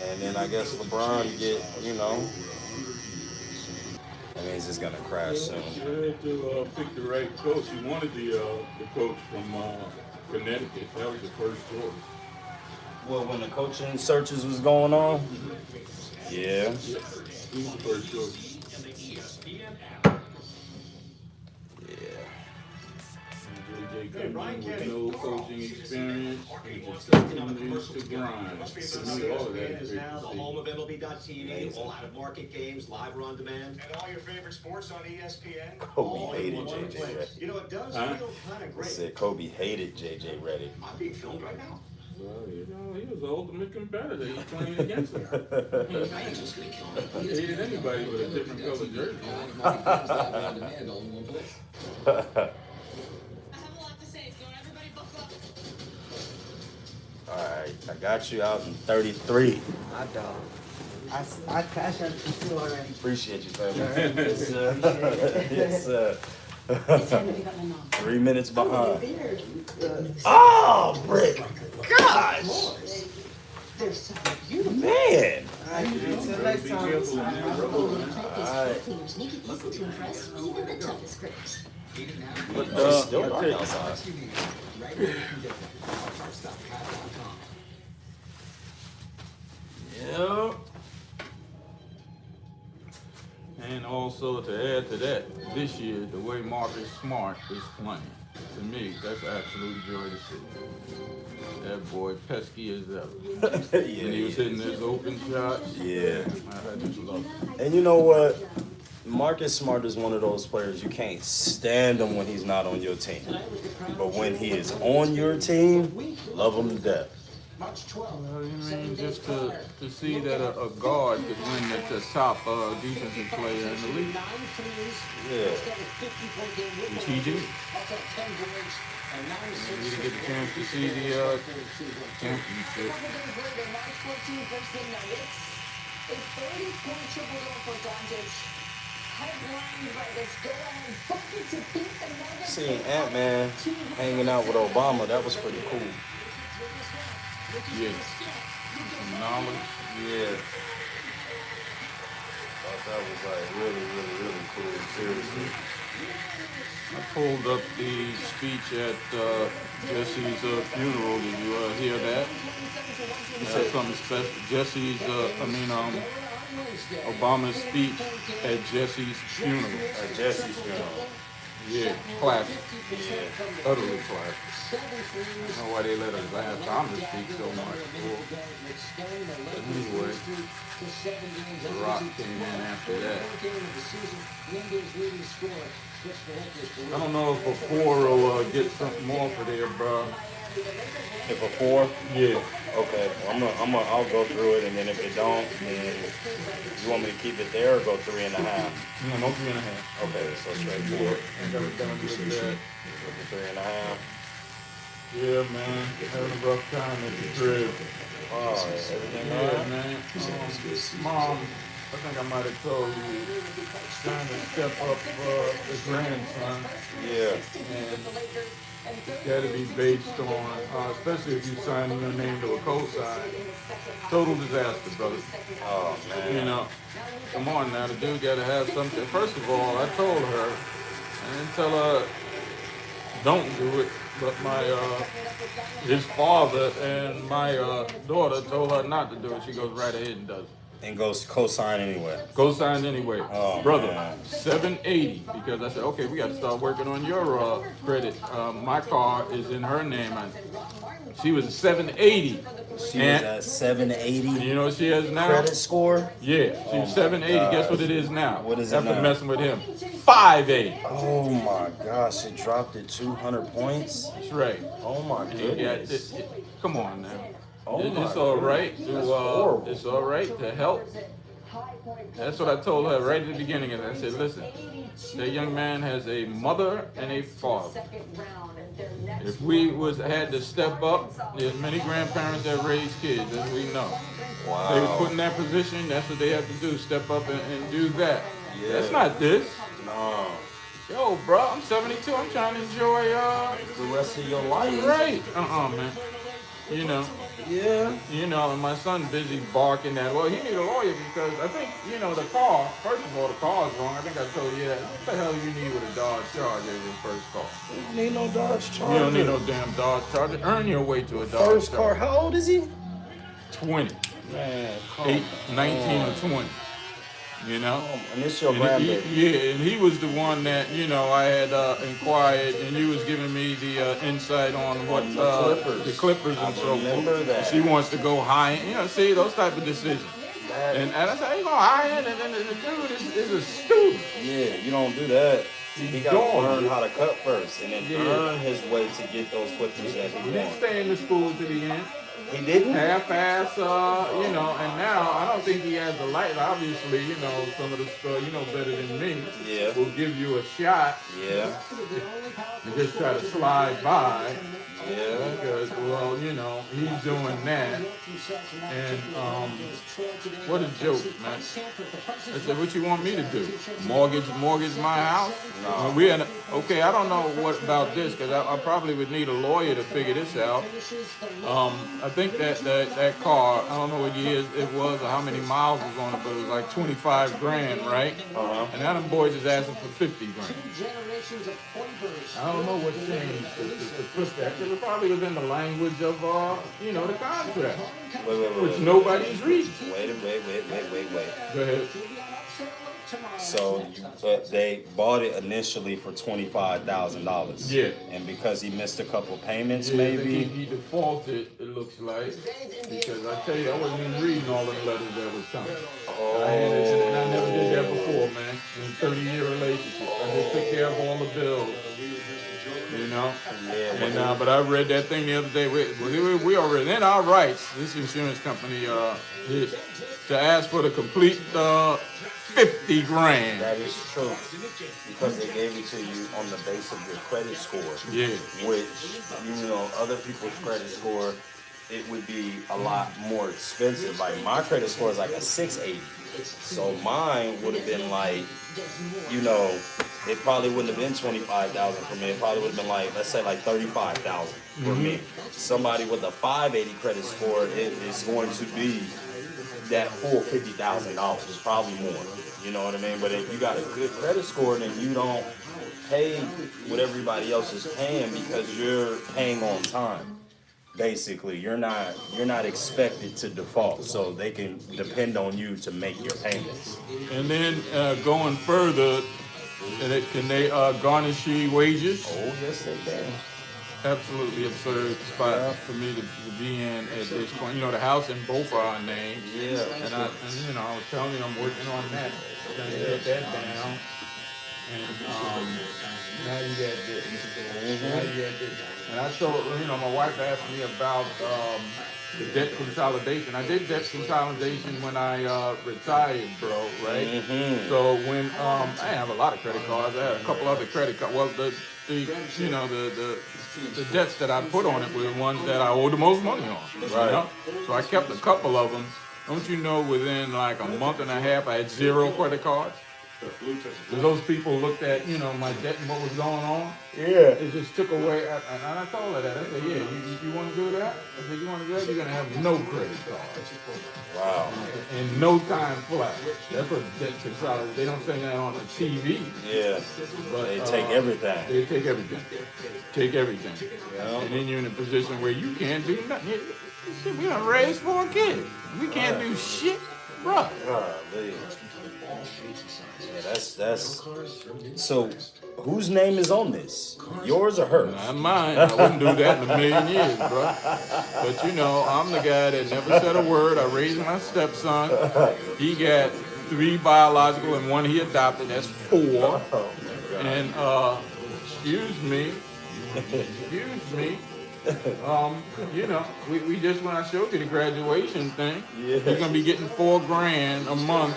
and then I guess LeBron get, you know. That means it's gonna crash soon. You had to pick the right coach. You wanted the coach from Connecticut. That was the first choice. Well, when the coaching searches was going on, yeah. He was the first choice. JJ came in with no coaching experience. He just continues to grind. To me, all of that is great Now to the see. home of MLB.TV, all out-of-market games, live or on demand. And all your favorite sports on ESPN. Kobe hated JJ Redick. You know, it does Huh? feel kind of He great. said Kobe hated JJ Redick. I'm being filmed right now. Well, you know, he was the ultimate competitor. He's playing against him. Thanks, just gonna kill me. He hated anybody with a different colored jersey. On demand, all in one place. I have a lot to say, so everybody buckle up. All right, I got you out in 33. My dog. I cash out to you already. Appreciate you, family. Alright. Yes, sir. Yes, sir. It's time to pick up my mom. 3 minutes behind. There. Oh, Brick. Gosh. They're so beautiful. Man. Alright, until next time. Alright. Cleaners make it easy to impress even the toughest critics. But it's still dark outside. Yeah. And also to add to that, this year, the way Marcus Smart is playing, to me, that's absolute joy to see. That boy pesky as ever. Yeah, When he was hitting his open shots, Yeah. I just love it. And you know what? Marcus Smart is one of those players you can't stand him when he's not on your team. But when he is on your team, love him to death. March 12th. Well, you mean, just to see that a guard could win the top defensive player in the league. 9 threes. Yeah. He's got a 50-point game with Which he did. Also 10 boards and 9 assists. We didn't get the chance to see the championship. A couple days later, March 14th versus the Nuggets, a 30-point triple-double for Doncic. Headlined by this go-ahead bucket to beat the Nuggets. Seeing Ant-Man hanging out with Obama, that was pretty cool. Yeah. knowledge. Yeah. Thought that was like really cool. Seriously. I pulled up the speech at Jesse's funeral. Did you hear that? That's something special. Jesse's, Obama's speech at Jesse's funeral. At Jesse's funeral. Yeah, classic. Yeah. Utterly classic. I don't know why they let us have time to speak so much. But anyway, The Rock came in after that. I don't know if a 4 will get something more for there, bro. If a 4? Yeah. Okay. Well, I'll go through it, and then if it don't, then you want me to keep it there or go 3.5? No, 3.5. Okay, so straight forward. I got it down to that. 3.5. Yeah, man. Having a rough time at the crib. Oh, everything Yeah, alright? man. Mom, I think I might have told you, trying to step up the grandson. Yeah. And it's got to be based on, especially if you sign your name to a cosign. Total disaster, brother. Oh, man. You know, come on now, the dude got to have something. First of all, I told her, I didn't tell her don't do it, but his father and my daughter told her not to do it. She goes right ahead and does it. And goes co-sign anyway. Co-signed anyway. Oh, brother, man. 780, because I said, okay, we got to start working on your credit. My car is in her name. She was 780. She was at 780. You know what she has now? Credit score? Yeah, she was 780. Guess what it is now? What is it After now? messing with him. 580. Oh my gosh, it dropped it 200 points? That's right. Oh my And goodness. come on now. Oh It's my all right goodness. to That's horrible. it's all right to help. That's what I told her right at the beginning. And I said, listen, that young man has a mother and a father. If we had to step up, there's many grandparents that raise kids, as we know. Wow. They were put in that position. That's what they have to do. Step up and do that. Yeah. That's not this. No. Yo, bro, I'm 72. I'm trying to enjoy The rest of your life. right. Man. You know. Yeah. You know, and my son busy barking that, well, he need a lawyer because I think, the car, first of all, the car is wrong. I think I told you that. What the hell do you need with a Dodge Charger as your first car? You don't need no Dodge Charger. You don't need no damn Dodge Charger. Earn your way to a Dodge First car, Charger. how old is he? 20. Man, come 8, on. 19 or 20. You know? And this your And grandbaby. and he was the one that, I had inquired, and you was giving me the insight on what the Clippers and so remember forth. that. She wants to go high, see those type of decisions. And I said, you go high end, and then the dude is a student. Yeah, you don't do that. He got to Dog. learn how to cut first and then Yeah. earn his way to get those Clippers that He he didn't wants. stay in the school to the end. He didn't? Half-ass, and now I don't think he has the light. Obviously, some of the stuff, better than me, Yeah. will give you a shot Yeah. and just try to slide by. Yeah. Because, he's doing that. And, what a joke, man. I said, what you want me to do? Mortgage my house? No. Okay, I don't know what about this, because I probably would need a lawyer to figure this out. I think that car, I don't know what years it was or how many miles was on it, but it was like 25 grand, right? Uh-huh. And now them boys is asking for 50 grand. I don't know what changed to push that. It probably was in the language of, the contract, which nobody's reading. Wait. Go ahead. So they bought it initially for $25,000. Yeah. And because he missed a couple payments, Yeah, I think maybe. he defaulted, it looks like, because I tell you, I wasn't even reading all the letters that was coming. And I never did that before, man. In a 30-year relationship, I just took care of all the bills. Yeah. And but I read that thing the other day. We are in our rights. This insurance company is to ask for the complete 50 grand. That is true. Because they gave it to you on the base of your credit score. Yeah. Which, other people's credit score, it would be a lot more expensive. Like my credit score is like a 680. So mine would have been like, it probably wouldn't have been 25,000 for me. It probably would have been like, let's say like 35,000 for me. Somebody with a 580 credit score, it is going to be that full $50,000, probably more. You know what I mean? But if you got a good credit score, then you don't pay what everybody else is paying because you're paying on time. Basically, you're not expected to default, so they can depend on you to make your payments. And then going further, can they garnish your wages? Oh, yes, they can. Absolutely absurd spot for me to be in at this point. You know, the house in both our names. Yeah. And you know, I was telling you I'm working on that. Trying to get that down. And now you got this. Now you got this. And I told, you know, my wife asked me about the debt consolidation. I did debt consolidation when I retired, bro, right? So when I have a lot of credit cards. I had a couple other credit cards. Well, the debts that I put on it were the ones that I owed the most money on. Right. You know? So I kept a couple of them. Don't you know, within like a month and a half, I had 0 credit cards. Because those people looked at, you know, my debt and what was going on. Yeah. It just took away, and I told her that. I said, yeah, you want to do that? I said, you want to do that? You're going to have no credit cards. Wow. And no time flat. That's what debt consolidation. They don't say that on the TV. Yeah. But They take everything. They take everything. Take everything. Yeah. And then you're in a position where you can't do nothing. Shit, we done raised 4 kids. We can't do shit, bro. Yeah, that's. So, whose name is on this? Yours or hers? Not mine. I wouldn't do that in a million years, bro. But you know, I'm the guy that never said a word. I raised my stepson. He got 3 biological and 1 he adopted. That's 4. And excuse me. You know, we just, when I showed you the graduation thing, he's gonna be getting $4 grand a month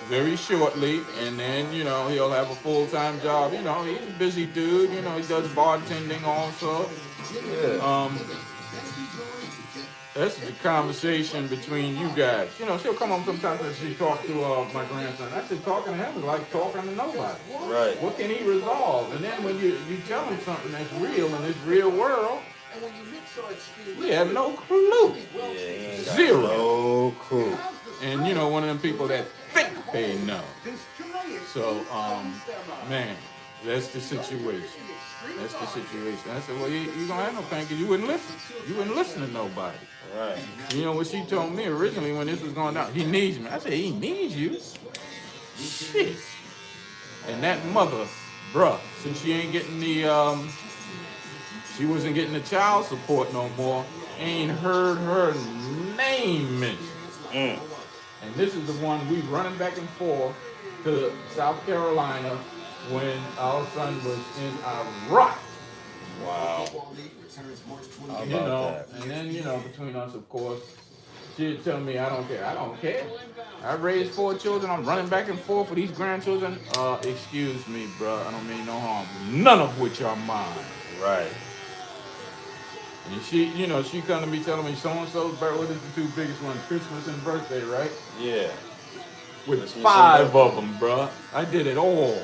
very shortly, and then, you know, he'll have a full-time job. You know, he's a busy dude. You know, he does bartending also. That's the conversation between you guys. You know, she'll come home sometimes and she talk to my grandson. I said, talking to him is like talking to nobody. Right. What can he resolve? And then when you tell him something that's real in this real world, we have no clue. Yeah, he ain't got 0. no clue. And you know, one of them people that think they know. So, man, that's the situation. That's the situation. I said, well, you gonna have no pain because you wouldn't listen. You wouldn't listen to nobody. Right. You know what she told me originally when this was going down? He needs me. I said, he needs you? Shit. And that mother, bruh, since she ain't getting the, she wasn't getting the child support no more, ain't heard her name mentioned. And this is the one we running back and forth to South Carolina when our son was in Iraq. Wow. You know, and then, you know, between us, of course, she'd tell me, I don't care. I don't care. I raised 4 children. I'm running back and forth with these grandchildren. Excuse me, bro. I don't mean no harm. None of which are mine. Right. And she, you know, she come to me telling me so-and-so's birthday, what is the 2 biggest ones? Christmas and birthday, right? Yeah. With Christmas 5 of them, bruh. I did it all.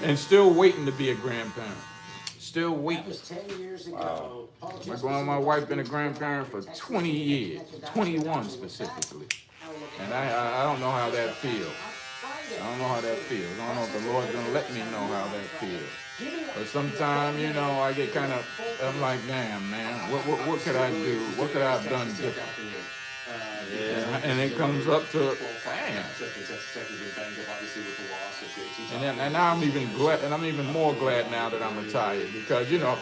And still waiting to be a grandparent. Still waiting. Wow. My wife been a grandparent for 20 years. 21 specifically. And I don't know how that feels. I don't know how that feels. I don't know if the Lord's gonna let me know how that feels. But sometimes, you know, I get kind of, I'm like, damn, man, what could I do? What could I have done different? And it comes up to, damn. And now I'm even glad, and I'm even more glad now that I'm retired because, you know,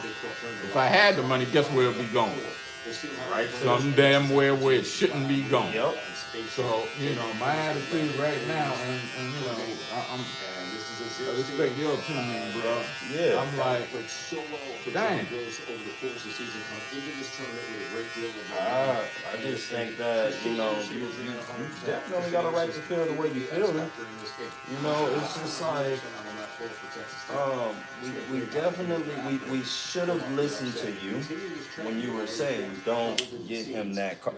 if I had the money, guess where it'd be going? Right, some damn where it shouldn't be going. Yep. So, you know, my attitude right now, and you know, I respect your opinion, bro. Yeah. I'm like, dang. I just think that, you know, you definitely got a right to feel the way you feel it. You know, it's just like, We definitely we should have listened to you when you were saying don't get him that car.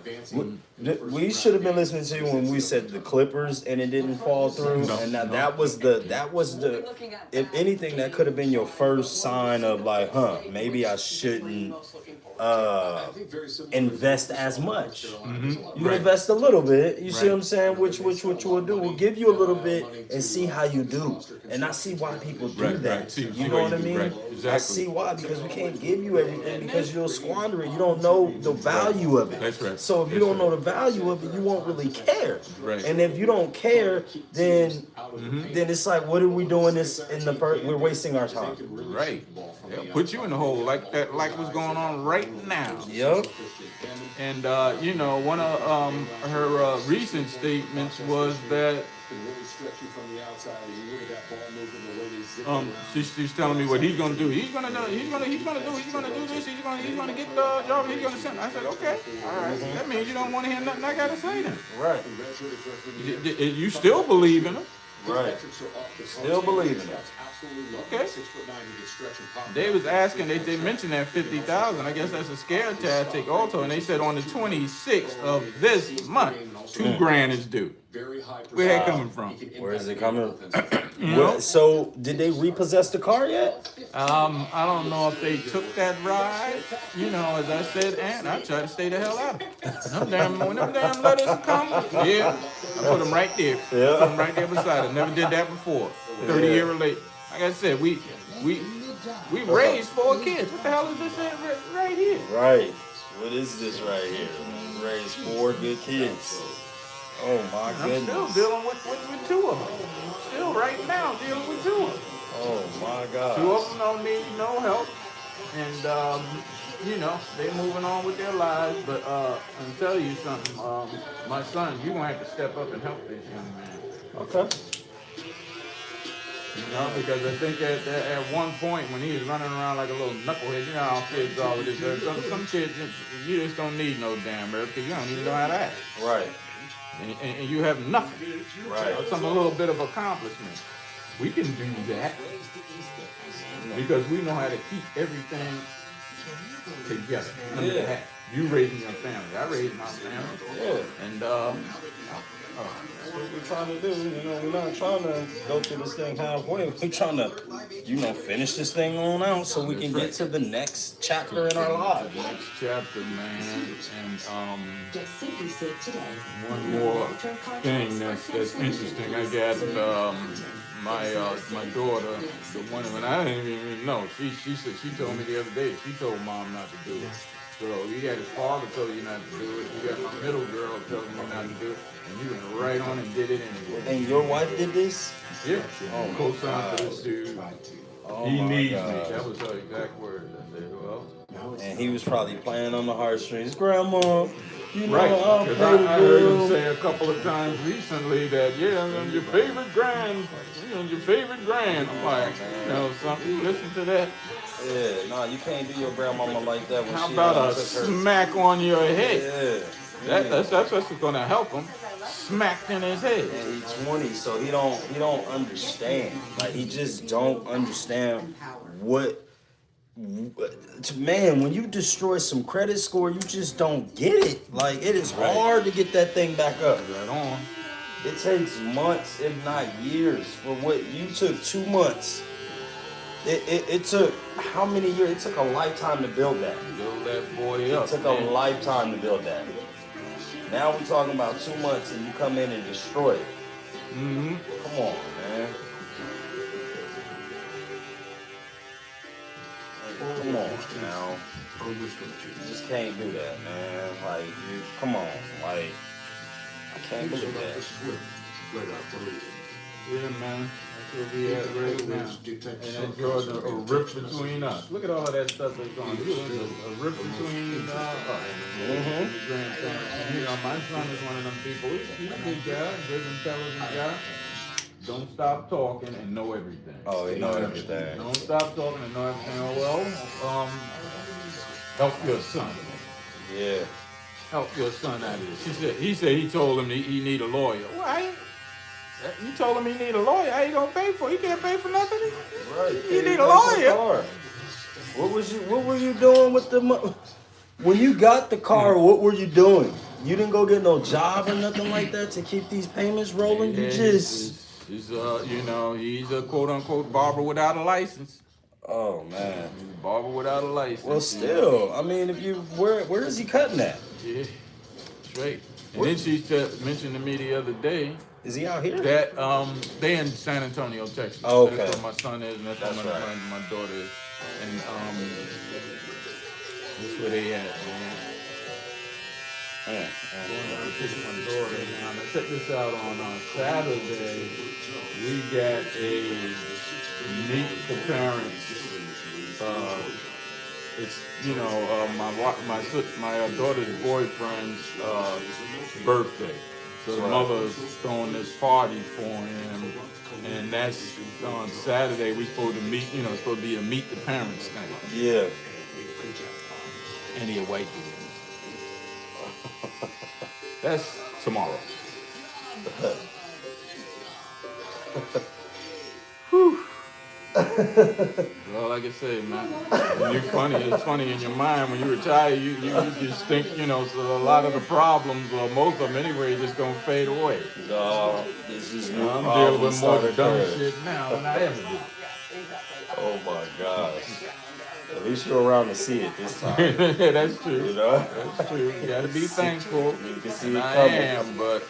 We should have been listening to you when we said the Clippers and it didn't fall through. And now that was the if anything that could have been your first sign of like, maybe I shouldn't invest as much. You invest a little bit, you see what I'm saying, which we'll do. We'll give you a little bit and see how you do. And I see why people do that. You know what I mean? Exactly. I see why, because we can't give you everything because you'll squander it. You don't know the value of it. That's right. So if you don't know the value of it, you won't really care. Right. And if you don't care, then it's like, what are we doing this in the first? We're wasting our time. Right. They'll put you in the hole like that, like what's going on right now. Yep. And you know, one of her recent statements was that she's telling me what he's gonna do. He's gonna do this. He's gonna get the job. He's gonna send. I said, okay, all right. That means you don't want to hear nothing I gotta say then. Right. You still believe in him. Right. Still believe in it. Okay. They was asking, they mentioned that 50,000. I guess that's a scare tactic also. And they said on the 26th of this month, $2,000 is due. Where that coming from? Where is it coming? So did they repossess the car yet? I don't know if they took that ride. You know, as I said, and I try to stay the hell out of it. When them damn letters come, yeah, I put them right there. Put them right there beside it. Never did that before. 30 years later. Like I said, we raised 4 kids. What the hell is this right here? Right. What is this right here? We raised 4 good kids. Oh my goodness. I'm still dealing with 2 of them. Still right now dealing with 2 of them. Oh my God. 2 of them don't need no help. And, you know, they moving on with their lives. But I'll tell you something. My son, you're going to have to step up and help this young man. Okay. You know, because I think at one point when he was running around like a little knucklehead, you know how kids are with this. Some kids, you just don't need no damn earth because you don't even know how to act. Right. And you have nothing. Right. A little bit of accomplishment. We can do that because we know how to keep everything together. Yeah. You raising your family. I raised my family. Yeah. And that's what we're trying to do. You know, we're not trying to go through this thing halfway. We're trying to, finish this thing on out so we can get to the next chapter in our lives. Next chapter, man. And Get Simply Safe today. one more thing that's interesting. I got my daughter, the one when I didn't even know. She said she told me the other day. She told mom not to do it. So you got his father told you not to do it. You got my middle girl telling you not to do it, and you went right on and did it anyway. And your wife did this? Yeah. Oh, co-signed for this dude. Oh He needs God. me. That was her exact words. I said, well. And he was probably playing on the heartstrings. Grandma, you know, Right, I'll because pay the I heard him bill. say a couple of times recently that, I'm your favorite grand. Your favorite grand. I'm like, something, listen to that. Yeah, no, you can't do your grandmama like that when How she about a took her. smack on your head? Yeah. That's what's gonna help him. Smacked in his head. And he's 20, so he don't understand. Like he just don't understand what. Man, when you destroy some credit score, you just don't get it. Like it is hard to get that thing back up. Right on. It takes months, if not years, for what you took 2 months. It took how many years? It took a lifetime to build that. Build that boy up. It took a lifetime to build that. Now we're talking about 2 months and you come in and destroy it. Mm-hmm. Come on, man. Come on now. You just can't do that, man. Like, come on. Like, I can't believe that. Yeah, man. That's where we at right now. And that Jordan, a rip between us. Look at all of that stuff that's going on. A rip between us. And, my son is one of them people. He's a good guy, good intelligent guy. Don't stop talking and know everything. Oh, he know everything. Don't stop talking and know everything. Well, help your son. Yeah. Help your son out of this. He said he told him he need a lawyer. Why? You told him he need a lawyer. How you gonna pay for it? He can't pay for nothing. Right. You need a lawyer. What were you doing with the when you got the car? What were you doing? You didn't go get no job or nothing like that to keep these payments rolling. You just he's you know, he's a quote unquote barber without a license. Oh man, barber without a license. Well, still, I mean, if you where is he cutting at? Yeah, straight. And then she mentioned to me the other day. Is he out here? That they in San Antonio, Texas. Oh, okay. That's where my son is, and that's where right. my daughter is, and that's where they at, man. Now, check this out. On Saturday, we got a meet the parents. It's my daughter's boyfriend's birthday. So the mother's throwing this party for him, and that's on Saturday. We supposed to meet. You know, it's supposed to be a meet the parents thing. Yeah. And he a white dude. That's tomorrow. Whew. Well, like I say, man, when you're funny, it's funny in your mind. When you retire, you just think, you know, so a lot of the problems, or most of them anyway, just gonna fade away. No, this is new. I'm dealing with more dumb shit now than I ever did. Oh my gosh. At least you're around to see it this time. Yeah, that's true. You know? That's true. You gotta be thankful. You can see And it I coming. am, but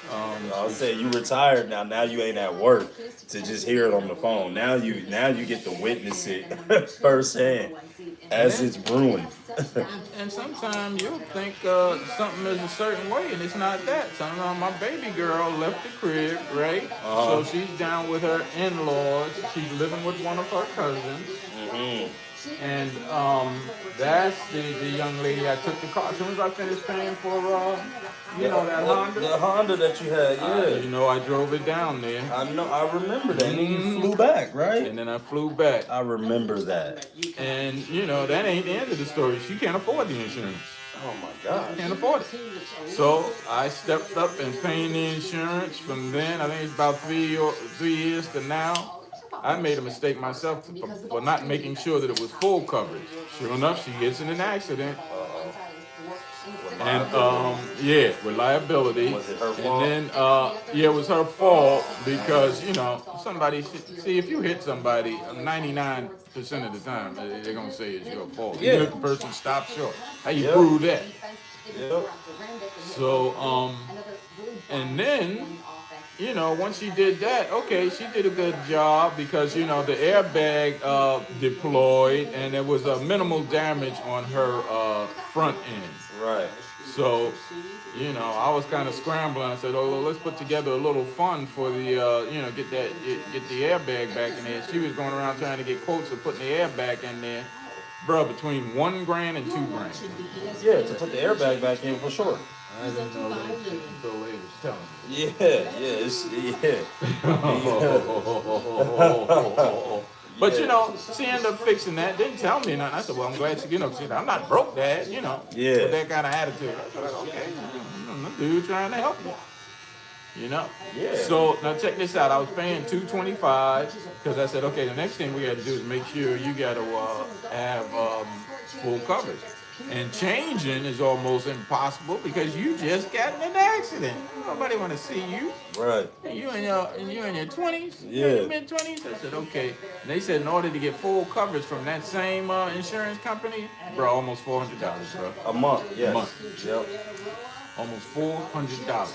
I'll say you retired now. Now you ain't at work to just hear it on the phone. Now you get to witness it firsthand as it's brewing. And sometimes you'll think something is a certain way, and it's not that. Sometimes my baby girl left the crib, right? So she's down with her in-laws. She's living with one of her cousins. Mm-hmm. And that's the young lady I took the car. As soon as I finished paying for, that Honda. The Honda that you had, yeah. I drove it down there. I know, I remember that. And then you flew back, right? And then I flew back. I remember that. And, that ain't the end of the story. She can't afford the insurance. Oh my God. Can't afford it. So I stepped up and paid the insurance. From then, I think it's about 3 years to now. I made a mistake myself for not making sure that it was full coverage. Sure enough, she gets in an accident. And reliability. Was it her fault? And then it was her fault because somebody see if you hit somebody 99% of the time they're gonna say it's your fault. Yeah. Even if the person stops short. How you prove that? Yep. So and then. Once she did that, okay, she did a good job because, the airbag deployed and there was a minimal damage on her front end. Right. So, I was kind of scrambling. I said, oh, let's put together a little fund for the, get the airbag back in there. She was going around trying to get quotes of putting the airbag in there. Bro, between $1,000 and $2,000. Yeah, to put the airbag back in for sure. I didn't know that until they was telling me. But she ended up fixing that. Didn't tell me nothing. I said, well, I'm glad she, I'm not broke, Dad. With that kind of attitude. I said, okay, I'm the dude trying to help you. Yeah. So now check this out. I was paying $225 because I said, okay, the next thing we got to do is make sure you got to have full coverage. And changing is almost impossible because you just got in an accident. Nobody want to see you. Right. And you in your 20s? Yeah. Mid-20s? I said, okay. And they said in order to get full coverage from that same insurance company, bro, almost $400, bro. A month, yes. A month. Yep. Almost $400.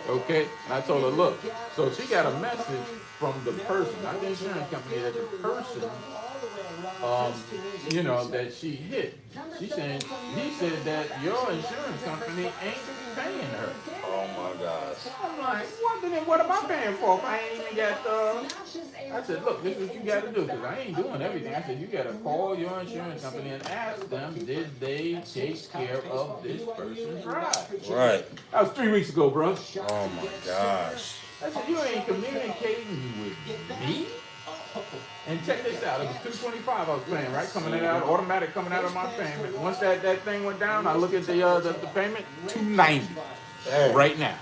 Okay? And I told her, look, so she got a message from the person, not the insurance company, that the person that she hit. He said that your insurance company ain't paying her. Oh my gosh. I'm like, what am I paying for if I ain't even got I said, look, this is what you got to do, because I ain't doing everything. I said, you got to call your insurance company and ask them, did they take care of this person's ride? Right. That was 3 weeks ago, bro. Oh my gosh. I said, you ain't communicating with me? And check this out, it was $225 I was paying, right? Automatic coming out of my payment. Once that thing went down, I look at the payment, $290 right now.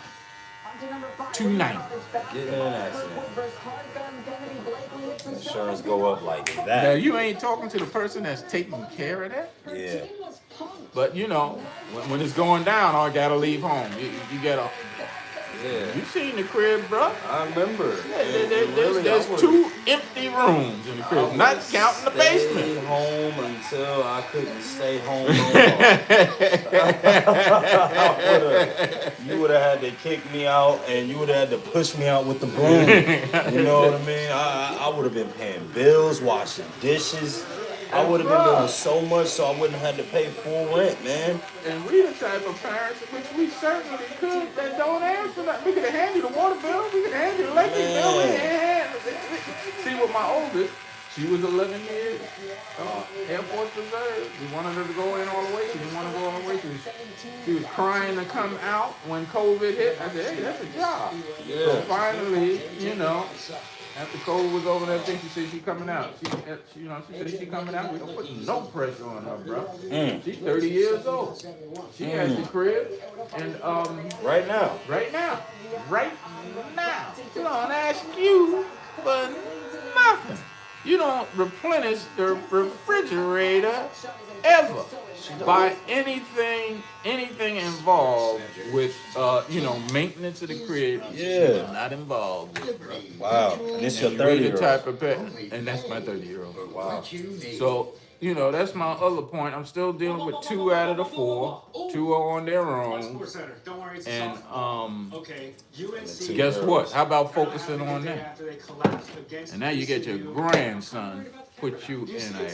$290. Get in an accident. Insurance go up like Now that. you ain't talking to the person that's taking care of that. Yeah. But you know, when it's going down, I gotta leave home. You gotta. Yeah. You seen the crib, bro? I remember. There's 2 empty rooms in the crib, not counting the basement. Stayed home until I couldn't stay home no more. You would have had to kick me out, and you would have had to push me out with the broom. You know what I mean? I would have been paying bills, washing dishes. I would have been doing so much, so I wouldn't have had to pay full rent, man. And we the type of parents, which we certainly could, that don't answer that. We could have handed you the water bill, we could have handed you the electric bill. See, with my oldest, she was 11 years, Air Force Reserve. We wanted her to go in all the way. She didn't want to go all the way. She was crying to come out when COVID hit. I said, hey, that's a job. Yeah. So finally, you know, after COVID was over and everything, she said she coming out. She said she coming out. We don't put no pressure on her, bro. She's 30 years old. She has the crib, and right now, she don't ask you for nothing. You don't replenish the refrigerator ever by anything involved with maintenance of the crib. Yeah. Not involved with, bro. Wow. And this your And 30-year-old. the type of pet, and that's my 30-year-old. Wow. So, that's my other point. I'm still dealing with 2 out of the 4. 2 are on their own. And guess what? How about focusing on that? And now you get your grandson put you in a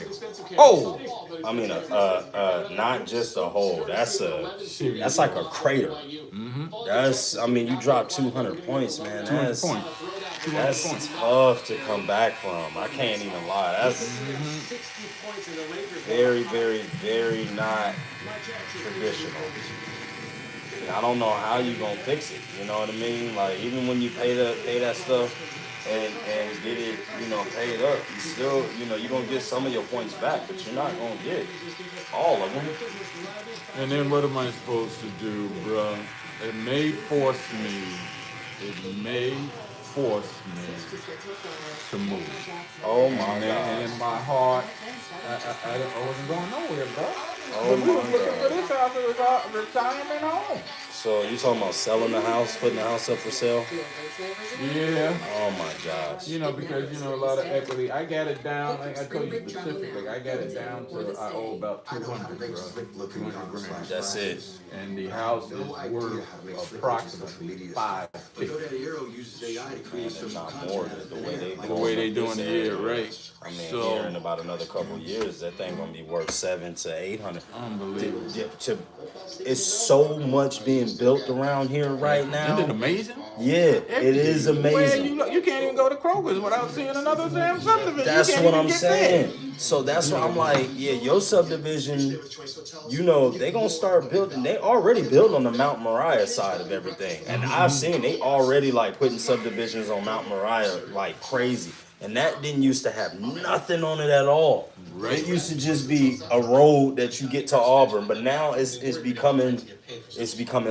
hole. I mean, not just a hole. That's like a crater. You drop 200 points, man. That's tough to come back from. I can't even lie. That's very, very, very not traditional. I don't know how you gonna fix it. You know what I mean? Like, even when you pay that stuff and get it, paid up, you still, you're gonna get some of your points back, but you're not gonna get all of them. And then what am I supposed to do, bruh? It may force me to move. Oh my God. And in my heart, I wasn't going nowhere, bro. Oh But we was my looking for God. this house. It was our retirement home. So you talking about selling the house, putting the house up for sale? Yeah. Oh my gosh. Because a lot of equity. I got it down. Like I told you specifically, I got it down to I owe about 200, bro. 200 grand. That's it. And the house is worth approximately $550. Not more than The way they doing it, yeah, right. I mean, So- here in about another couple of years, that thing gonna be worth 700 to 800. Unbelievable. It's so much being built around here right now. Isn't it amazing? Yeah, it is amazing. You can't even go to Kroger's without seeing another damn subdivision. That's You can't what even I'm get saying. there. So that's why I'm like, yeah, your subdivision, they gonna start building. They already built on the Mount Moriah side of everything, and I've seen they already like putting subdivisions on Mount Moriah like crazy. And that didn't used to have nothing on it at all. Right. It used to just be a road that you get to Auburn, but now it's becoming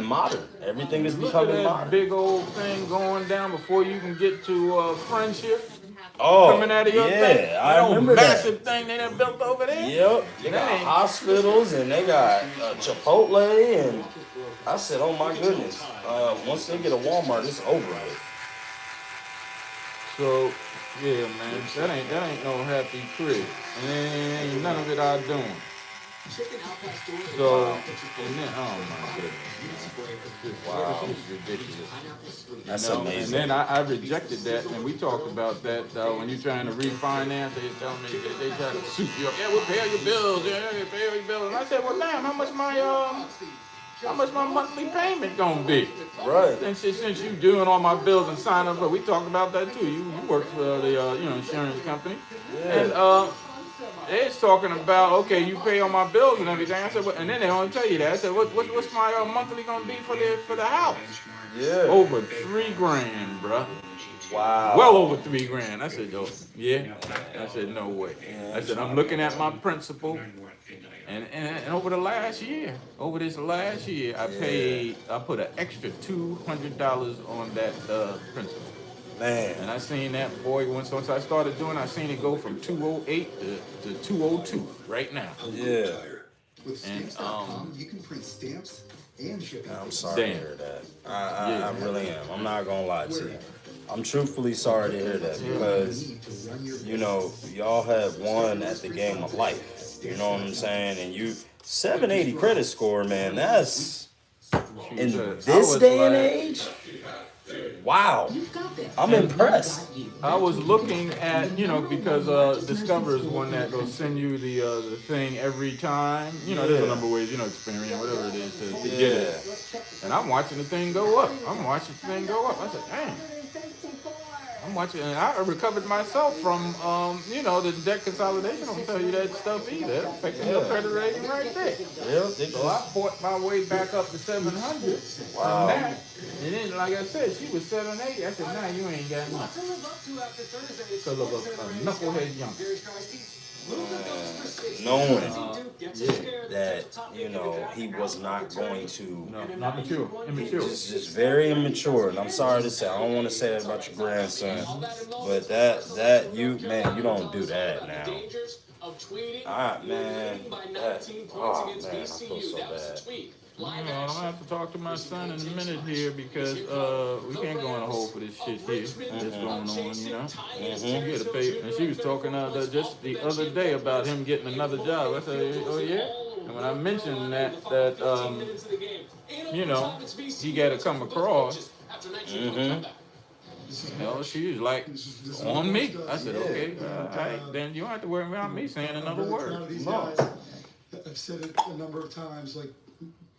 modern. Everything is Look at becoming that modern. big old thing going down before you can get to Friendship. Oh, coming out of your yeah, thing. I remember that. Massive thing they done built over there. Yep, they got hospitals and they got Chipotle, and I said, oh my goodness, once they get a Walmart, it's over with. So, yeah, man, that ain't no happy crib, and ain't none of it I doing. So, and then, oh my goodness, wow, this is ridiculous. That's amazing. And then I rejected that, and we talked about that when you're trying to refinance. They tell me they try to suit you up. Yeah, we'll pay all your bills. Yeah, we'll pay all your bills. And I said, well, damn, how much my monthly payment gonna be? Right. And since you doing all my bills and sign up, we talked about that too. You work for the insurance company, and it's talking about, okay, you pay all my bills and everything. I said, and then they only tell you that. I said, what's my monthly gonna be for the house? Yeah. Over $3,000, bruh. Wow. Well over $3,000. I said, oh, yeah. I said, no way. I said, I'm looking at my principal, And over the last year, I put an extra $200 on that principal. Man. And I seen that boy once I started doing, I seen it go from 208 to 202 right now. Yeah. With stamps.com, you can print stamps and ship. I'm sorry to hear that. I really am. I'm not gonna lie to you. I'm truthfully sorry to hear that because, you know, y'all have won at the game of life. You know what I'm saying? And you 780 credit score, man. That's in this day and age. Wow, I'm impressed. I was looking at, you know, because Discover is one that will send you the thing every time. You know, there's a number of ways, you know, Experian, whatever it is, to get it. And I'm watching the thing go up. I said, dang. I'm watching, and I recovered myself from, you know, the debt consolidation. Don't tell you that stuff either. It'll affect your credit rating right there. So I fought my way back up to 700. Wow. And then, like I said, she was 780. I said, nah, you ain't got nothing. Because of a knucklehead young. Knowing that, you know, he was not going to. No, not mature. Immature. He's just very immature. And I'm sorry to say, I don't want to say that about your grandson. But you don't do that now. Man, I feel so bad. I'm gonna have to talk to my son in a minute here because we can't go in a hole for this shit here that's going on, you know. You get a pay, and she was talking just the other day about him getting another job. I said, oh yeah. And when I mentioned that you know, he got to come across. Hell, she was like, on me. I said, okay, all right, then you don't have to worry about me saying another word. No. I've said it a number of times, like,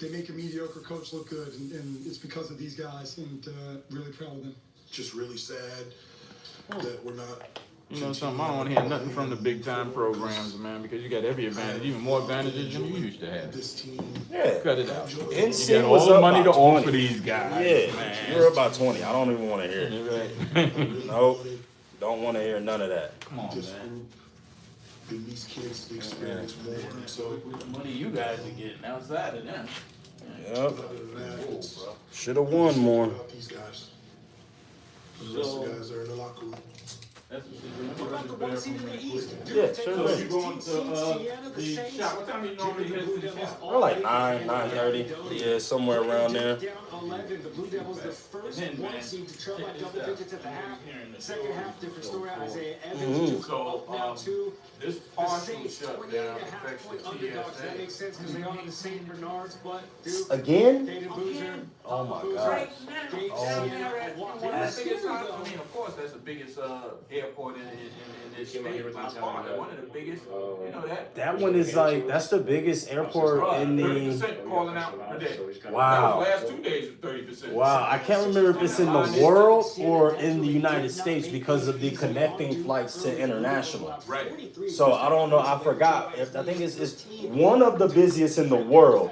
they make a mediocre coach look good, and it's because of these guys, and really proud of them. Just really sad that we're not. You know something, I don't want to hear nothing from the big time programs, man, because you got every advantage, even more advantages than you used to have. Yeah. Cut it out. NC you got was all the up money to by offer 20. these guys. Yeah, man. you're about 20. I don't even want to hear it. Nope. Don't want to hear none of that. Come on, man. Give these kids the experience more. So the money you guys are getting outside of them. Yep. Should have won more. These guys. The rest of the guys are in the locker room. Yeah, sure. So you going to the shop? What time you normally head to the shop? We're like 9:30. Yeah, somewhere around there. Down 11. The Blue Devils, the first one seed to trail by double digits at the half. Second half, different story. Isaiah Evans up now to this partial shutdown affects the underdogs. That makes sense because they are in the St. Bernards, but Duke, Again? Dated Boozer, Oh my God. I mean, of course, that's the biggest airport in this state. By far, one of the biggest. You know that. That one is like, that's the biggest airport in the. 30% calling out per day. Wow. The last 2 days, 30%. Wow, I can't remember if it's in the world or in the United States because of the connecting flights to international. Right. So I don't know, I forgot. I think it's one of the busiest in the world.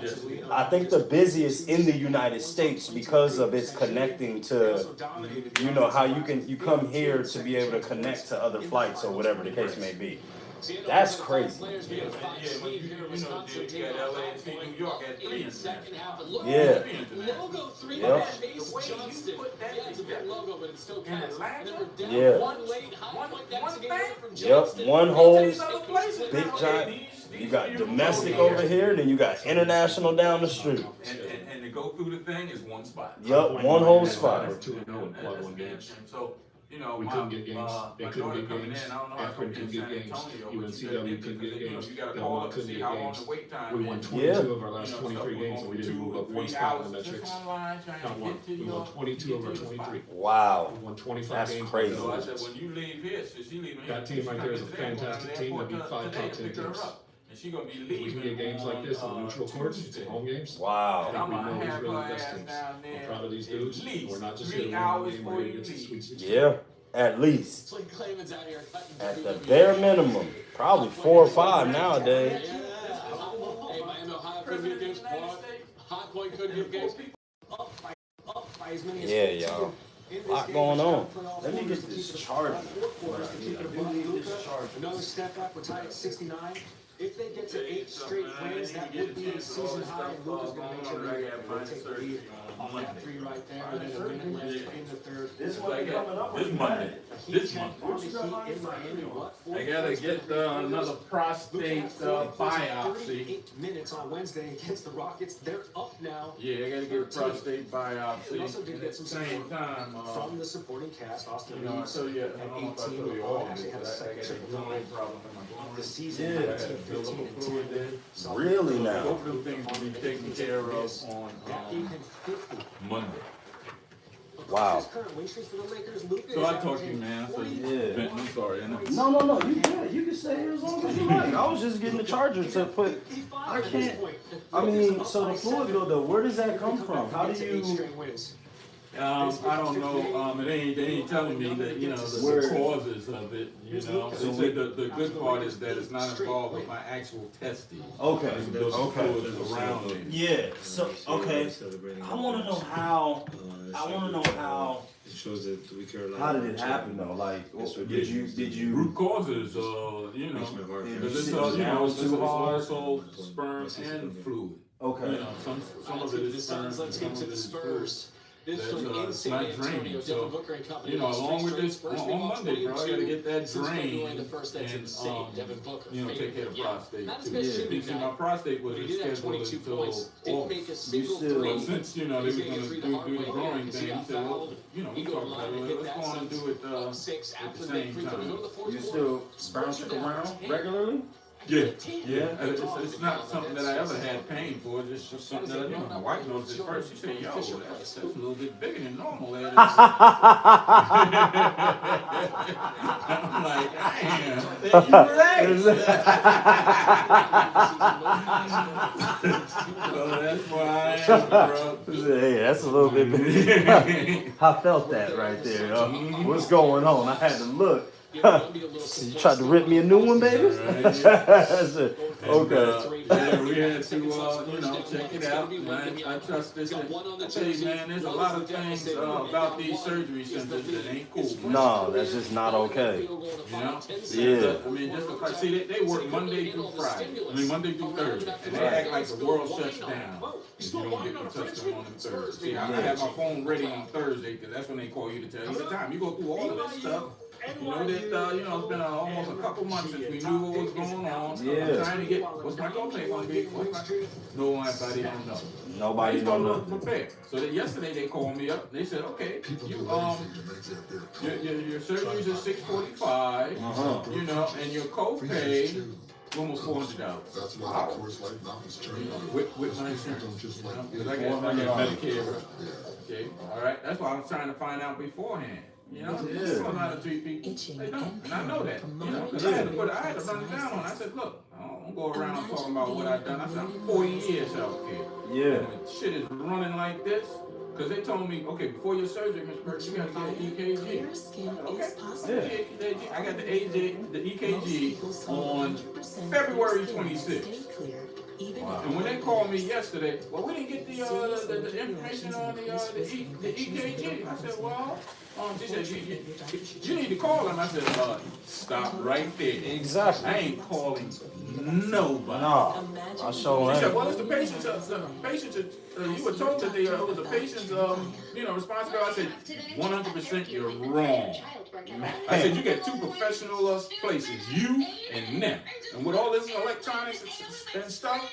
I think the busiest in the United States because of its connecting to, you know, how you come here to be able to connect to other flights or whatever the case may be. That's crazy. Yeah, when you know, you got LA and New York at 3 international. Yeah. Logo 3 Yep. Chase Johnston. Yeah, it's a big logo, but it still counts. Yeah. One late high point. That's a game from Yep, Johnston. one whole big giant. You got domestic over here, then you got international down the street. And to go through the thing is one spot. Yep, one whole spot. So, you know, We couldn't get games. They couldn't get games. I don't know how Akron couldn't get games. UNCW couldn't get games. You gotta Belmont call up couldn't see get how long games. the wait time We won is. 22 of our last 23 games, and we didn't move up one spot in the metrics. Not one. We won 22 of our 23. Wow. We won 25 That's games. crazy. So I said, when you leave here, so she leaving here. That team right there is a fantastic team. That'd be 5 top 10 teams. And she gonna be If leaving. we can get games like this on neutral courts, some home games. Wow. I think we know who's really the best teams. We're proud of these dudes. We're not just here to win one game, we're here to get to the Sweet 16. Yeah, at least. It's like Clayman's out here cutting At the bare minimum. Probably 4 or 5 nowadays. Hey, Miami, Ohio couldn't get games. High Point couldn't get games. Up by as many as Yeah, 14. y'all. In this Lot game, going the on. shot for all Let me four get to this keep it charger. above 4 quarters to keep it above Luka. Another step back. We're tied at 69. If they get to 8 straight wins, that would be a season high, and Luka's going to make sure they take the lead on that 3 right there. And then a minute left in the third. This Monday coming up. This Monday. This month. In Miami, what? I gotta get another prostate biopsy. 38 minutes on Wednesday against the Rockets. They're up now. Yeah, I gotta get a prostate They biopsy. also did get some Same time. from the supporting cast. Austin You know, I Reeves told you, I at don't know if I 18. told you all of Actually this, had a but I second got a triple groin double problem in my of the groin. season. Yeah. I had to build up a fluid there. Really now? Both of them things will be taken care of on That gave him 50. Monday. Wow. His current win streak for the Lakers, Luka So is I talked to you, averaging man. So Yeah. Ben, I'm sorry. I know. No, you good. You can stay here as long as you like. I was just getting the charger to put. I can't. I mean, so the fluid buildup, where does that come from? How do you? I don't know. They ain't telling me that, you know, the causes of it. You know, they said the good part is that it's not involved with my actual testing. Okay. Those Okay. fluids around me. Yeah. So okay. I want to know how. I want to know how. It shows that we care a lot. How did it happen though? Like, did you? Root causes, you know, because it's you know, it's also sperm and fluid. Okay. You know, some of it is sperm, some Let's get of to it the is Spurs. fluid. This That's from in it's San not Antonio, draining. Devin So, Booker and company you know, lost along three with straight. this, Spurs on being Monday, bro, I gotta 22 get that since February drained the 1st. That's and, insane. Devin Booker, you know, take care of the prostate. Not his too. best Yeah. shooting See, my night, prostate but he wasn't did have scheduled 22 until points. Didn't make a August. single still- three. But since, you know, they He's was gonna gonna get three do the hard the way growing here because he thing, he got said, well, fouled. you know, He we go talked line about and it, hit let's that go on and do it up 6 at after the the make same free throws. Go to the time. fourth You quarter. still Spurs bounce are it down around 10. regularly? Yeah, Yeah. It's not something that I ever had pain for. It's just something that I do. My wife noticed it first. She said, "Yo, that's a little bit bigger than normal." I'm like, "Damn, you relax." So that's why I am, bro. Hey, that's a little bit big. I felt that right there. Yo. What's going on? I had to look. So you tried to rip me a new one, baby? I said, okay. Yeah, we had to, you know, check it out. Man, I trust this. I tell you, man, there's a lot of things about these surgery centers that ain't cool. Man. No, that's just not okay. You know? Yeah. I mean, just like, see, they work Monday through Friday. I mean, Monday through Thursday. And they act like the world shuts down if you don't get in touch with them on Thursday. See, I have my phone ready on Thursday because that's when they call you to tell you the time. You go through all of this stuff. You know that, you know, it's been almost a couple months since we knew what was going on. Yeah. I'm trying to get, what's my copay going to be? Nobody don't know. Nobody He's don't gonna know. prepare. So that yesterday they called me up. They said, okay, you your surgery's at $645. You know, and your copay almost $400. That's why, of course, like mountains turn With my insurance, you know, because I got Medicare. Okay, all right. That's why I was trying to find out beforehand. You know, Yeah. people don't know how to treat people. They don't, and I know that. You know, because I had to run it down on. I said, look, I don't go around talking about what I've done. I said, I'm 40 years healthcare. Yeah. And when shit is running like this, because they told me, okay, before your surgery, Mr. Burke, you got to get an EKG. Okay. I got the EKG on February 26th. Wow. And when they called me yesterday, well, we didn't get the information on the EKG. I said, well, she said, you need to call them. I said, stop right there. Exactly. I ain't calling nobody. No, I sure She said, ain't. well, it's the patient's, you were told that it was the patient's, you know, responsibility. I said, 100% you're wrong. I said, you got two professional places, you and them. And with all this electronics and stuff,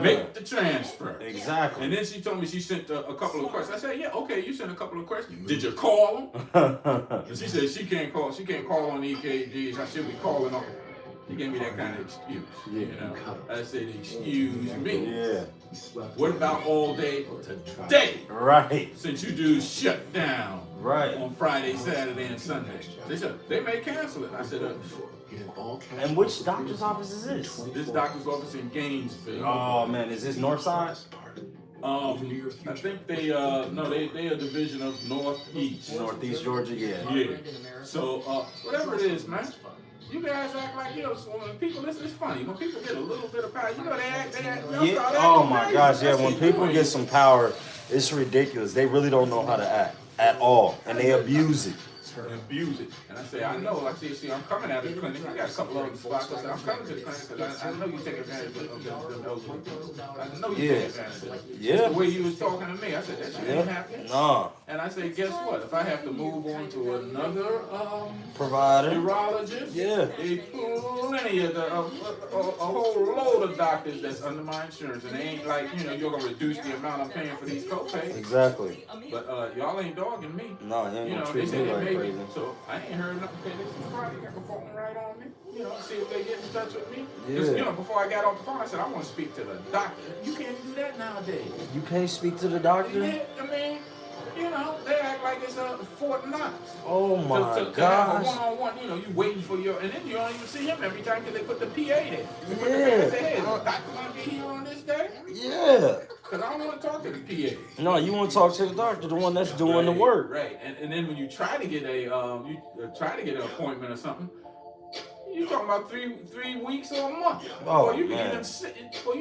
make the transfer. Exactly. And then she told me she sent a couple of requests. I said, yeah, okay, you sent a couple of requests. Did you call them? And she said she can't call on EKGs. I should be calling on. She gave me that kind of excuse. You know, I said, excuse me. Yeah. What about all day today? Right. Since you do shut down Right. on Friday, Saturday, and Sunday. They said they may cancel it. I said, And which doctor's office is this? this doctor's office in Gainesville. Oh man, is this Northside? I think they a division of Northeast. Northeast Georgia, yeah. Yeah. So whatever it is, man. You guys act like, you know, when people listen, it's funny. When people get a little bit of power, you know, they act Yeah. Oh my gosh, yeah. When people get some power, it's ridiculous. They really don't know how to act at all, and they abuse it. abuse it. And I say, I know. Like, see, I'm coming out of the clinic. I got a couple of spots. I said, I'm coming to the clinic because I know you take advantage of the elderly people. I know you take advantage of it. Yeah. The way you was talking to me, I said, that shit ain't happening. Nah. And I say, guess what? If I have to move on to another Provider. urologist, Yeah. they plenty of a whole load of doctors that's under my insurance, and they ain't like, you know, you're gonna reduce the amount I'm paying for these copays. Exactly. But y'all ain't dogging me. No, you ain't You gonna know, treat they say me they like may crazy. be, so I ain't heard nothing. Okay, this is Friday, got the phone right on me. You know, see if they get in touch with me. Because, Yeah. you know, before I got off the phone, I said, I want to speak to the doctor. You can't do that nowadays. You can't speak to the doctor? Yeah, I mean, you know, they act like it's Fort Knox. Oh my To have a gosh. one-on-one, you know, you waiting for your, and then you don't even see him every time because they put the PA there. They put the Yeah. PA, say, hey, is the doctor going to be here on this day? Yeah. Because I don't want to talk to the PA. No, you want to talk to the doctor, the one that's doing the work. Right, and then when you try to get an appointment or something, you talking about three weeks or a month before you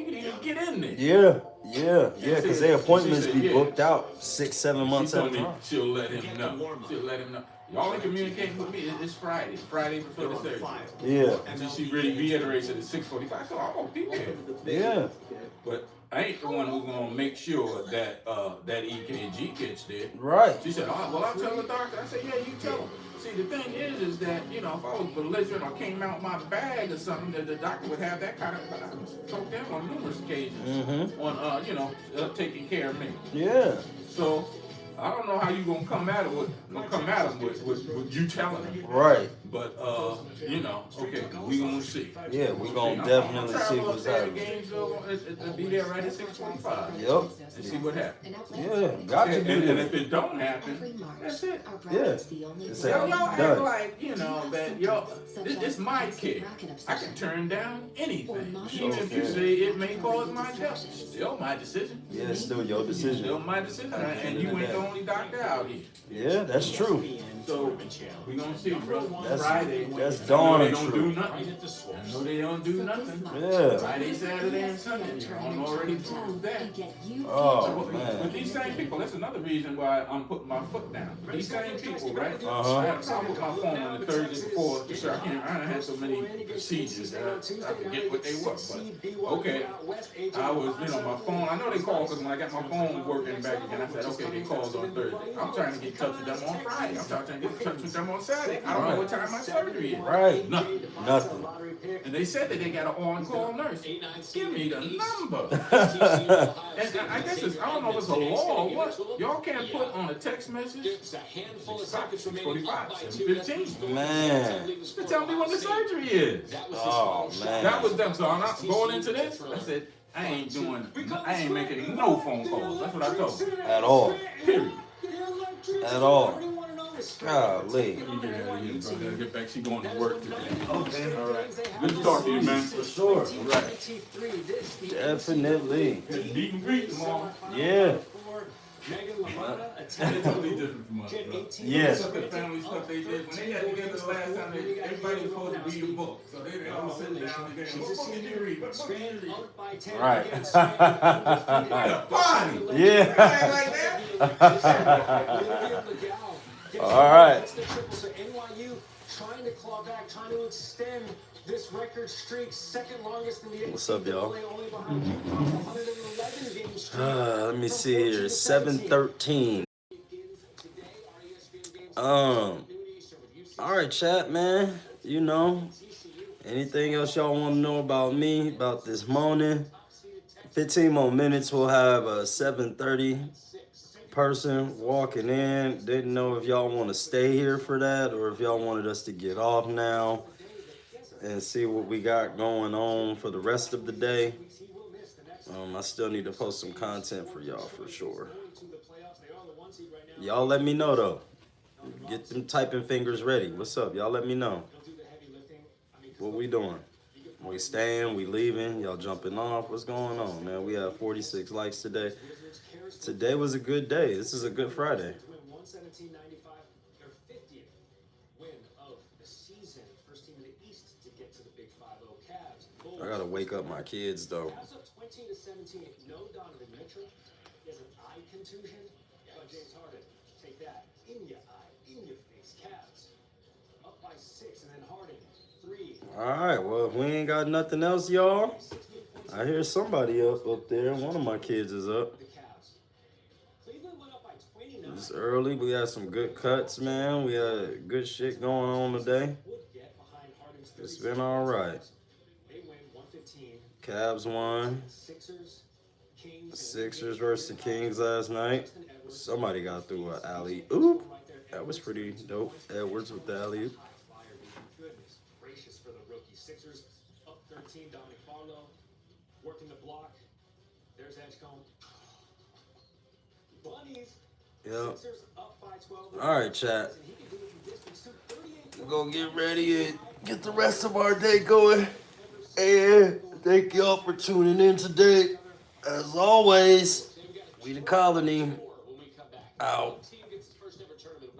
can even get in there. Yeah, because their appointments be booked out 6-7 months She at a told me time. she'll let him know. Y'all ain't communicating with me. It's Friday before the surgery. Yeah. And then she really reiterates it at 6:45. So I'm gonna be there. Yeah. But I ain't the one who's gonna make sure that that EKG gets there. Right. She said, "Oh, well, I'll tell the doctor." I said, "Yeah, you tell him." See, the thing is that, you know, if I was belligerent or came out my bag or something, that the doctor would have that kind of. I told them on numerous occasions on, you know, taking care of me. Yeah. So I don't know how you gonna come at him with you telling him. Right. But you know, okay, we gonna see. Yeah, we gonna definitely see what's happening. It'll be there right at 6:25. Yep. And see what happens. Yeah, got to do And that. if it don't happen, that's it. Yeah. It's Y'all act done. like, you know, that this my kid. I can turn down anything. Even if you say it may cause my death. Still my decision. Yeah, it's still your decision. Still my decision. And you ain't the only doctor out here. Yeah, that's true. So we gonna see, bro. That's Friday. that's I know darn they don't true. do nothing. I know they don't do nothing. Yeah. Friday, Saturday, and Sunday. You don't already prove that. Oh man. But these same people, that's another reason why I'm putting my foot down. These same people, right? Uh-huh. I had a problem with my phone on the Thursday before. So I had so many procedures that I forget what they were. But okay, I was, you know, my phone. I know they called because when I got my phone working back again, I said, okay, they called on Thursday. I'm trying to get in touch with them on Friday. I'm trying to get in touch with them on Saturday. I don't know what time my surgery is. Right. Nothing. Nothing. And they said that they got an on-call nurse. Give me the number. And I guess it's, I don't know if it's a law or what. Y'all can't put on a text message 6:45, 7:15. Man. To tell me when the surgery is. Oh man. That was them. So I'm not going into this. I said, I ain't making no phone calls. That's what I told them. At all. Period. At all. Golly. You get out of here, bro. Gotta get back. She going to work today. Okay. All right. Good to talk to you, man. For sure. All right. Definitely. Meet and greet tomorrow. Yeah. It's totally different from us, bro. Yeah. Some of the family stuff they did when they got together the last time, everybody was supposed to read a book. So they all sitting down together. What book did you read? What book did you read? Right. Body. Yeah. All right. So NYU trying to claw back, trying to extend this record streak, second longest in the What's up, y'all? only behind UConn's 111 game streak. Let me see here. 7:13. All right, chat, man. You know, anything else y'all want to know about me, about this morning? 15 more minutes, we'll have a 7:30 person walking in. Didn't know if y'all want to stay here for that or if y'all wanted us to get off now and see what we got going on for the rest of the day. I still need to post some content for y'all for sure. Y'all let me know though. Get them typing fingers ready. What's up? Y'all let me know. What we doing? We staying, we leaving, y'all jumping off. What's going on, man? We have 46 likes today. Today was a good day. This is a good Friday. I gotta wake up my kids though. As of 20 to 17, no Donovan Mitchell. He has an eye contusion. But James Harden, take that in your eye, in your face. Cavs All right, well, if we ain't got nothing else, y'all, I hear somebody up there. One of my kids is up. It's early. We had some good cuts, man. We had good shit going on today. It's been all right. Cavs won. Sixers versus the Kings last night. Somebody got through an alley-oop. That was pretty dope. Edwards with the alley-oop. Goodness gracious for the rookie. Sixers up 13. Dominic Barlow working the block. There's Edgecombe. Bunnies. Yep. Sixers up by 12. All right, chat. We're going to get ready and get the rest of our day going. And thank y'all for tuning in today. As always, we the Colony. Out.